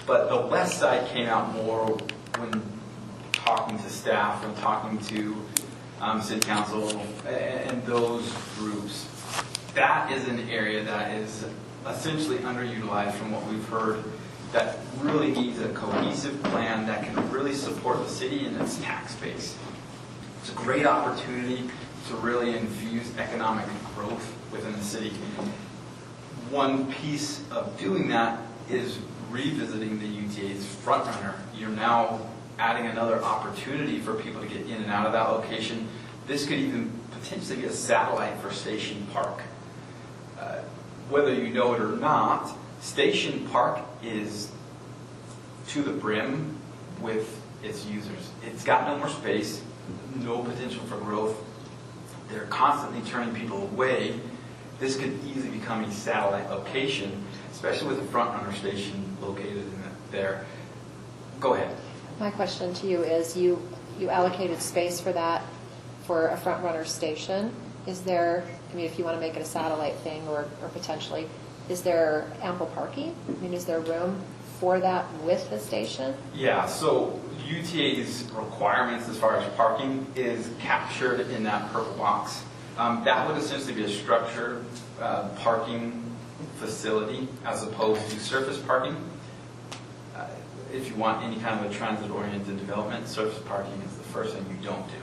but the west side came out more when talking to staff, when talking to city council and those groups. That is an area that is essentially underutilized from what we've heard, that really needs a cohesive plan that can really support the city and its tax base. It's a great opportunity to really infuse economic growth within the city. One piece of doing that is revisiting the UTA's frontrunner. You're now adding another opportunity for people to get in and out of that location. This could even potentially be a satellite for Station Park. Whether you know it or not, Station Park is to the brim with its users. It's got no more space, no potential for growth. They're constantly turning people away. This could easily become a satellite location, especially with the frontrunner station located in there. Go ahead. My question to you is, you allocated space for that, for a frontrunner station. Is there, I mean, if you want to make it a satellite thing or potentially, is there ample parking? I mean, is there room for that with the station? Yeah, so UTA's requirements as far as parking is captured in that purple box. That would essentially be a structured parking facility as opposed to surface parking. If you want any kind of a transit-oriented development, surface parking is the first thing you don't do,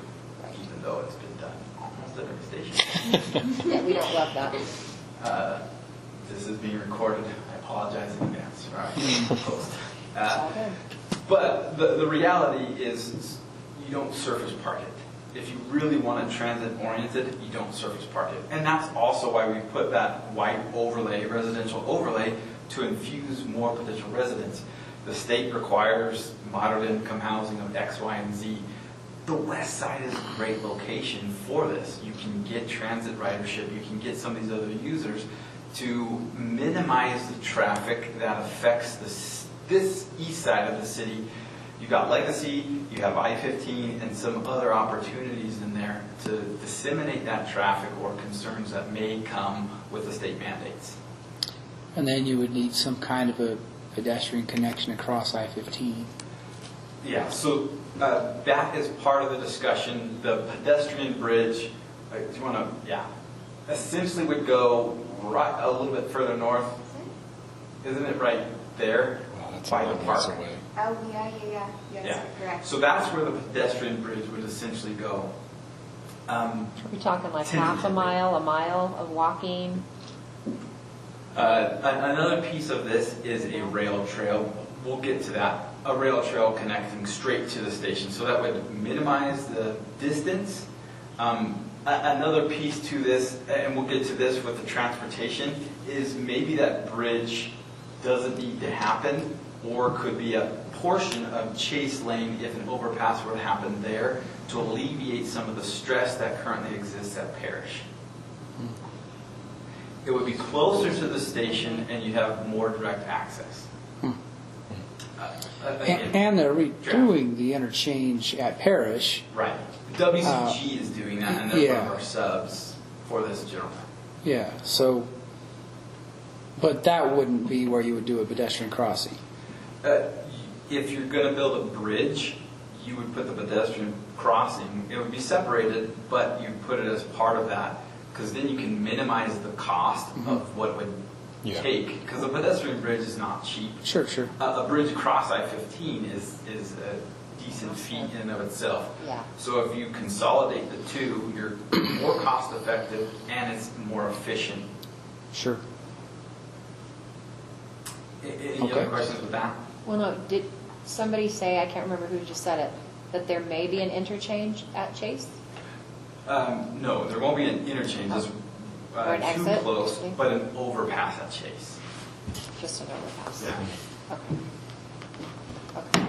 even though it's been done almost at every station. Yeah, we don't love that. This is being recorded. I apologize in advance for our post. But the reality is you don't surface park it. If you really want to transit-oriented, you don't surface park it. And that's also why we put that white overlay, residential overlay, to infuse more potential residents. The state requires moderate income housing of X, Y, and Z. The west side is a great location for this. You can get transit ridership. You can get some of these other users to minimize the traffic that affects this east side of the city. You've got Legacy, you have I-15, and some other opportunities in there to disseminate that traffic or concerns that may come with the state mandates. And then you would need some kind of a pedestrian connection across I-15. Yeah, so that is part of the discussion. The pedestrian bridge, do you want to, yeah, essentially would go right a little bit further north. Isn't it right there? Wow, that's by a the long park? ways away. Oh, yeah. Yes, correct. So that's where the pedestrian bridge would essentially go. Are we talking like half a mile of walking? Another piece of this is a rail trail. We'll get to that. A rail trail connecting straight to the station. So that would minimize the distance. Another piece to this, and we'll get to this with the transportation, is maybe that bridge doesn't need to happen, or could be a portion of Chase Lane if an overpass were to happen there to alleviate some of the stress that currently exists at Parish. It would be closer to the station and you'd have more direct access. And they're redoing the interchange at Parish. Right. WCG is doing that, and they're yeah. one of our subs for this general. Yeah, so, but that wouldn't be where you would do a pedestrian crossing. If you're going to build a bridge, you would put the pedestrian crossing. It would be separated, but you put it as part of that, because then you can minimize the cost of what it would take. Because a pedestrian bridge is not cheap. Sure. A bridge across I-15 is a decent feat in and of itself. Yeah. So if you consolidate the two, you're more cost effective and it's more efficient. Sure. Any other questions with that? Well, no, did somebody say, I can't remember who just said it, that there may be an interchange at Chase? No, there won't be an interchange. It's Or an too exit? close, but an overpass at Chase. Just an overpass? Yeah. Okay.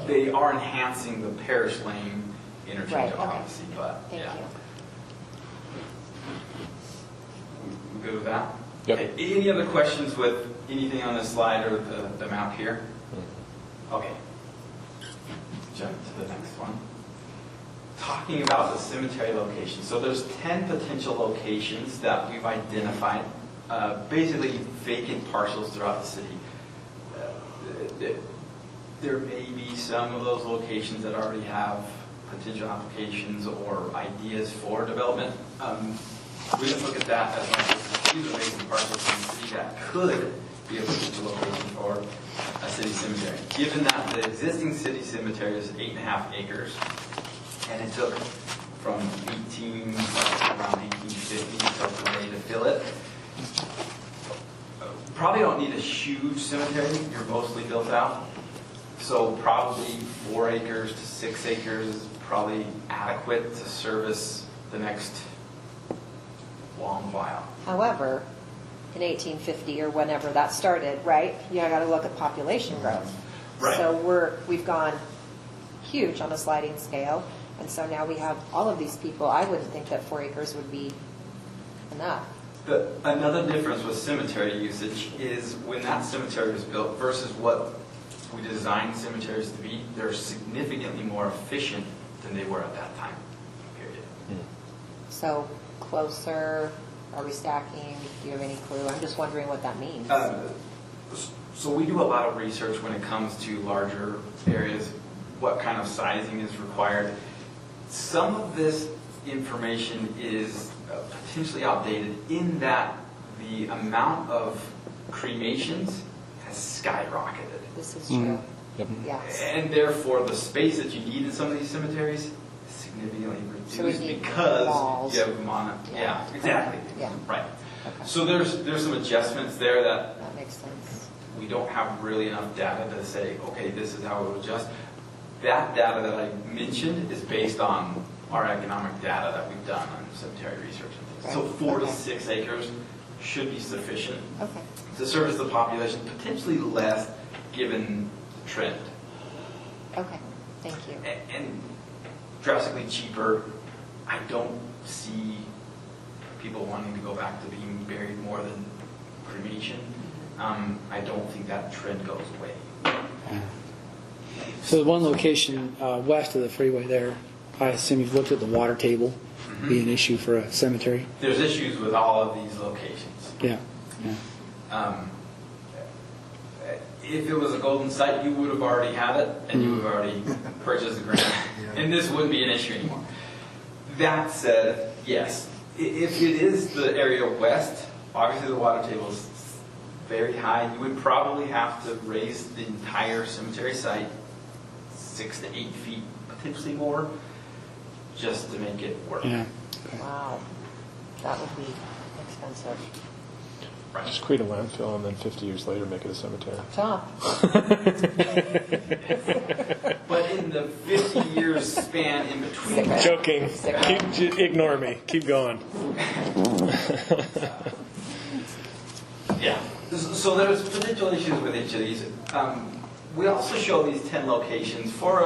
They are enhancing the Parish Lane interchange, Right, okay. obviously, but Thank yeah. you. We good with that? Yep. Okay, any other questions with anything on this slide or the map here? Okay. Jump to the next one. Talking about the cemetery location. So there's 10 potential locations that we've identified, basically vacant parcels throughout the city. There may be some of those locations that already have potential applications or ideas for development. We didn't look at that as much as these are vacant parcels in the city that could be a potential location for a city cemetery. Given that the existing city cemetery is 8.5 acres, and it took from around 1850 until today to fill it. Probably don't need a huge cemetery. You're mostly built out. So probably 4 acres to 6 acres is probably adequate to service the next long while. However, in 1850 or whenever that started, right, you got to look at population growth. Right. So we've gone huge on a sliding scale. And so now we have all of these people. I wouldn't think that 4 acres would be enough. Another difference with cemetery usage is when that cemetery was built versus what we designed cemeteries to be, they're significantly more efficient than they were at that time, period. So closer, are we stacking? Do you have any clue? I'm just wondering what that means. So we do a lot of research when it comes to larger areas, what kind of sizing is required. Some of this information is potentially outdated in that the amount of cremations has skyrocketed. This is true. Yep. Yes. And therefore, the space that you need in some of these cemeteries is significantly reduced So we need because walls. you have yeah, exactly. Yeah. Right. Okay. So there's some adjustments there that That makes sense. we don't have really enough data to say, okay, this is how it would adjust. That data that I mentioned is based on our economic data that we've done on cemetery research and things. So Right. 4 to Okay. 6 acres should be sufficient Okay. to service the population, potentially less given the trend. Okay. Thank you. And drastically cheaper, I don't see people wanting to go back to being buried more than cremation. I don't think that trend goes away. So the one location west of the freeway there, I assume you've looked at the water table, be an issue for a cemetery. There's issues with all of these locations. Yeah. If it was a golden site, you would have already had it, and you would have already purchased the ground, and this wouldn't be an issue anymore. That said, yes, if it is the area west, obviously the water table is very high. You would probably have to raise the entire cemetery site 6 to 8 feet, potentially more, just to make it work. Yeah. Wow, that would be expensive. Right. Just create a landfill and then 50 years later make it a cemetery. Tough. But in the 50 years span in between that, Joking. Ignore me. Keep going. yeah. So there's potential issues with each of these. We also show these 10 locations for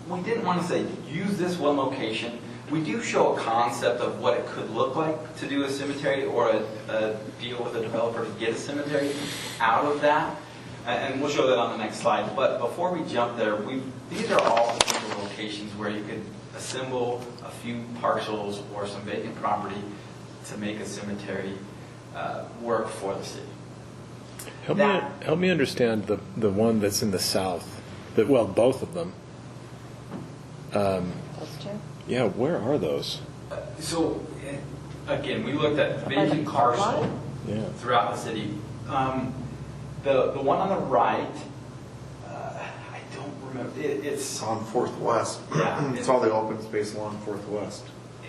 we didn't want to say use this one location. We do show a concept of what it could look like to do a cemetery or a deal with a developer to get a cemetery out of that. And we'll show that on the next slide. But before we jump there, these are all potential locations where you could assemble a few parcels or some vacant property to make a cemetery work for the city. Help me understand the one that's in the south. Well, both of them. Those two? Yeah, where are those? So, again, we looked at By the vacant car lot? parcel Yeah. throughout the city. The one on the right, I don't remember. It's On Fourth West. Yeah. It's all the open space along Fourth West.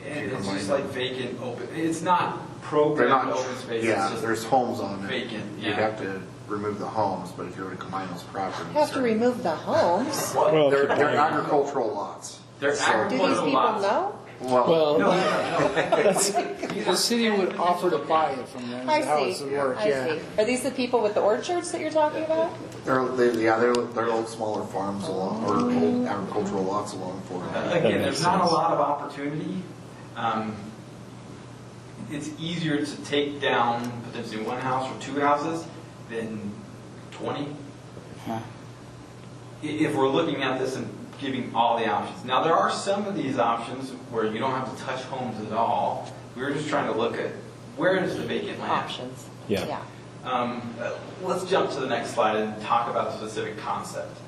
and it's just like vacant open. It's not programmed They're not, open space. yeah, it's just there's homes on it. vacant. You'd Yeah. have to remove the homes, but if you were to combine those properties. You have to remove the homes. Well, They're agricultural lots. They're So- Do agricultural these people lots. know? Well, No, no, no. The city would offer to buy it from them. I Is how see. this would work, I yeah. see. Are these the people with the orchards that you're talking about? they're old smaller farms along, or old agricultural lots along Fourth. Again, there's not a lot of opportunity. It's easier to take down potentially one house or two houses than 20. Huh. If we're looking at this and giving all the options. Now, there are some of these options where you don't have to touch homes at all. We were just trying to look at where is the vacant land. Options. Yeah. Let's jump to the next slide and talk about the specific concept.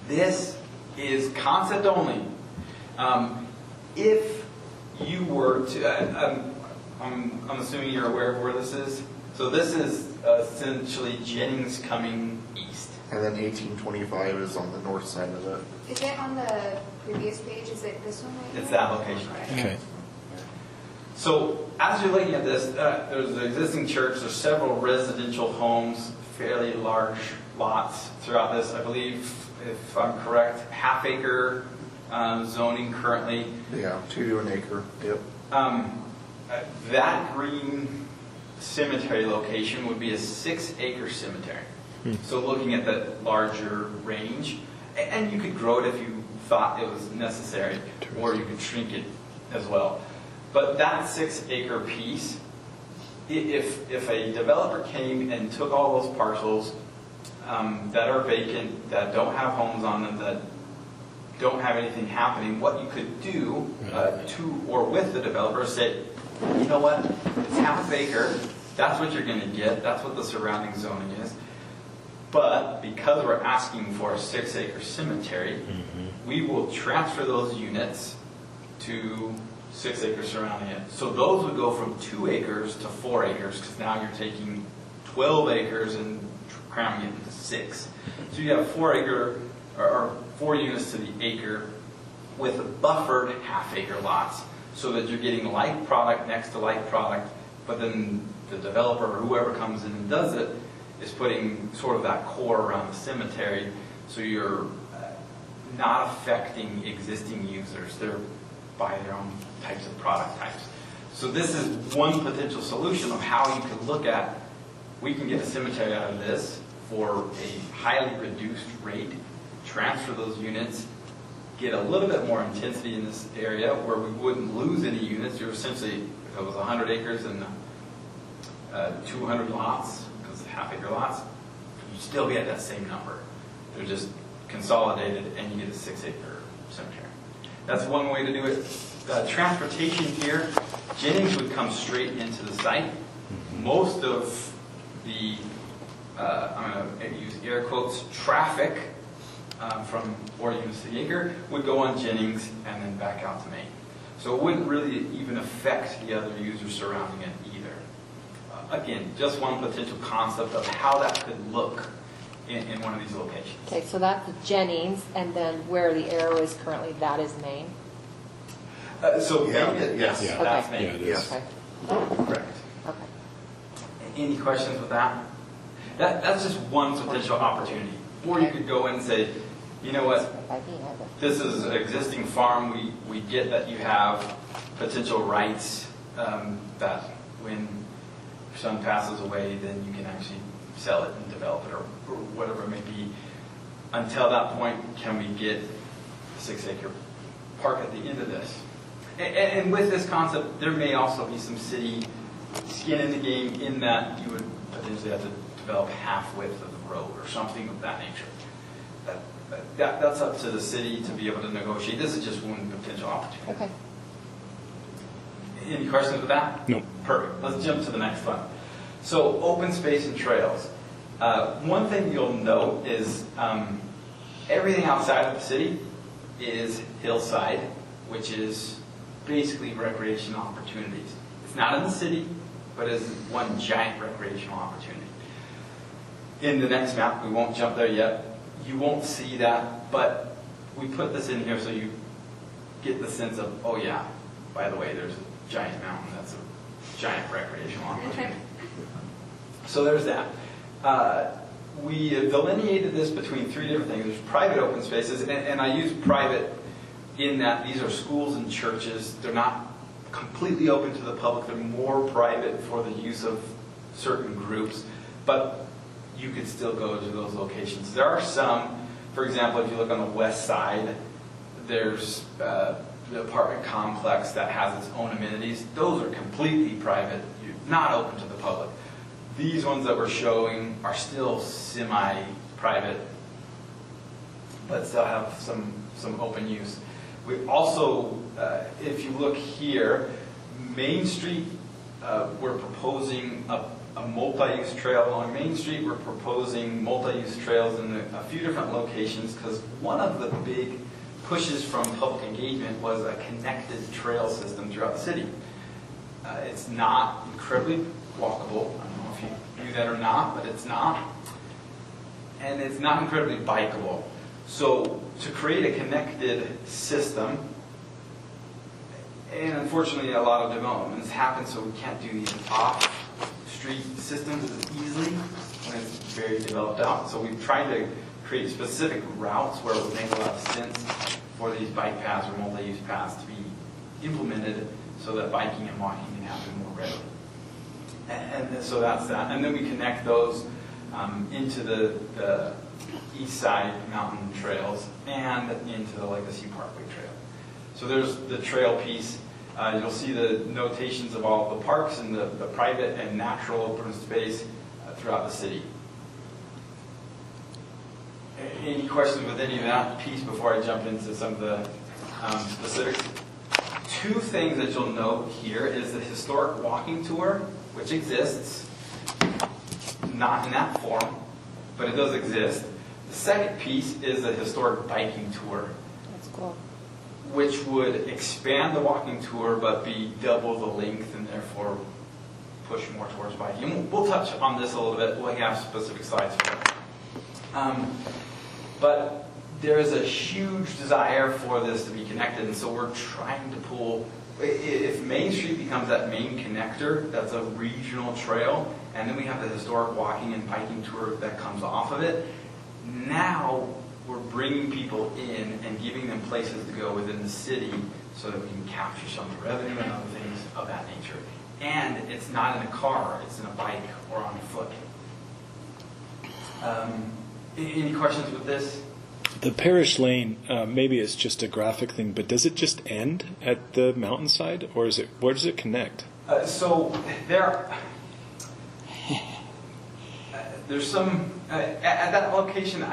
This is concept only. If you were to, I'm assuming you're aware of where this is. So this is essentially Jennings coming east. And then 1825 is on the north side of it. Is it on the previous page? Is it this one right It's here? that location. Okay. So as you're looking at this, there's an existing church, there's several residential homes, fairly large lots throughout this. I believe, if I'm correct, half-acre zoning currently. Yeah, 2 to an acre. Yep. That green cemetery location would be a 6-acre cemetery. So looking at that larger range, and you could grow it if you thought it was necessary, or you could shrink it as well. But that 6-acre piece, if a developer came and took all those parcels that are vacant, that don't have homes on them, that don't have anything happening, what you could do to or with the developer is say, you know what, it's half acre, that's what you're going to get, that's what the surrounding zoning is. But because we're asking for a 6-acre cemetery, we will transfer those units to 6 acres surrounding it. So those would go from 2 acres to 4 acres, because now you're taking 12 acres and cramming it into 6. So you have 4 acre or 4 units to the acre with buffered half-acre lots, so that you're getting like product next to like product, but then the developer or whoever comes in and does it is putting sort of that core around the cemetery, so you're not affecting existing users. They're by their own types of product types. So this is one potential solution of how you could look at, we can get a cemetery out of this for a highly reduced rate, transfer those units, get a little bit more intensity in this area where we wouldn't lose any units. You're essentially, if it was 100 acres and 200 lots, because half-acre lots, you'd still be at that same number. They're just consolidated and you get a 6-acre cemetery. That's one way to do it. Transportation here, Jennings would come straight into the site. Most of the, I'm going to use air quotes, traffic from 4 units to the acre would go on Jennings and then back out to Main. So it wouldn't really even affect the other users surrounding it either. again, just one potential concept of how that could look in one of these locations. Okay, so that's Jennings, and then where the arrow is currently, that is Main? So Yeah, Main, yes. yes, Okay. that's Main. Yeah, it is. Yes. Okay, Correct. okay. Any questions with that? That's just one potential opportunity. Or you could go in and say, you know what, By me, I would. this is an existing farm, we get that you have potential rights, that when your son passes away, then you can actually sell it and develop it, or whatever it may be. Until that point, can we get a 6-acre park at the end of this? And with this concept, there may also be some city skin in the game in that you would potentially have to develop half width of the road or something of that nature. That's up to the city to be able to negotiate. This is just one potential opportunity. Okay. Any questions with that? Nope. Perfect. Let's jump to the next one. So open space and trails. One thing you'll note is everything outside of the city is hillside, which is basically recreational opportunities. It's not in the city, but it's one giant recreational opportunity. In the next map, we won't jump there yet. You won't see that, but we put this in here so you get the sense of, oh yeah, by the way, there's a giant mountain. That's a giant recreational opportunity. So there's that. We delineated this between 3 different things. There's private open spaces, and I use private in that these are schools and churches. They're not completely open to the public. They're more private for the use of certain groups, but you could still go to those locations. There are some, for example, if you look on the west side, there's the apartment complex that has its own amenities. Those are completely private, not open to the public. These ones that we're showing are still semi-private, but still have some open use. We also, if you look here, Main Street, we're proposing a multi-use trail along Main Street. We're proposing multi-use trails in a few different locations because one of the big pushes from public engagement was a connected trail system throughout the city. It's not incredibly walkable. I don't know if you knew that or not, but it's not. And it's not incredibly bikeable. So to create a connected system, and unfortunately a lot of developments happen so we can't do these off-street systems as easily when it's very developed out. So we've tried to create specific routes where it would make a lot of sense for these bike paths or multi-use paths to be implemented so that biking and walking can happen more readily. And so that's that. And then we connect those into the east side mountain trails and into the Legacy Parkway Trail. So there's the trail piece. You'll see the notations of all the parks and the private and natural open space throughout the city. Any questions with any of that piece before I jump into some of the specifics? 2 things that you'll note here is the historic walking tour, which exists, not in that form, but it does exist. The second piece is the historic biking tour. That's cool. Which would expand the walking tour but be double the length and therefore push more towards biking. And we'll touch on this a little bit. We'll have specific slides for it. But there is a huge desire for this to be connected, and so we're trying to pull. If Main Street becomes that main connector, that's a regional trail, and then we have the historic walking and biking tour that comes off of it, now we're bringing people in and giving them places to go within the city so that we can capture some of the revenue and other things of that nature. And it's not in a car, it's in a bike or on foot. Any questions with this? The Parish Lane, maybe it's just a graphic thing, but does it just end at the mountainside, or is it? Where does it connect? So there's some at that location.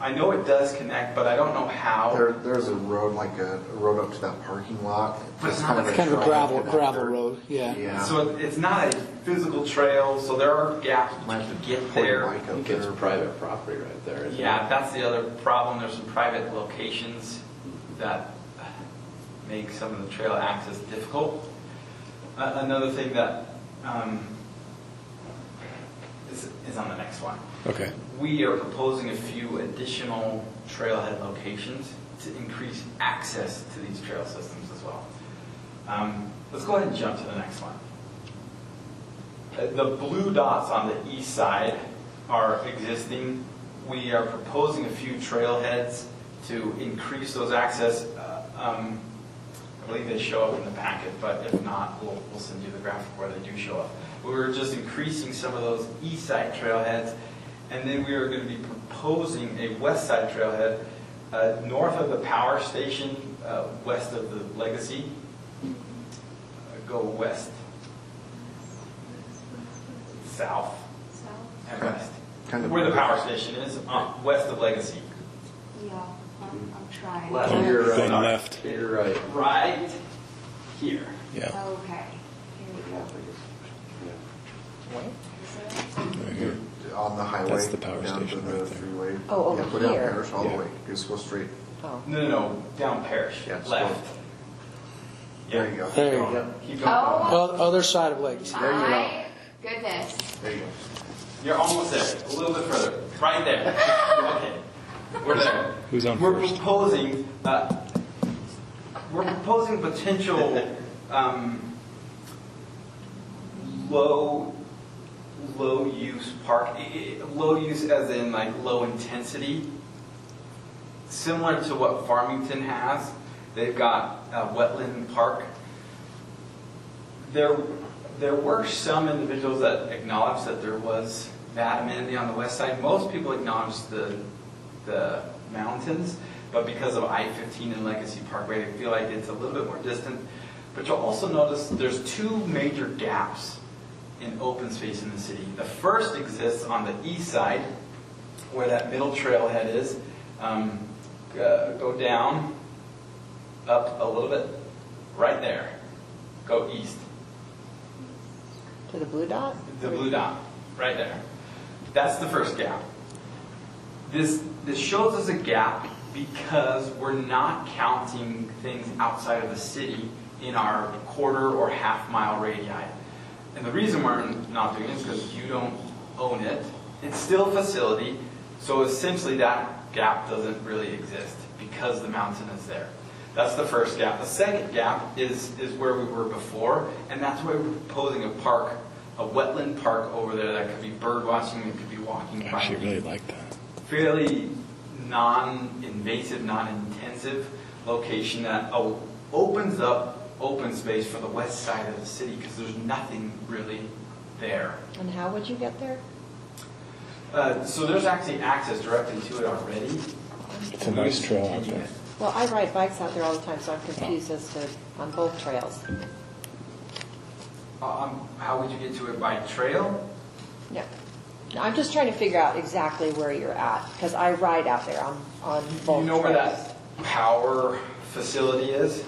I know it does connect, but I don't know how. There's a road, like a road up to that parking lot. It's kind of Kind of a gravel road, yeah. Yeah. So it's not a physical trail, so there are gaps to get there. I think it's private property right there. Isn't Yeah, it? that's the other problem. There's some private locations that make some of the trail access difficult. Another thing that is on the next one. Okay. We are proposing a few additional trailhead locations to increase access to these trail systems as well. Let's go ahead and jump to the next one. The blue dots on the east side are existing. We are proposing a few trailheads to increase those access. I believe they show up in the packet, but if not, we'll send you the graphic where they do show up. We were just increasing some of those east side trailheads, and then we are going to be proposing a west side trailhead north of the power station, west of the Legacy. Go west, south, and west. Kind of Where the power station is, west of Legacy. Yeah, I'm trying. Left. Going left. You're right. Right here. Yeah. Okay, here we go. Right here. On the highway. That's the power down to station the right there. freeway. Oh, over Yeah, go down here. Parish all Yeah. the way. Just go straight. Oh. No, down Parish. Yeah, it's left. There you go. There you Keep go. going. Keep going. Oh. Well, other side of Legacy. There you go. My goodness. There you go. You're almost there. A little bit further. Right there. Okay. We're there. Who's on We're first? proposing potential low use park, low use as in like low intensity, similar to what Farmington has. They've got a wetland park. There were some individuals that acknowledged that there was that amenity on the west side. Most people acknowledged the mountains, but because of I-15 and Legacy Parkway, I feel like it's a little bit more distant. But you'll also notice there's two major gaps in open space in the city. The first exists on the east side, where that middle trailhead is. Go down, up a little bit, right there. Go east. To the blue dot? The blue dot, right there. That's the first gap. This shows us a gap because we're not counting things outside of the city in our quarter or half mile radii. And the reason we're not doing it is because you don't own it. It's still a facility, so essentially that gap doesn't really exist because the mountain is there. That's the first gap. The second gap is where we were before, and that's why we're proposing a park, a wetland park over there that could be bird watching, it could be walking. I actually really like that. Fairly non-invasive, non-intensive location that opens up open space for the west side of the city because there's nothing really there. And how would you get there? So there's actually access directly to it already. It's a nice trail out there. Well, I ride bikes out there all the time, so I'm confused as to, on both trails. How would you get to it by trail? Yeah. No, I'm just trying to figure out exactly where you're at, because I ride out there on both trails. You know where that power facility is?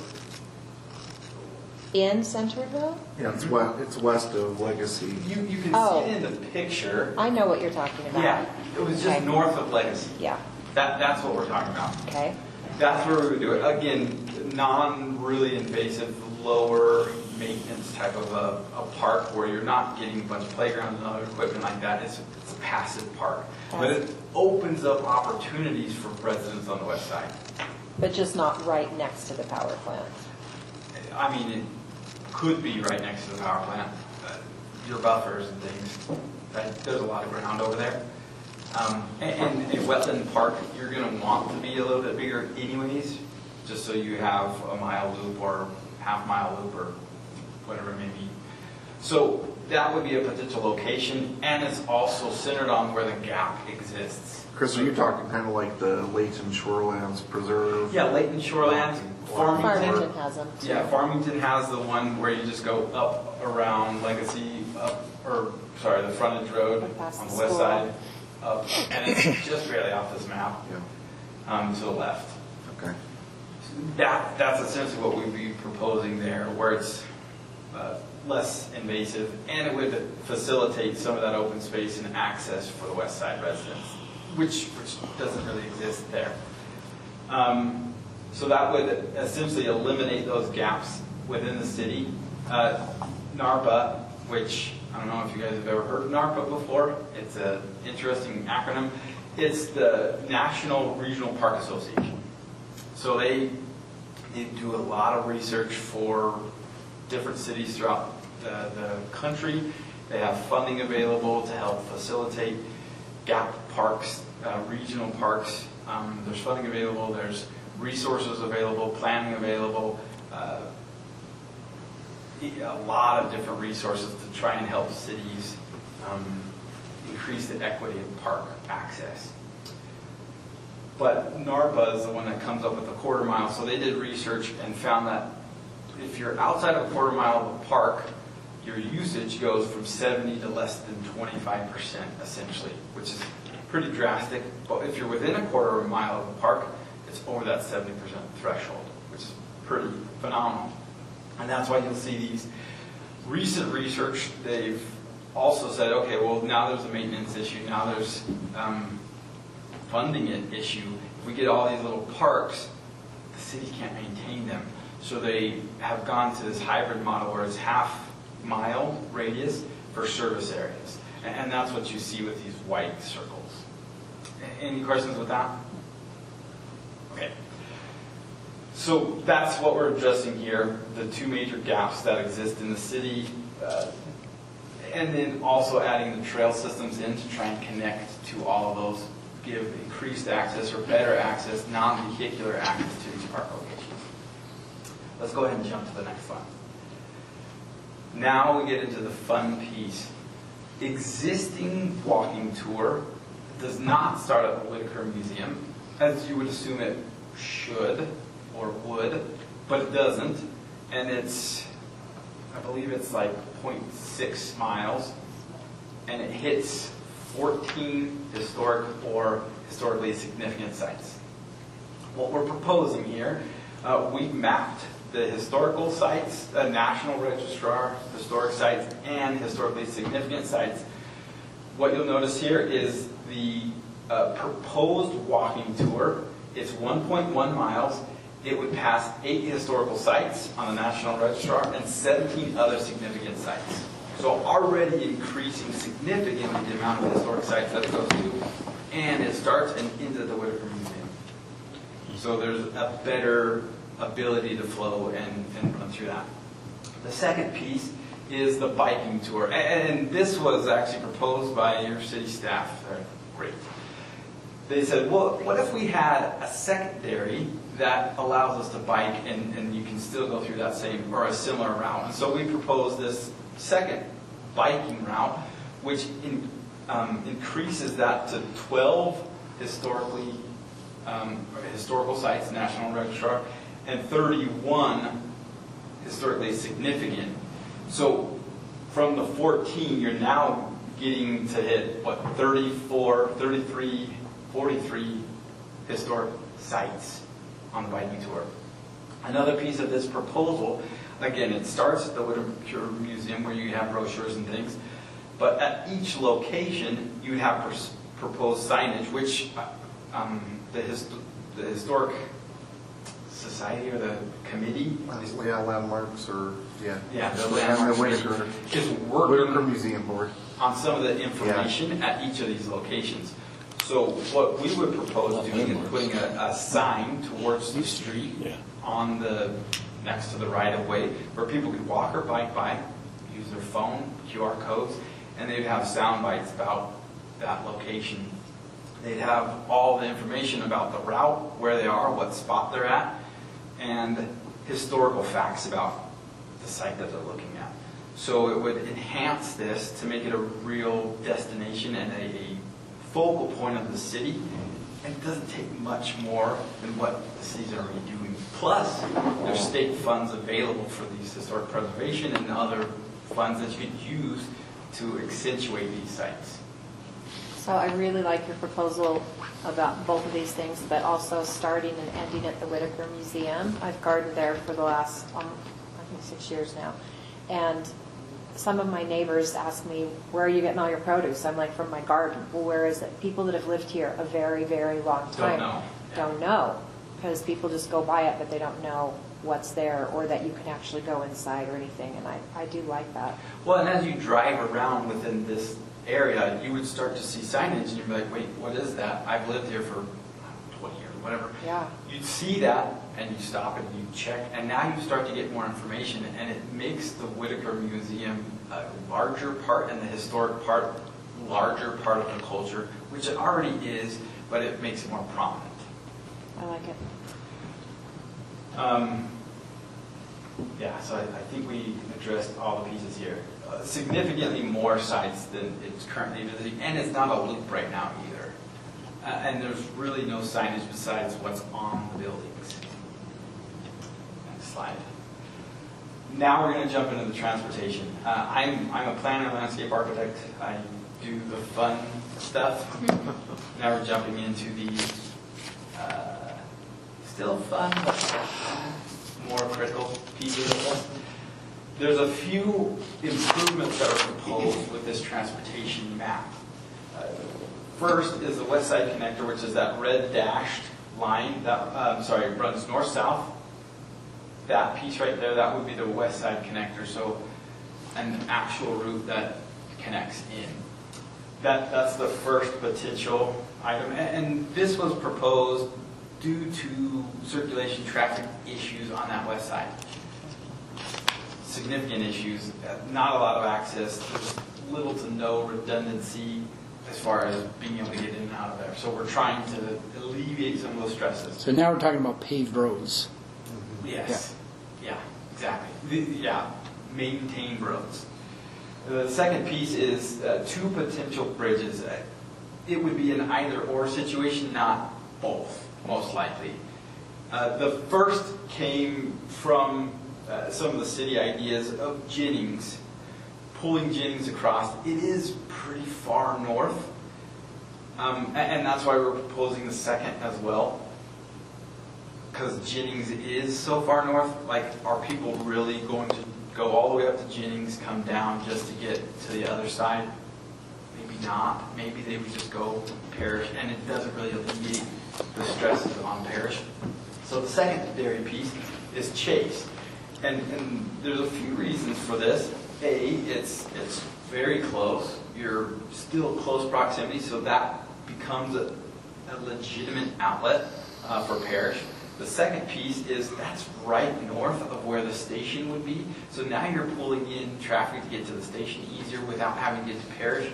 In Centerville? Yeah, it's west of Legacy. You can Oh. see it in the picture. I know what you're talking about. Yeah, it was just Okay. north of Legacy. Yeah, That's what we're talking about. okay. That's where we would do it. Again, non-really invasive, lower maintenance type of a park where you're not getting a bunch of playgrounds and other equipment like that. It's a passive park. But it opens up opportunities for residents on the west side. But just not right next to the power plant. I mean, it could be right next to the power plant. Your buffers and things. Right? There's a lot of ground over there. And a wetland park, you're going to want to be a little bit bigger anyways, just so you have a mile loop or half mile loop or whatever it may be. So that would be a potential location, and it's also centered on where the gap exists. Chris, are you talking kind of like the Layton Shorelands Preserve? Yeah, Layton Shoreland, Farmington has them. too. Yeah, Farmington has the one where you just go up around Legacy, the frontage road Right past on the the west school. side, up, and it's just barely off this map, Yeah. to the left. Okay. That's essentially what we'd be proposing there, where it's less invasive, and it would facilitate some of that open space and access for the west side residents, which doesn't really exist there. So that would essentially eliminate those gaps within the city. NARPA which I don't know if you guys have ever heard of NARPA before. It's an interesting acronym. It's the National Regional Park Association. So they do a lot of research for different cities throughout the country. They have funding available to help facilitate gap parks, regional parks. There's funding available, there's resources available, planning available, a lot of different resources to try and help cities increase the equity of park access. But NARPA is the one that comes up with a quarter mile. So they did research and found that if you're outside of a quarter mile of a park, your usage goes from 70 to less than 25% essentially, which is pretty drastic. But if you're within a quarter of a mile of a park, it's over that 70% threshold, which is pretty phenomenal. And that's why you'll see these recent research, they've also said, okay, well, now there's a maintenance issue, now there's funding issue. If we get all these little parks, the city can't maintain them. So they have gone to this hybrid model where it's half-mile radius for service areas. And that's what you see with these white circles. Any questions with that? Okay. So that's what we're addressing here, the two major gaps that exist in the city, and then also adding the trail systems in to try and connect to all of those, give increased access or better access, non-vehicular access to these park locations. Let's go ahead and jump to the next one. Now we get into the fun piece. Existing walking tour does not start at the Whitaker Museum, as you would assume it should or would, but it doesn't. And it's, I believe it's like 0.6 miles, and it hits 14 historic or historically significant sites. What we're proposing here, we've mapped the historical sites, the National Registrar, historic sites, and historically significant sites. What you'll notice here is the proposed walking tour. It's 1.1 miles. It would pass 8 historical sites on the National Registrar and 17 other significant sites. So already increasing significantly the amount of historic sites that it goes to, and it starts and into the Whitaker Museum. So there's a better ability to flow and run through that. The second piece is the biking tour, and this was actually proposed by your city staff. They're great. They said, well, what if we had a secondary that allows us to bike and you can still go through that same or a similar route? And so we proposed this second biking route, which increases that to 12 historical sites, National Registrar, and 31 historically significant. So from the 14, you're now getting to hit, what, 34, 33, 43 historic sites on the biking tour. Another piece of this proposal, again, it starts at the Whitaker Museum where you have brochures and things, but at each location you have proposed signage, which the Historic Society or the committee, landmarks or the Whitaker is working Whitaker Museum Board on some of the information at each of these locations. So what we would propose doing is putting a sign towards the street on the next to the right-of-way where people could walk or bike by, use their phone, QR codes, and they'd have sound bites about that location. They'd have all the information about the route, where they are, what spot they're at, and historical facts about the site that they're looking at. So it would enhance this to make it a real destination and a focal point of the city. And it doesn't take much more than what the city's already doing. Plus, there's state funds available for these historic preservation and other funds that you could use to accentuate these sites. So I really like your proposal about both of these things, but also starting and ending at the Whitaker Museum. I've gardened there for the last, I think 6 years now. And some of my neighbors ask me, where are you getting all your produce? I'm like, from my garden. Well, where is it? People that have lived here a very, very long time Don't know. don't know, because people just go by it, but they don't know what's there, or that you can actually go inside or anything, and I do like that. Well, and as you drive around within this area, you would start to see signage, and you'd be like, wait, what is that? I've lived here for 20 years, whatever. Yeah. You'd see that, and you stop and you check, and now you start to get more information, and it makes the Whitaker Museum a larger part, and the historic part larger part of the culture, which it already is, but it makes it more prominent. I like it. Yeah, so I think we addressed all the pieces here. Significantly more sites than it's currently visiting, and it's not a loop right now either. And there's really no signage besides what's on the buildings. Next slide. Now we're going to jump into the transportation. I'm a planner, landscape architect. I do the fun stuff. Now we're jumping into the still fun, but more critical pieces of this. There's a few improvements that are proposed with this transportation map. First is the West Side Connector, which is that red dashed line that runs north-south. That piece right there, that would be the West Side Connector, so an actual route that connects in. That's the first potential item, and this was proposed due to circulation traffic issues on that west side. Significant issues, not a lot of access, there's little to no redundancy as far as being able to get in and out of there. So we're trying to alleviate some of those stresses. So now we're talking about paved roads. Yes. Yeah, exactly. Maintained roads. The second piece is two potential bridges. It would be an either-or situation, not both, most likely. The first came from some of the city ideas of Jennings, pulling Jennings across. It is pretty far north, and that's why we're proposing the second as well. Because Jennings is so far north, like, are people really going to go all the way up to Jennings, come down just to get to the other side? Maybe not. Maybe they would just go Parish, and it doesn't really alleviate the stresses on Parish. So the secondary piece is Chase. And there's a few reasons for this. A, it's very close. You're still close proximity, so that becomes a legitimate outlet for Parish. The second piece is that's right north of where the station would be. So now you're pulling in traffic to get to the station easier without having to get to Parish.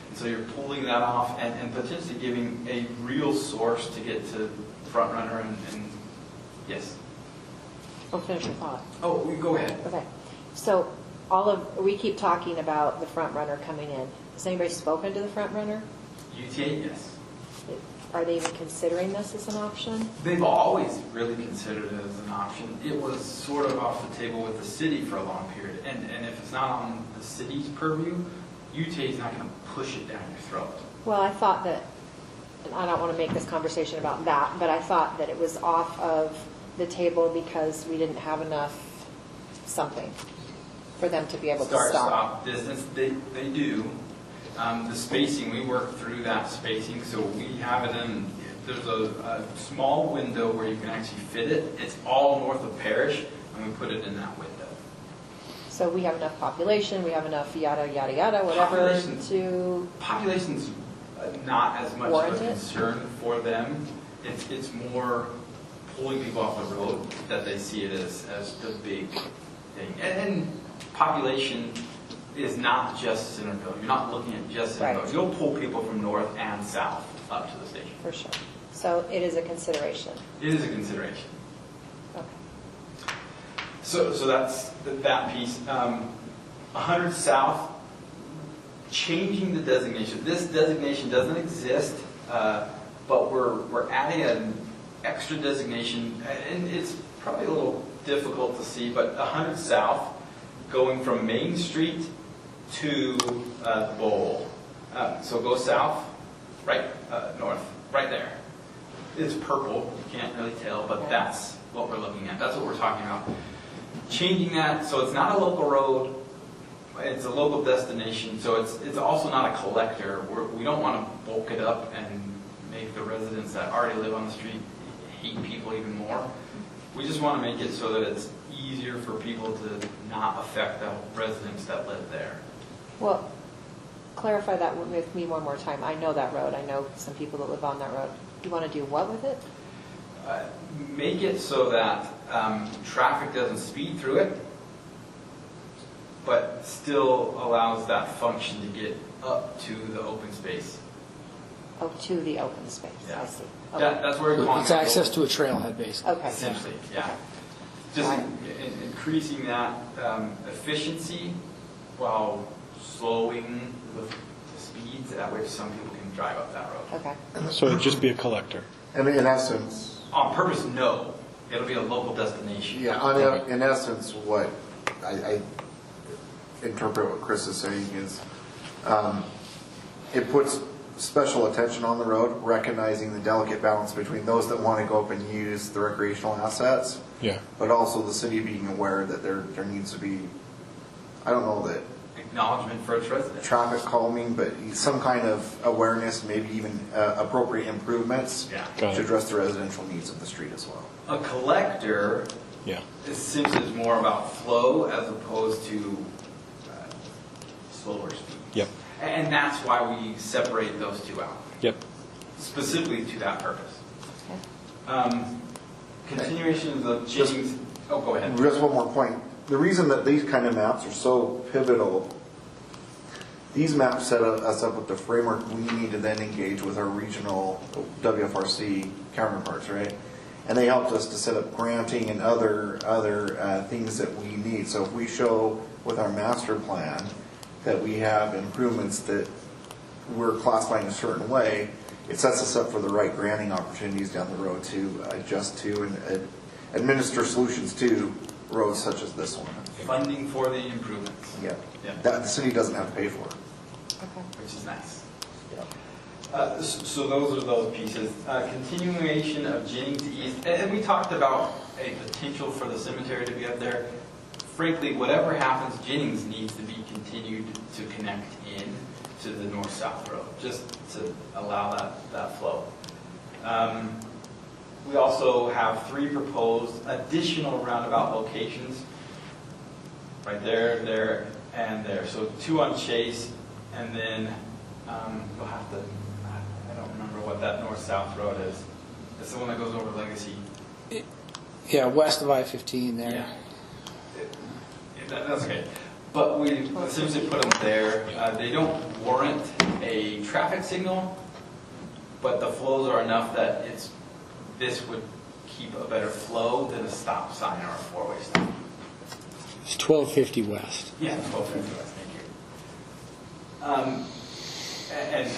And so you're pulling that off and potentially giving a real source to get to Front Runner and yes. Oh, finish your thought. Oh, go ahead. Okay. So we keep talking about the front runner coming in. Has anybody spoken to the front runner? UTA, yes. Are they even considering this as an option? They've always really considered it as an option. It was sort of off the table with the city for a long period. And if it's not on the city's purview, UTA is not going to push it down your throat. Well, I thought that, and I don't want to make this conversation about that, but I thought that it was off of the table because we didn't have enough something for them to be able to stop. Start-stop distance, they do. The spacing, we work through that spacing, so we have it in, there's a small window where you can actually fit it. It's all north of Parish, and we put it in that window. So we have enough population, we have enough yada, yada, yada, whatever to... Population's not as much of a concern for them. It's more pulling people off the road that they see it as the big thing. And population is not just Centerville. You're not looking at just Centerville. Right. You'll pull people from north and south up to the station. For sure. So it is a consideration. It is a consideration. Okay. So that's that piece. 100 South, changing the designation. This designation doesn't exist, but we're adding an extra designation, and it's probably a little difficult to see, but 100 South, going from Main Street to the Bowl. So go south, right north, right there. It's purple, you can't really tell, but that's what we're looking at. That's what we're talking about. Changing that so it's not a local road, it's a local destination, so it's also not a collector. We don't want to bulk it up and make the residents that already live on the street hate people even more. We just want to make it so that it's easier for people to not affect the residents that live there. Well, clarify that with me one more time. I know that road. I know some people that live on that road. You want to do what with it? Make it so that traffic doesn't speed through it, but still allows that function to get up to the open space. Oh, to the open space. Yeah. I see. Okay. That's where It's access to a trailhead, basically. Okay. Essentially, yeah. Just increasing that efficiency while slowing the speeds, that way some people can drive up that road. Okay. So it'd just be a collector. And in essence, On purpose, no. It'll be a local destination. yeah, in essence, what I interpret what Chris is saying is it puts special attention on the road, recognizing the delicate balance between those that want to go up and use the recreational assets, Yeah. but also the city being aware that there needs to be, I don't know that Acknowledgement for its residents. traffic calming, but some kind of awareness, maybe even appropriate improvements Yeah. Got to it. address the residential needs of the street as well. A collector Yeah. essentially is more about flow as opposed to slower speed. Yep. And that's why we separate those two out, Yep. specifically to that purpose. Okay. Continuation of the Jennings, oh, go ahead. Just one more point. The reason that these kind of maps are so pivotal, these maps set us up with the framework we need to then engage with our regional WFRC counterparts, right? And they helped us to set up granting and other things that we need. So if we show with our master plan that we have improvements that we're classifying a certain way, it sets us up for the right granting opportunities down the road to adjust to and administer solutions to roads such as this one. Funding for the improvements, Yeah. Yeah. That the city doesn't have to pay for. Okay. which is nice. So those are those pieces. Continuation of Jennings East, and we talked about a potential for the cemetery to be up there. Frankly, whatever happens, Jennings needs to be continued to connect in to the north-south road, just to allow that flow. We also have 3 proposed additional roundabout locations, right there, there, and there. So 2 on Chase, and then we'll have to, I don't remember what that north-south road is. It's the one that goes over Legacy. Yeah, west of I-15 there. Yeah. That's okay. But we essentially put them there. They don't warrant a traffic signal, but the flows are enough that this would keep a better flow than a stop sign or a 4-way stop. It's 1250 west. Yeah, 1250 west, thank you.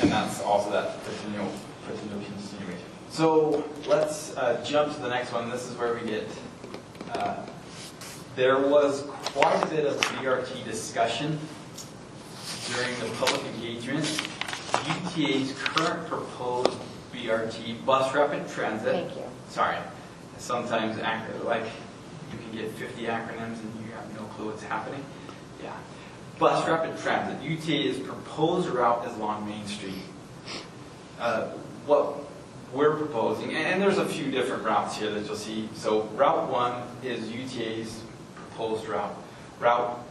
And that's also that continual continuation. So let's jump to the next one. This is where we get, there was quite a bit of BRT discussion during the public engagement. UTA's current proposed BRT, bus rapid transit. Thank you. Sorry. Sometimes, like, you can get 50 acronyms and you have no clue what's happening. Yeah. Bus rapid transit. UTA's proposed route is along Main Street. What we're proposing, and there's a few different routes here that you'll see. So Route 1 is UTA's proposed route.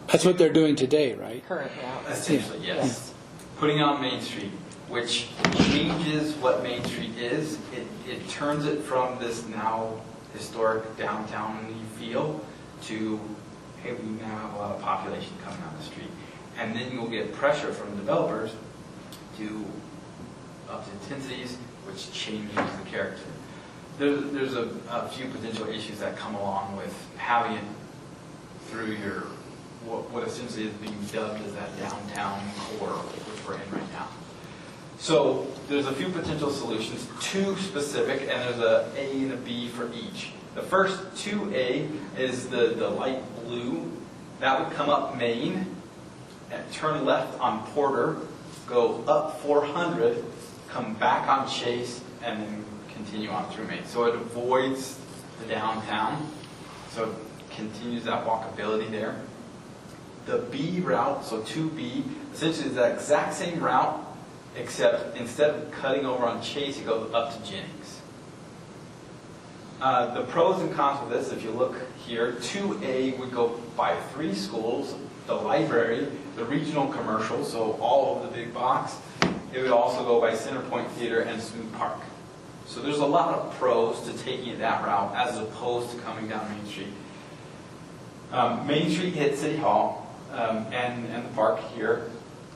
That's what they're doing today, right? Current route. Essentially, yes. Putting on Main Street, which changes what Main Street is. It turns it from this now historic downtown feel to, hey, we now have a lot of population coming on the street. And then you'll get pressure from developers to up to intensities, which changes the character. There's a few potential issues that come along with having it through your, what essentially is being dubbed as that downtown core, which we're in right now. So there's a few potential solutions, 2 specific, and there's a A and a B for each. The first 2A is the light blue. That would come up Main, and turn left on Porter, go up 400, come back on Chase, and then continue on through Main. So it avoids the downtown, so it continues that walkability there. The B route, so 2B, essentially is that exact same route, except instead of cutting over on Chase, it goes up to Jennings. The pros and cons of this, if you look here, 2A would go by 3 schools, the library, the regional commercial, so all of the big box. It would also go by Centerpoint Theater and Smoot Park. So there's a lot of pros to taking it that route as opposed to coming down Main Street. Main Street hits City Hall and the park here,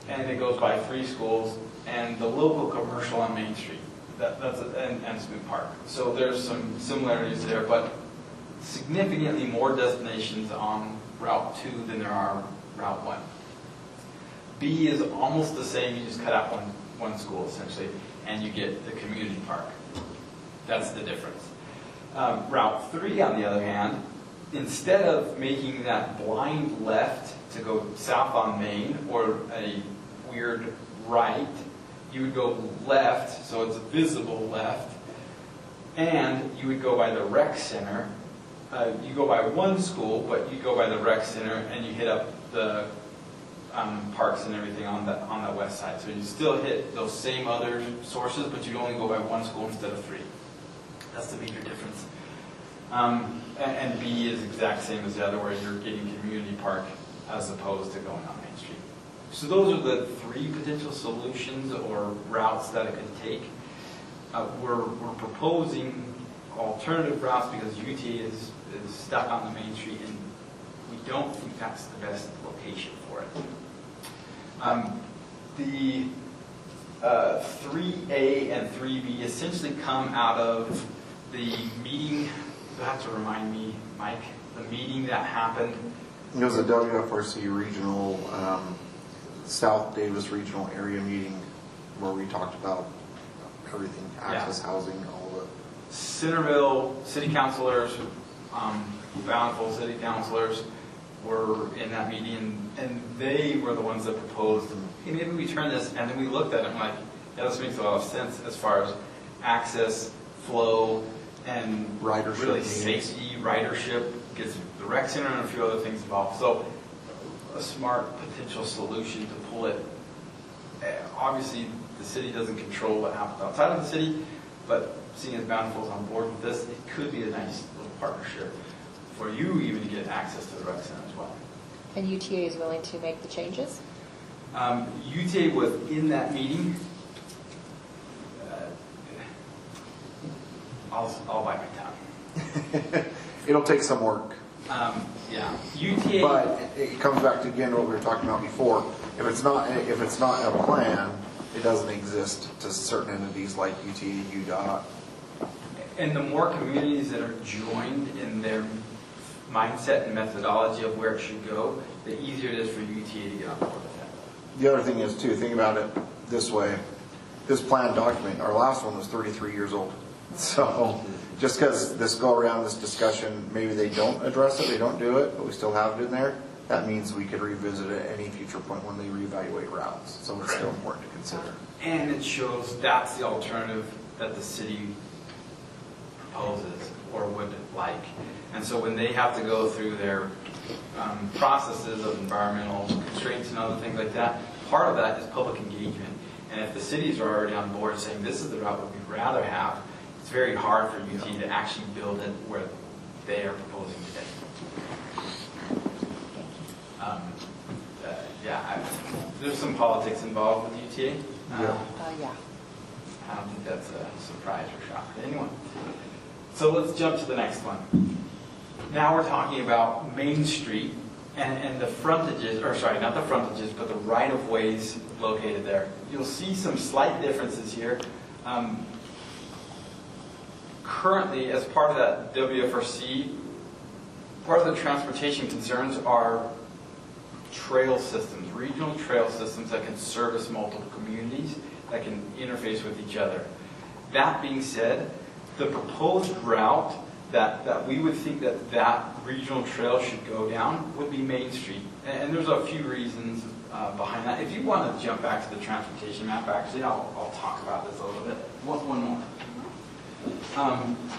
and it goes by 3 schools and the local commercial on Main Street. And Smoot Park. So there's some similarities there, but significantly more destinations on Route 2 than there are Route 1. B is almost the same, you just cut out one school essentially, and you get the community park. That's the difference. Route 3, on the other hand, instead of making that blind left to go south on Main or a weird right, you would go left, so it's a visible left, and you would go by the rec center. You go by one school, but you go by the rec center, and you hit up the parks and everything on the west side. So you still hit those same other sources, but you only go by one school instead of 3. That's the major difference. And B is exact same as the other, where you're getting community park as opposed to going on Main Street. So those are the 3 potential solutions or routes that it could take. We're proposing alternative routes because UTA is stuck on the Main Street, and we don't think that's the best location for it. The 3A and 3B essentially come out of the meeting. You'll have to remind me, Mike, the meeting that happened. It was a WFRC regional, South Davis regional area meeting where we talked about everything, access, housing, all the... Centerville city councilors, Bountiful city councilors were in that meeting, and they were the ones that proposed, hey, maybe we turn this, and then we looked at it and like, yeah, this makes a lot of sense as far as access, flow, and ridership, really safety, ridership, gets the rec center and a few other things involved. So a smart potential solution to pull it. Obviously, the city doesn't control what happens outside of the city, but seeing as Bountiful's on board with this, it could be a nice little partnership for you even to get access to the rec center as well. And UTA is willing to make the changes? UTA was in that meeting. I'll bite my tongue. It'll take some work. Yeah, UTA. But it comes back to again what we were talking about before. If it's not a plan, it doesn't exist to certain entities like UTA, UDOT. And the more communities that are joined in their mindset and methodology of where it should go, the easier it is for UTA to get on board with that. The other thing is too, think about it this way. This plan document, our last one was 33 years old. So just because this go around, this discussion, maybe they don't address it, they don't do it, but we still have it in there, that means we could revisit it at any future point when they reevaluate routes. So it's still important to consider. And it shows that's the alternative that the city proposes or would like. And so when they have to go through their processes of environmental constraints and other things like that, part of that is public engagement. And if the cities are already on board saying this is the route that we'd rather have, it's very hard for UT to actually build it where they are proposing today. There's some politics involved with UTA. Yeah. I don't think that's a surprise or shock to anyone. So let's jump to the next one. Now we're talking about Main Street and the frontages, or sorry, not the frontages, but the right-of-ways located there. You'll see some slight differences here. Currently, as part of that WFRC, part of the transportation concerns are trail systems, regional trail systems that can service multiple communities, that can interface with each other. That being said, the proposed route that we would think that regional trail should go down would be Main Street. And there's a few reasons behind that. If you want to jump back to the transportation map, actually, I'll talk about this a little bit. One more.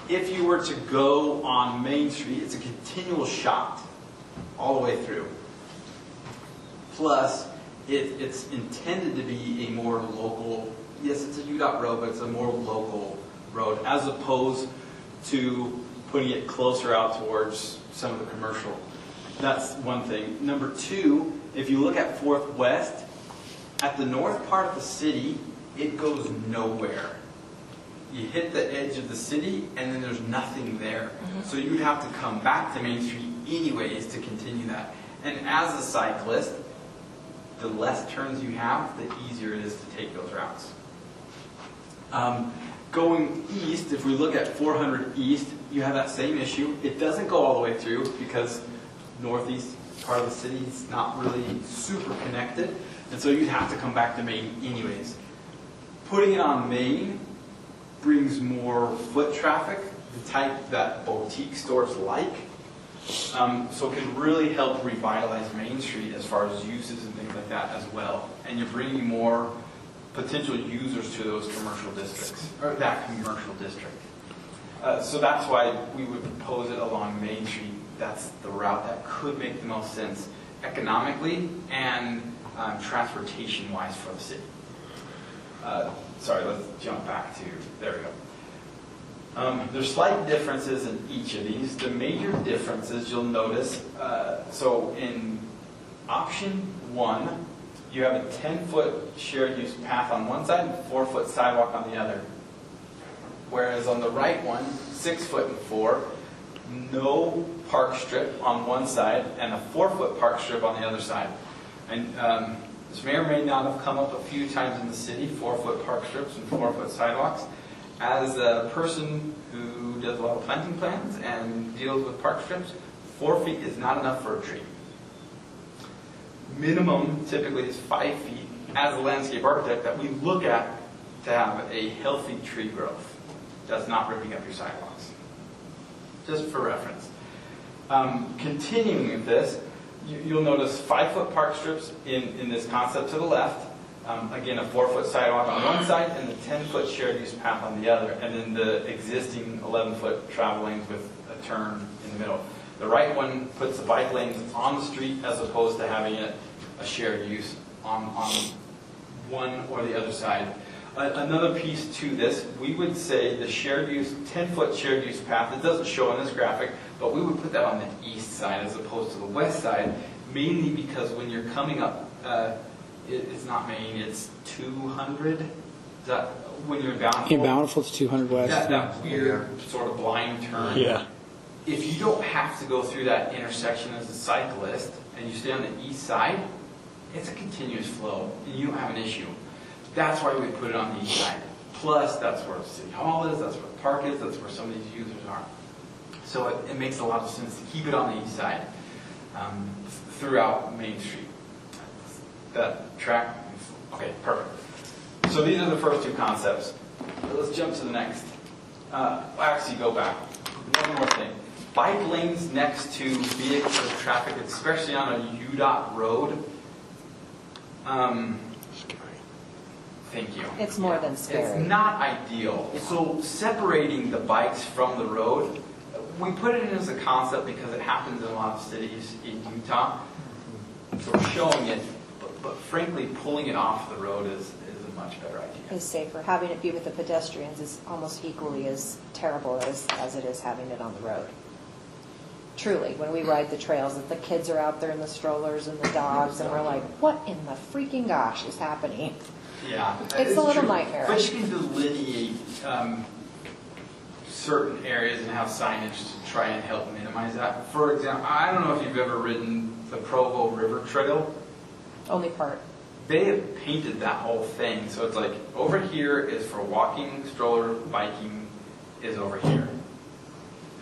If you were to go on Main Street, it's a continual shot all the way through. Plus, it's intended to be a more local, yes, it's a UDOT road, but it's a more local road, as opposed to putting it closer out towards some of the commercial. That's one thing. Number two, if you look at 4th West, at the north part of the city, it goes nowhere. You hit the edge of the city, and then there's nothing there. So you'd have to come back to Main Street anyways to continue that. And as a cyclist, the less turns you have, the easier it is to take those routes. Going east, if we look at 400 East, you have that same issue. It doesn't go all the way through because northeast part of the city is not really super connected. And so you'd have to come back to Main anyways. Putting it on Main brings more foot traffic, the type that boutique stores like. So it can really help revitalize Main Street as far as uses and things like that as well. And you're bringing more potential users to those commercial districts, or that commercial district. So that's why we would propose it along Main Street. That's the route that could make the most sense economically and transportation-wise for the city. Sorry, let's jump back to, there we go. There's slight differences in each of these. The major differences you'll notice, so in option 1, you have a 10-foot shared use path on one side and 4-foot sidewalk on the other. Whereas on the right one, 6-foot and 4, no park strip on one side and a 4-foot park strip on the other side. And this may or may not have come up a few times in the city, 4-foot park strips and 4-foot sidewalks. As a person who does a lot of planting plans and deals with park strips, 4 feet is not enough for a tree. Minimum typically is 5 feet as a landscape architect that we look at to have a healthy tree growth that's not ripping up your sidewalks. Just for reference. Continuing with this, you'll notice 5-foot park strips in this concept to the left. Again, a 4-foot sidewalk on one side and the 10-foot shared use path on the other, and then the existing 11-foot travel lanes with a turn in the middle. The right one puts the bike lanes on the street as opposed to having it a shared use on one or the other side. Another piece to this, we would say the shared use, 10-foot shared use path, it doesn't show on this graphic, but we would put that on the east side as opposed to the west side, mainly because when you're coming up, it's not Main, it's 200. Is that when you're in Bountiful? In Bountiful, it's 200 West. That weird sort of blind turn. Yeah. If you don't have to go through that intersection as a cyclist and you stay on the east side, it's a continuous flow and you don't have an issue. That's why we put it on the east side. Plus, that's where City Hall is, that's where the park is, that's where some of these users are. So it makes a lot of sense to keep it on the east side throughout Main Street. That track, okay, perfect. So these are the first two concepts. Let's jump to the next. Actually, go back. One more thing. Bike lanes next to vehicles or traffic, especially on a UDOT road. Thank you. It's more than scary. It's not ideal. So separating the bikes from the road, we put it in as a concept because it happens in a lot of cities in Utah. So we're showing it, but frankly, pulling it off the road is a much better idea. Is safer. Having it be with the pedestrians is almost equally as terrible as it is having it on the road. Truly, when we ride the trails, that the kids are out there in the strollers and the dogs, and we're like, what in the freaking gosh is happening? Yeah, It's a little nightmare. But you can delineate certain areas and have signage to try and help minimize that. For example, I don't know if you've ever ridden the Provo River Trail. Only part. They have painted that whole thing, so it's like over here is for walking, stroller, biking is over here.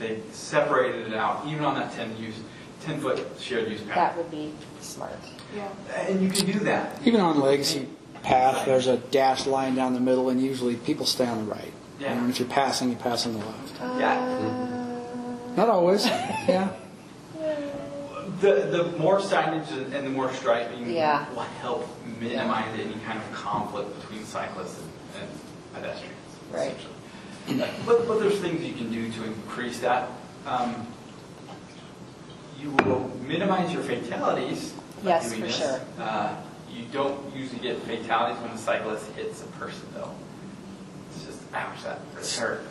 They separated it out, even on that 10-foot shared use path. That would be smart. Yeah. And you can do that. Even on Legacy Path, there's a dashed line down the middle, and usually people stay on the right. Yeah. And if you're passing, you pass on the left. Not always. Yeah. The more signage and the more striping Yeah. will help minimize any kind of conflict between cyclists and pedestrians. Right. But there's things you can do to increase that. You will minimize your fatalities by Yes, doing for this. sure. You don't usually get fatalities when a cyclist hits a person, though. It's just, ouch, that hurt.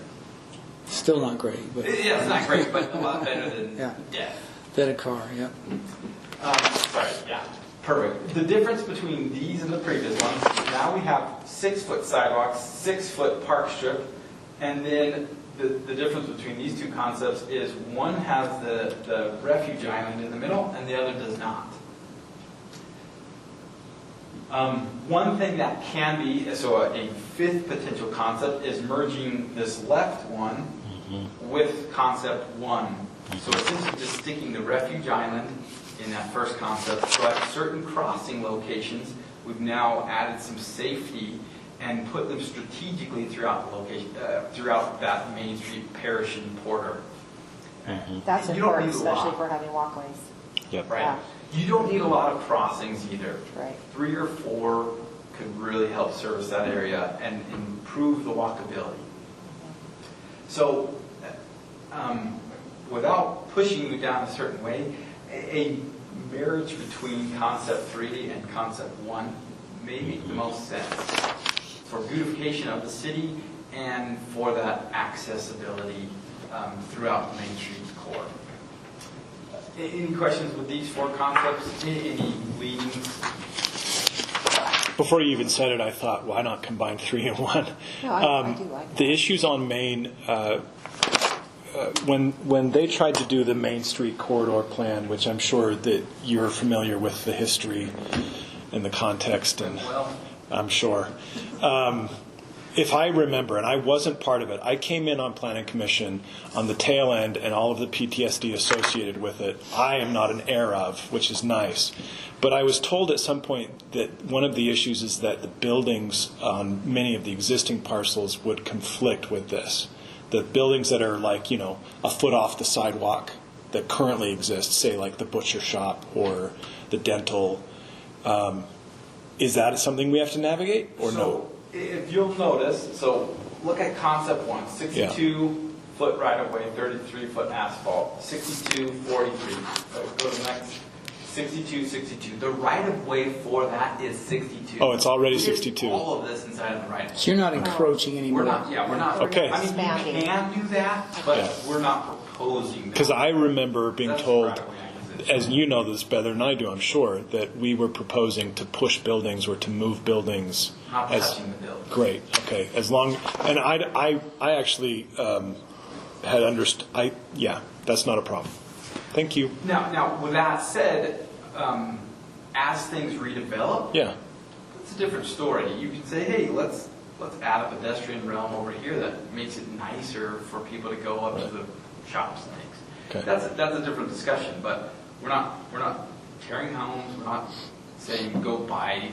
Still not great, but Yeah, it's not great, but a lot better than Yeah. death. than a car, yeah. Sorry, yeah, perfect. The difference between these and the previous ones, now we have 6-foot sidewalks, 6-foot park strip, and then the difference between these two concepts is one has the refuge island in the middle and the other does not. One thing that can be, so a fifth potential concept is merging this left one with concept 1. So essentially just sticking the refuge island in that first concept. So at certain crossing locations, we've now added some safety and put them strategically throughout the location, throughout that Main Street parish and Porter. That's You don't important, need a especially lot. if we're having walkways. Yep. Right. Yeah. You don't need a lot of crossings either. Right. 3 or 4 could really help service that area and improve the walkability. So, without pushing you down a certain way, a marriage between concept 3 and concept 1 may make the most sense for beautification of the city and for that accessibility throughout Main Street's core. Any questions with these 4 concepts? Any leadings? Before you even said it, I thought, why not combine 3 and 1? No, I do like that. The issues on Main, when they tried to do the Main Street corridor plan, which I'm sure that you're familiar with the history and the context, and I'm sure. If I remember, and I wasn't part of it, I came in on Planning Commission on the tail end and all of the PTSD associated with it. I am not an heir of, which is nice. But I was told at some point that one of the issues is that the buildings on many of the existing parcels would conflict with this. The buildings that are like, a foot off the sidewalk that currently exist, say like the butcher shop or the dental, is that something we have to navigate or no? If you'll notice, so look at concept 1, 62-foot right-of-way, 33-foot asphalt, 62, 43. Go to the next, 62, 62. The right-of-way for that is 62. Oh, it's already We did 62. all of this inside of the right-of-way. So you're not encroaching anymore. We're not. Okay. I mean, Expanding. we can do that, but Yeah. we're not proposing that. Because I remember being That's told, right-of-way acquisition. as you know this better than I do, I'm sure, that we were proposing to push buildings or to move buildings. Not touching the building. Great, okay. As long, and I actually had understood, yeah, that's not a problem. Thank you. Now, with that said, as things redevelop, Yeah, it's a different story. You can say, hey, let's add a pedestrian realm over here that makes it nicer for people to go up to the shops and things. Okay. That's a different discussion, but we're not tearing homes. We're not saying go buy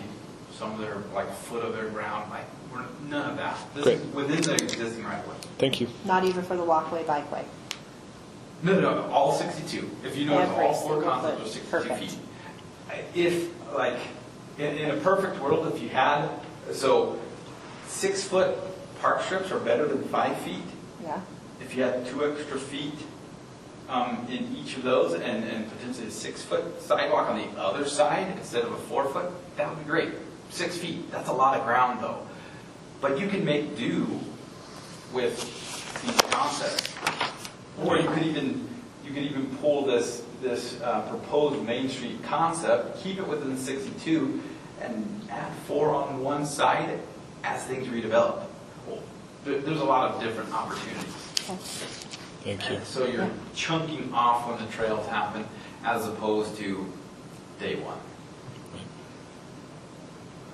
some of their foot of their ground. We're none of that. This Great. is within the existing right of way. thank you. Not even for the walkway, bikeway. No, all 62. If you notice, Every all 4 single concepts are foot. 62 Perfect. feet. If, in a perfect world, if you had, so 6-foot park strips are better than 5 feet. Yeah. If you had 2 extra feet in each of those and potentially a 6-foot sidewalk on the other side instead of a 4-foot, that would be great. 6 feet, that's a lot of ground though. But you can make do with these concepts. Or you could even pull this proposed Main Street concept, keep it within 62, and add 4 on one side as things redevelop. Well, there's a lot of different opportunities. Thank you. And so you're chunking off when the trails happen, as opposed to day one.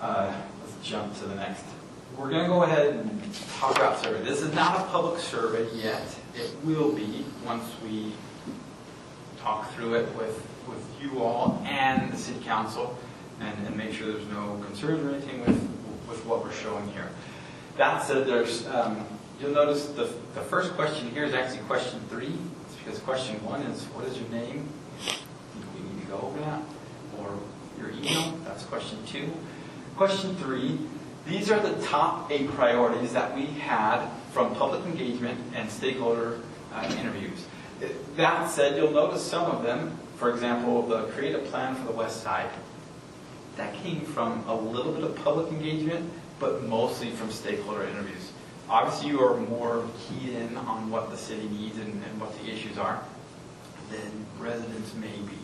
Let's jump to the next. We're going to go ahead and talk about survey. This is not a public survey yet. It will be once we talk through it with you all and the city council and make sure there's no concerns or anything with what we're showing here. That said, there's you'll notice the first question here is actually question 3. It's because question 1 is what is your name? We need to go over that. Or your email. That's question 2. Question 3. These are the top 8 priorities that we had from public engagement and stakeholder interviews. That said, you'll notice some of them, for example, the create a plan for the west side. That came from a little bit of public engagement, but mostly from stakeholder interviews. Obviously, you are more keyed in on what the city needs and what the issues are than residents may be.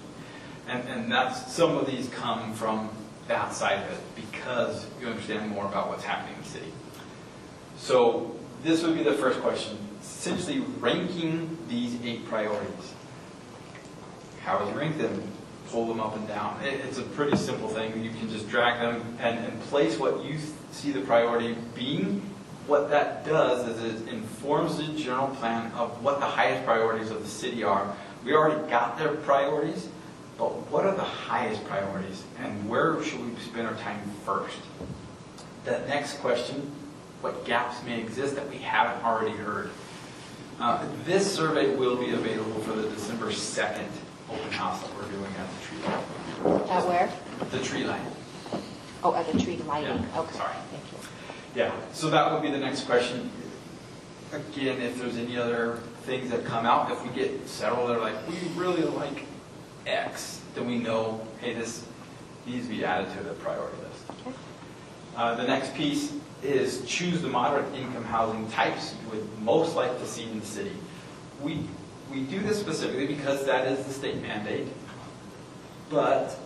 And that's, some of these come from that side of it because you understand more about what's happening in the city. So this would be the first question. Essentially ranking these 8 priorities. How would you rank them? Pull them up and down. It's a pretty simple thing. You can just drag them and place what you see the priority being. What that does is it informs the general plan of what the highest priorities of the city are. We already got their priorities, but what are the highest priorities and where should we spend our time first? That next question, what gaps may exist that we haven't already heard? This survey will be available for the December 2nd open house that we're doing at the tree line. At where? The tree line. Oh, at the tree lighting. Yeah, Okay. sorry. Thank you. Yeah, so that would be the next question. Again, if there's any other things that come out, if we get several that are like, we really like X, then we know, hey, this needs to be added to the priority list. Okay. The next piece is choose the moderate income housing types you would most like to see in the city. We do this specifically because that is the state mandate, but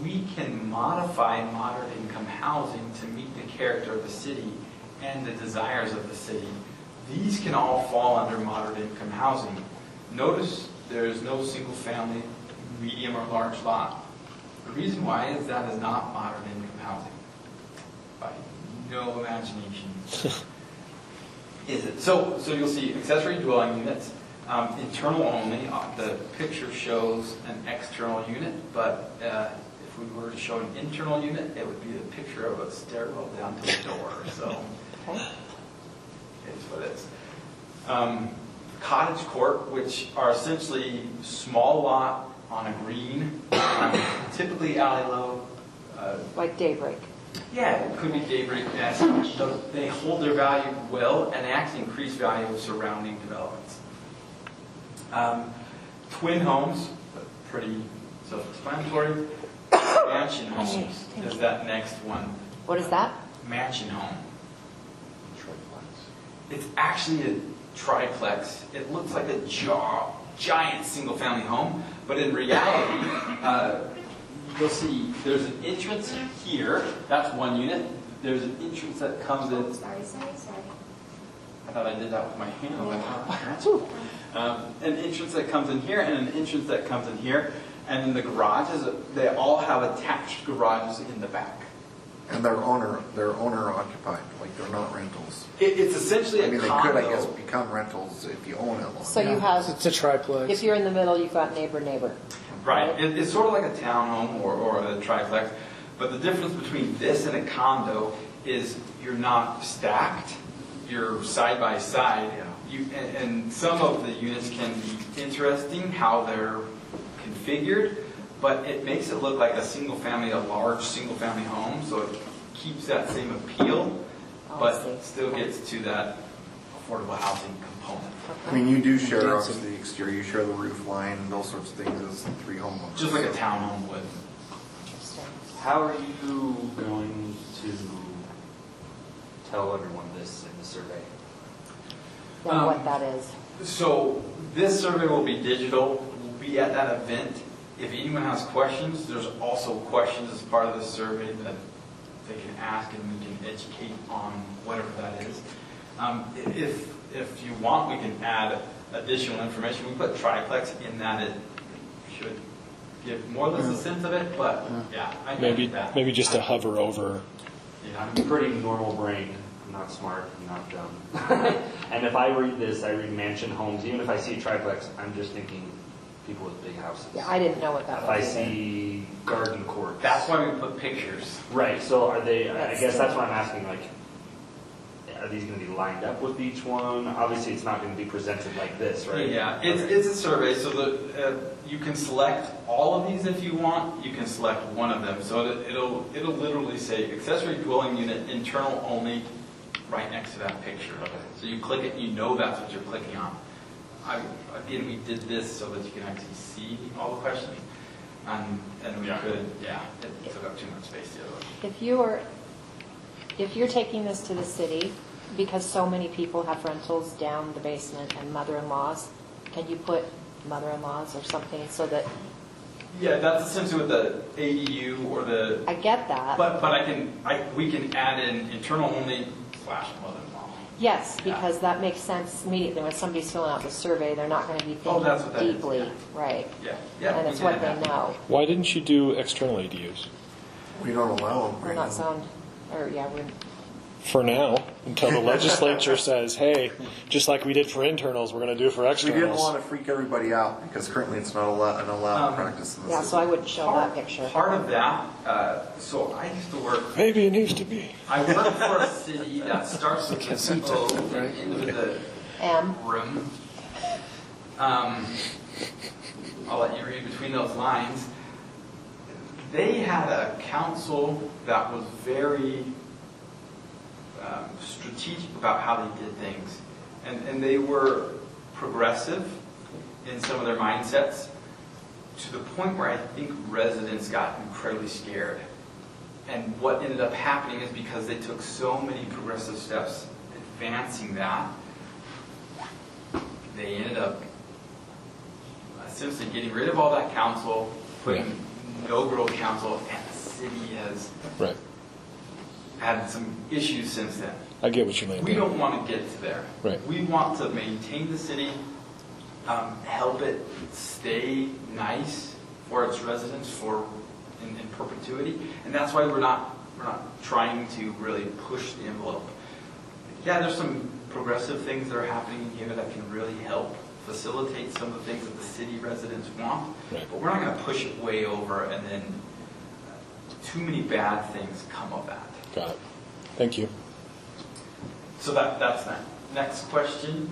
we can modify moderate income housing to meet the character of the city and the desires of the city. These can all fall under moderate income housing. Notice there is no single family, medium or large lot. The reason why is that is not moderate income housing. By no imagination is it. So you'll see accessory dwelling units, internal only. The picture shows an external unit, but if we were to show an internal unit, it would be a picture of a stairwell down to a door. So it's what it is. Cottage court, which are essentially small lot on a green, typically alley low. Like Daybreak. Yeah, it could be daybreak. Yes. They hold their value well, and they actually increase value of surrounding developments. Twin homes, pretty self-explanatory. Mansion homes is that next one. What is that? Mansion home. It's actually a triplex. It looks like a giant single-family home, but in reality, you'll see there's an entrance here. That's one unit. There's an entrance that comes in. Sorry. I thought I did that with my hand. An entrance that comes in here and an entrance that comes in here. And then the garages, they all have attached garages in the back. And they're owner occupied, like they're not rentals. It's essentially I mean, a they condo. could, I guess, become rentals if you own it. So you have, It's a triplex. if you're in the middle, you've got neighbor. Right. It's sort of like a townhome or a triplex. But the difference between this and a condo is you're not stacked. You're side by side. And some of the units can be interesting how they're configured, but it makes it look like a large single family home, so it keeps that same appeal, but still gets to that affordable housing component. I mean, you do share obviously the exterior, you share the roof line, those sorts of things as 3 homeowners. Just like a townhome would. How are you going to tell everyone this in the survey? And what that is. So this survey will be digital. We'll be at that event. If anyone has questions, there's also questions as part of the survey that they can ask and we can educate on whatever that is. If you want, we can add additional information. We put triplex in that. It should give more or less a sense of it, but yeah. I think that. Maybe just to hover over. Yeah, I'm a pretty normal brain. I'm not smart, I'm not dumb. And if I read this, I read mansion homes. Even if I see triplex, I'm just thinking people with big houses. Yeah, I didn't know what that If was. I see garden courts. That's why we put pictures. Right, so are they, I guess that's why I'm asking, like, are these going to be lined up with each one? Obviously, it's not going to be presented like this, right? Yeah, it's a survey, so that you can select all of these if you want. You can select one of them. So it'll literally say accessory dwelling unit, internal only, right next to that picture. Okay. So you click it, you know that's what you're clicking on. Again, we did this so that you can actually see all the questions. And we could, it took up too much space the other way. If you're taking this to the city, because so many people have rentals down the basement and mother-in-laws, can you put mother-in-laws or something so that, Yeah, that's essentially what the ADU or the, I get that. but we can add in internal only / mother-in-law. Yes, because that makes sense immediately. When somebody's filling out the survey, they're not going to be Oh, that's what that thinking is, deeply, yeah. right? Yeah. And we it's can what add they that. know. Why didn't you do external ADUs? We don't allow them We're right not now. zoned, or yeah, we're, For now, until the legislature says, hey, just like we did for internals, we're going to do it for We externals. didn't want to freak everybody out because currently it's not an allowed practice in the yeah, city. so I wouldn't show that picture. Part of that, so I used to work, Maybe it needs to be. I work for a city that starts with an O and ends with a M. room. I'll let you read between those lines. They had a council that was very strategic about how they did things. And they were progressive in some of their mindsets to the point where I think residents got incredibly scared. And what ended up happening is because they took so many progressive steps advancing that, they ended up essentially getting rid of all that council, putting no growth council, and the city has Right. had some issues since then. I get what you mean. We don't want to get to there. Right. We want to maintain the city, help it stay nice for its residents in perpetuity, and that's why we're not trying to really push the envelope. Yeah, there's some progressive things that are happening in here that can really help facilitate some of the things that the city residents want, Right. but we're not going to push it way over and then too many bad things come of that. Got it. Thank you. So that's that. Next question.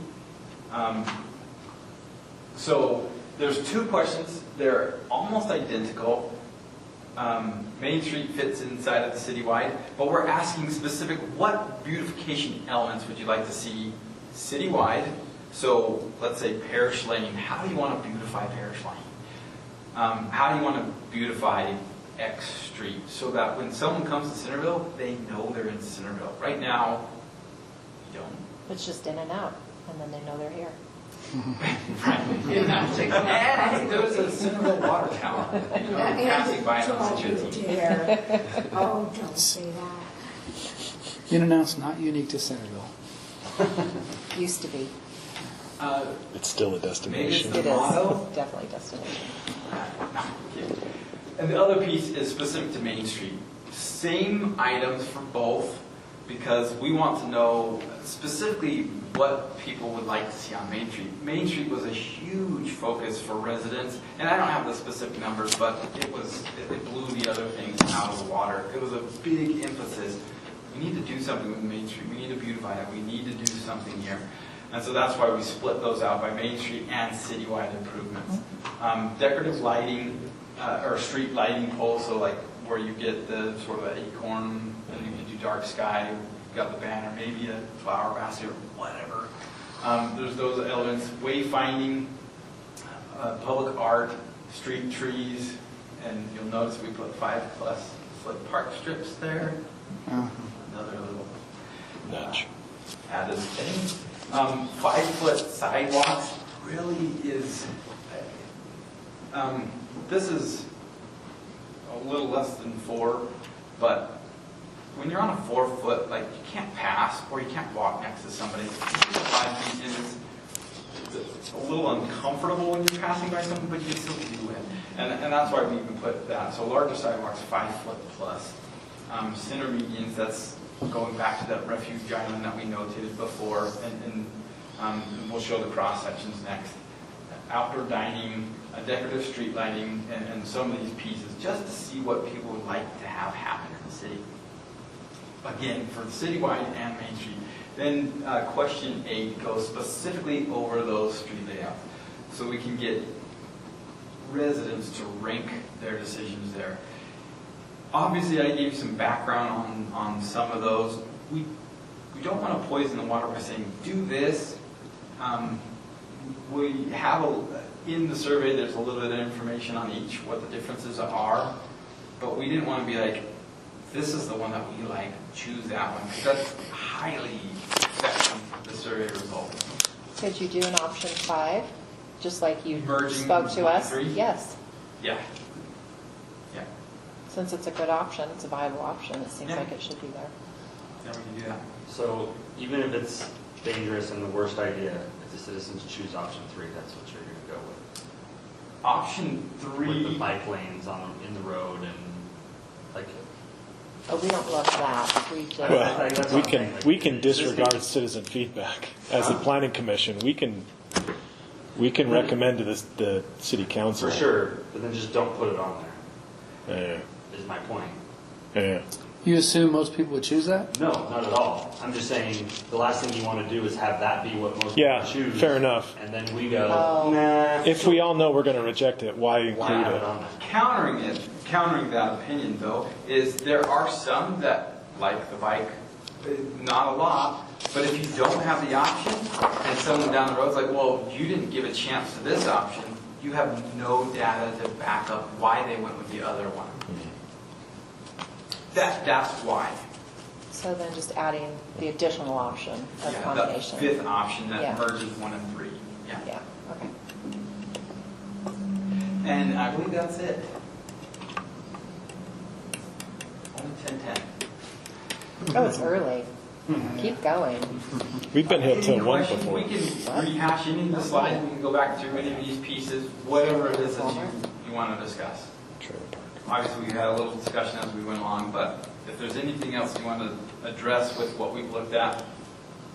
So there's two questions. They're almost identical. Main Street fits inside of the citywide, but we're asking specific, what beautification elements would you like to see citywide? So let's say Parish Lane. How do you want to beautify Parish Lane? How do you want to beautify X Street so that when someone comes to Centerville, they know they're in Centerville? Right now, you don't. It's just in and out, and then they know they're here. And I think there was a Centerville water tower, passing by on Don't you dare. Oh, don't say that. In and out's not unique to Centerville. Used to be. It's still a Maybe destination. it's It the motto. is definitely destination. And the other piece is specific to Main Street. Same items for both, because we want to know specifically what people would like to see on Main Street. Main Street was a huge focus for residents, and I don't have the specific numbers, but it blew the other things out of the water. It was a big emphasis. We need to do something with Main Street. We need to beautify it. We need to do something here. And so that's why we split those out by Main Street and citywide improvements. Decorative lighting, or street lighting poles, so like where you get the sort of acorn, and you can do dark sky, you've got the banner, maybe a flower basket or whatever. There's those elements. Wayfinding, public art, street trees, and you'll notice we put 5+ foot park strips there. Another little Nudge. added thing. 5-foot sidewalks really is, this is a little less than 4, but when you're on a 4-foot, like you can't pass or you can't walk next to somebody. 5 feet in is it's a little uncomfortable when you're passing by something, but you can still do it. And that's why we even put that. So larger sidewalks, 5 foot plus. Center medians, that's going back to that refuge island that we notated before, and we'll show the cross sections next. Outdoor dining, decorative street lighting, and some of these pieces, just to see what people would like to have happen in the city. Again, for citywide and Main Street. Then question 8 goes specifically over those street layouts, so we can get residents to rank their decisions there. Obviously, I gave some background on some of those. We don't want to poison the water by saying, do this. We have, in the survey, there's a little bit of information on each, what the differences are. But we didn't want to be like, this is the one that we like, choose that one, because that's highly affecting the survey results. Could you do an option 5, just like you Merging spoke to us? 3? Yes. Yeah. Yeah, Since it's a good option, it's a viable option, it seems Yeah. like it should be there. then we can do that. So even if it's dangerous and the worst idea, if the citizens choose option 3, that's what you're going to go with. Option With the 3, bike lanes in the road and like. Oh, we don't love that. We just, Well, That's what we I'm can, saying, like, we can this disregard citizen feedback. As the planning commission, we can recommend to the city council. For sure, but then just don't put it on there, Yeah, is my point. yeah. You assume most people would choose that? No, not at all. I'm just saying, the last thing you want to do is have that be what most Yeah, people choose. fair enough. And then we go, Oh. nah. If we all know we're going to reject it, why Why include have it? it on there? countering that opinion though, is there are some that like the bike, not a lot, but if you don't have the option and someone down the road's like, well, you didn't give a chance to this option, you have no data to back up why they went with the other one. That's why. so then just adding the additional option of Yeah, the combination. 5th option that Yeah. merges 1 and 3. Yeah. Yeah, okay. And I believe that's it. Only 10:10. Oh, it's early. Keep going. We've been hit till Any 1 questions? before. We can rehash any of the slides, we can go back through any of these pieces, whatever it is that you want to discuss. Trailer park. Obviously, we had a little discussion as we went along, but if there's anything else you want to address with what we've looked at,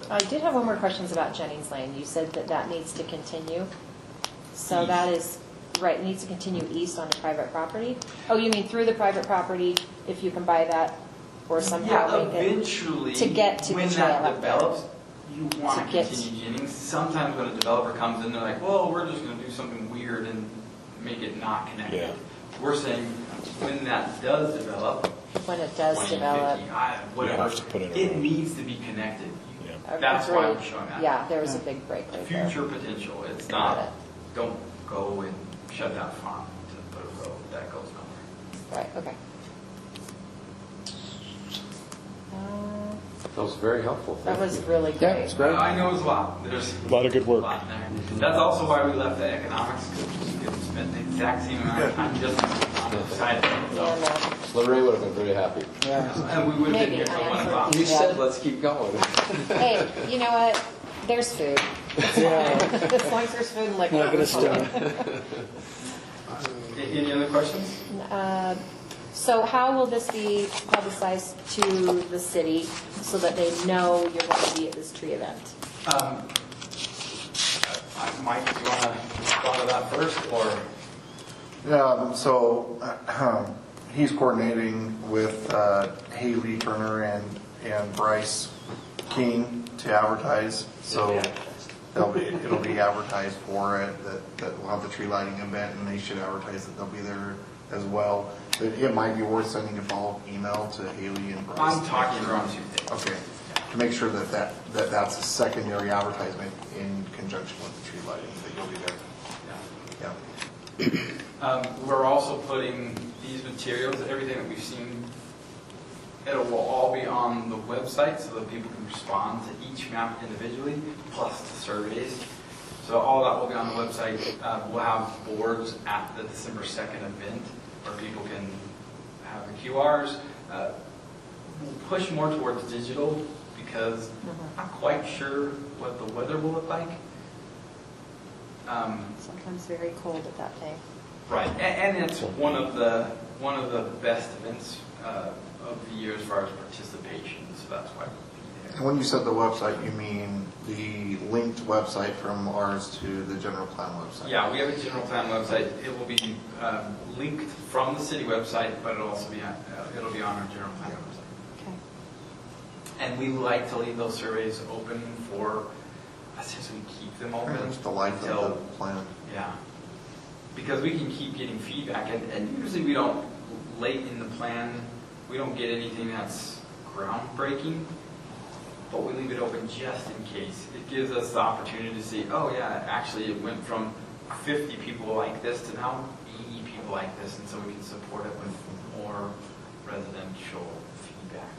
I did have one more questions about Jennings Lane. You said that that needs to continue. So that is, right, it needs to continue east onto private property? Oh, you mean through the private property, if you can buy that, or somehow yeah, make it? eventually, to get to when the trail that up there. develops, you want To to get- continue Jennings. Sometimes when a developer comes in, they're like, well, we're just going to do something weird and make it not connected. Yeah. We're saying when that does develop, When it does 20, develop. 50, whatever, You have to put it it around. needs to be connected. Yeah. That's why Agreed. we're showing that. Yeah, there was a big break right there. Future potential, it's Got not, it. don't go and shut down farm to put a road, that goes nowhere. Right, okay. That was very helpful. That Thank was you. really Yeah, great. it's great. I know it's a lot, there's A lot of good a work. lot in there. That's also why we left the economics, because we could spend the exact same amount of time just on the side of it. Yeah, So, Lorraine would have been very happy. Yeah. and we would have been Maybe, here for I 1 am o'clock. You said, let's keep going. no. Hey, you know what? There's food. As long as there's food and liquor. Not gonna stop. Any other questions? So how will this be publicized to the city so that they know you're going to be at this tree event? Mike, do you want to talk about that first, or? So he's coordinating with Haley Turner and Bryce King to advertise. So it'll be advertised for it, that we'll have the tree lighting event, and they should advertise that they'll be there as well. It might be worth sending a follow-up email to Haley and Bryce. I'm talking to her on Tuesday. Okay, to make sure that's a secondary advertisement in conjunction with the tree lighting, that you'll be there. Yeah. We're also putting these materials, everything that we've seen, it will all be on the website so that people can respond to each map individually, plus the surveys. So all that will be on the website. We'll have boards at the December 2nd event where people can have the QRs. We'll push more towards digital because I'm not quite sure what the weather will look like. Sometimes very cold at that day. Right, and it's one of the best events of the year as far as participation, so that's why we'll be there. And when you said the website, you mean the linked website from ours to the general plan website? Yeah, we have a general plan website. It will be linked from the city website, but it'll also be it'll be on our general plan website. Okay. And we like to leave those surveys open for, essentially keep them open. It's the life until- of the plan. Yeah, because we can keep getting feedback, and usually we don't, late in the plan, we don't get anything that's groundbreaking, but we leave it open just in case. It gives us the opportunity to see, oh yeah, actually it went from 50 people like this to now 80 people like this, and so we can support it with more residential feedback.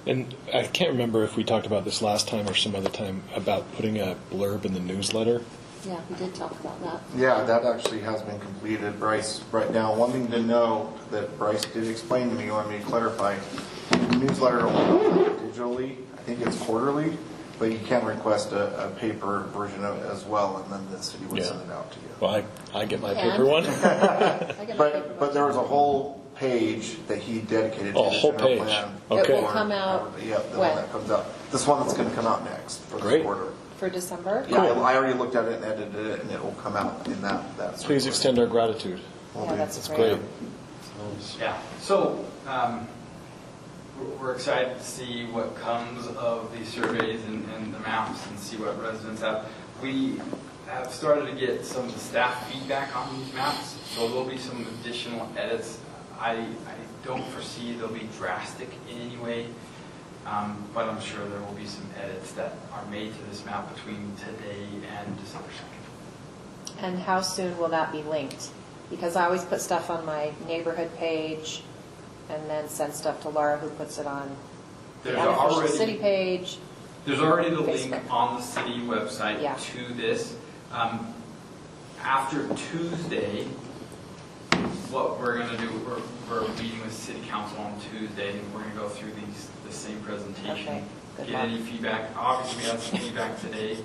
And I can't remember if we talked about this last time or some other time about putting a blurb in the newsletter. Yeah, we did talk about that. Yeah, that actually has been completed. Bryce, right now, one thing to know that Bryce did explain to me, you want me to clarify, the newsletter only digitally, I think it's quarterly, but you can request a paper version of it as well, and then the city would send it out to you. Well, I get my You can. paper one. I get my paper But there was a whole page that he dedicated to Oh, a the whole general page. plan. Okay. It will come out Yep, the when? one that comes out. This one that's going to come out next for this Great. quarter. For December? Yeah, I already looked at it and edited it, and it will come out in that. Please extend our gratitude. Yeah, that's Great. Yeah, so we're excited to see what comes of these surveys and the maps and see what residents have. We have started to get some of the staff feedback on these maps, so there'll be some additional edits. I don't foresee they'll be drastic in any way, but I'm sure there will be some edits that are made to this map between today and December 2nd. And how soon will that be linked? Because I always put stuff on my neighborhood page and then send stuff to Laura, who puts it on the There's unofficial already- city page. There's already the link Facebook. on the city website Yeah. to this. After Tuesday, what we're going to do, we're meeting with city council on Tuesday, and we're going to go through the same presentation. Okay, good Get luck. any feedback. Obviously, we had some feedback today.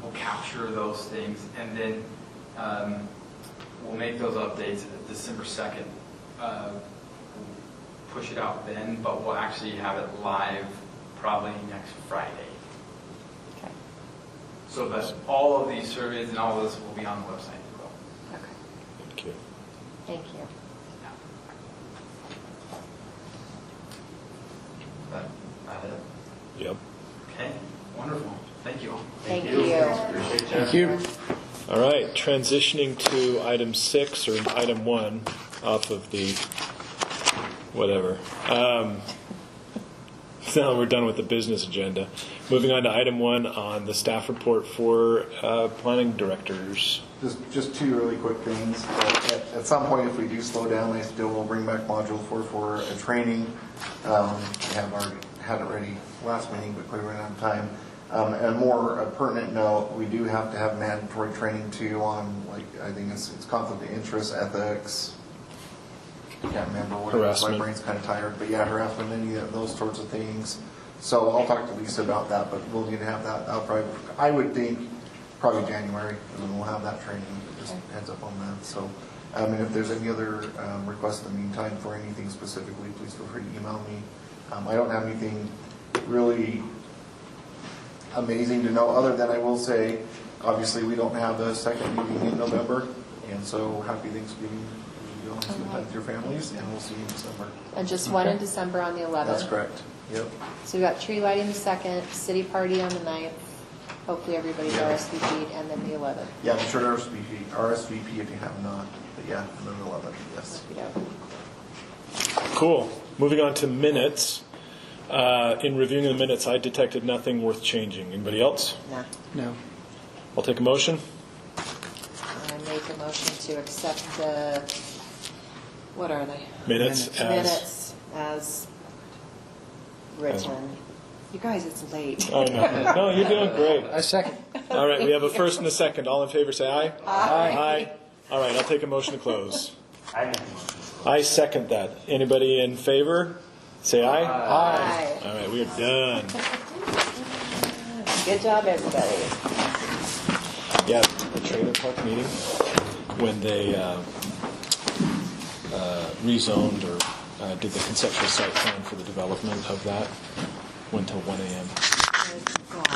We'll capture those things, and then we'll make those updates at December 2nd. We'll push it out then, but we'll actually have it live probably next Friday. Okay. So that all of these surveys and all of this will be on the website as well. Okay. Thank you. Thank you. That it? Yep. Okay, wonderful. Thank you all. Thank you. Thank you. All right, transitioning to item 6 or item 1 off of the whatever. Now we're done with the business agenda. Moving on to item 1 on the staff report for planning directors. Just two really quick things. At some point, if we do slow down, I still will bring back Module 4 for a training. I have already had it ready last meeting, but clearly ran out of time. And more a pertinent note, we do have to have mandatory training too on, like, I think it's conflict of interest, ethics. I can't remember what Harassment. my brain's kind of tired, but yeah, harassment, any of those sorts of things. So I'll talk to Lisa about that, but we'll need to have that. I would think probably January, and then we'll have that training. Just heads up on that. So, I mean, if there's any other requests in the meantime for anything specifically, please feel free to email me. I don't have anything really amazing to know, other than I will say, obviously, we don't have the second meeting in November, and so happy Thanksgiving. You all spend time with your families, and we'll see you in December. And just one in December on the 11th. That's correct. Yep. So we got tree lighting the 2nd, city party on the 9th. Hopefully everybody's RSVP'd, and then the 11th. Yeah, be sure to RSVP if you have not. But yeah, and then the 11th, yes. Cool. Moving on to minutes. In reviewing the minutes, I detected nothing worth changing. Anybody else? No. No. I'll take a motion. I make a motion to accept the, what are they? Minutes Minutes as written. You guys, it's late. I know. No, you're doing great. I second. All right, we have a first and a second. All in favor, say aye. Aye. Aye. All right, I'll take a motion to close. I make a motion. I second that. Anybody in favor? Say aye. Aye. All right, we are done. Good job, everybody. Yeah, the trailer park meeting, when they rezoned or did the conceptual site plan for the development of that, went till 1 a.m.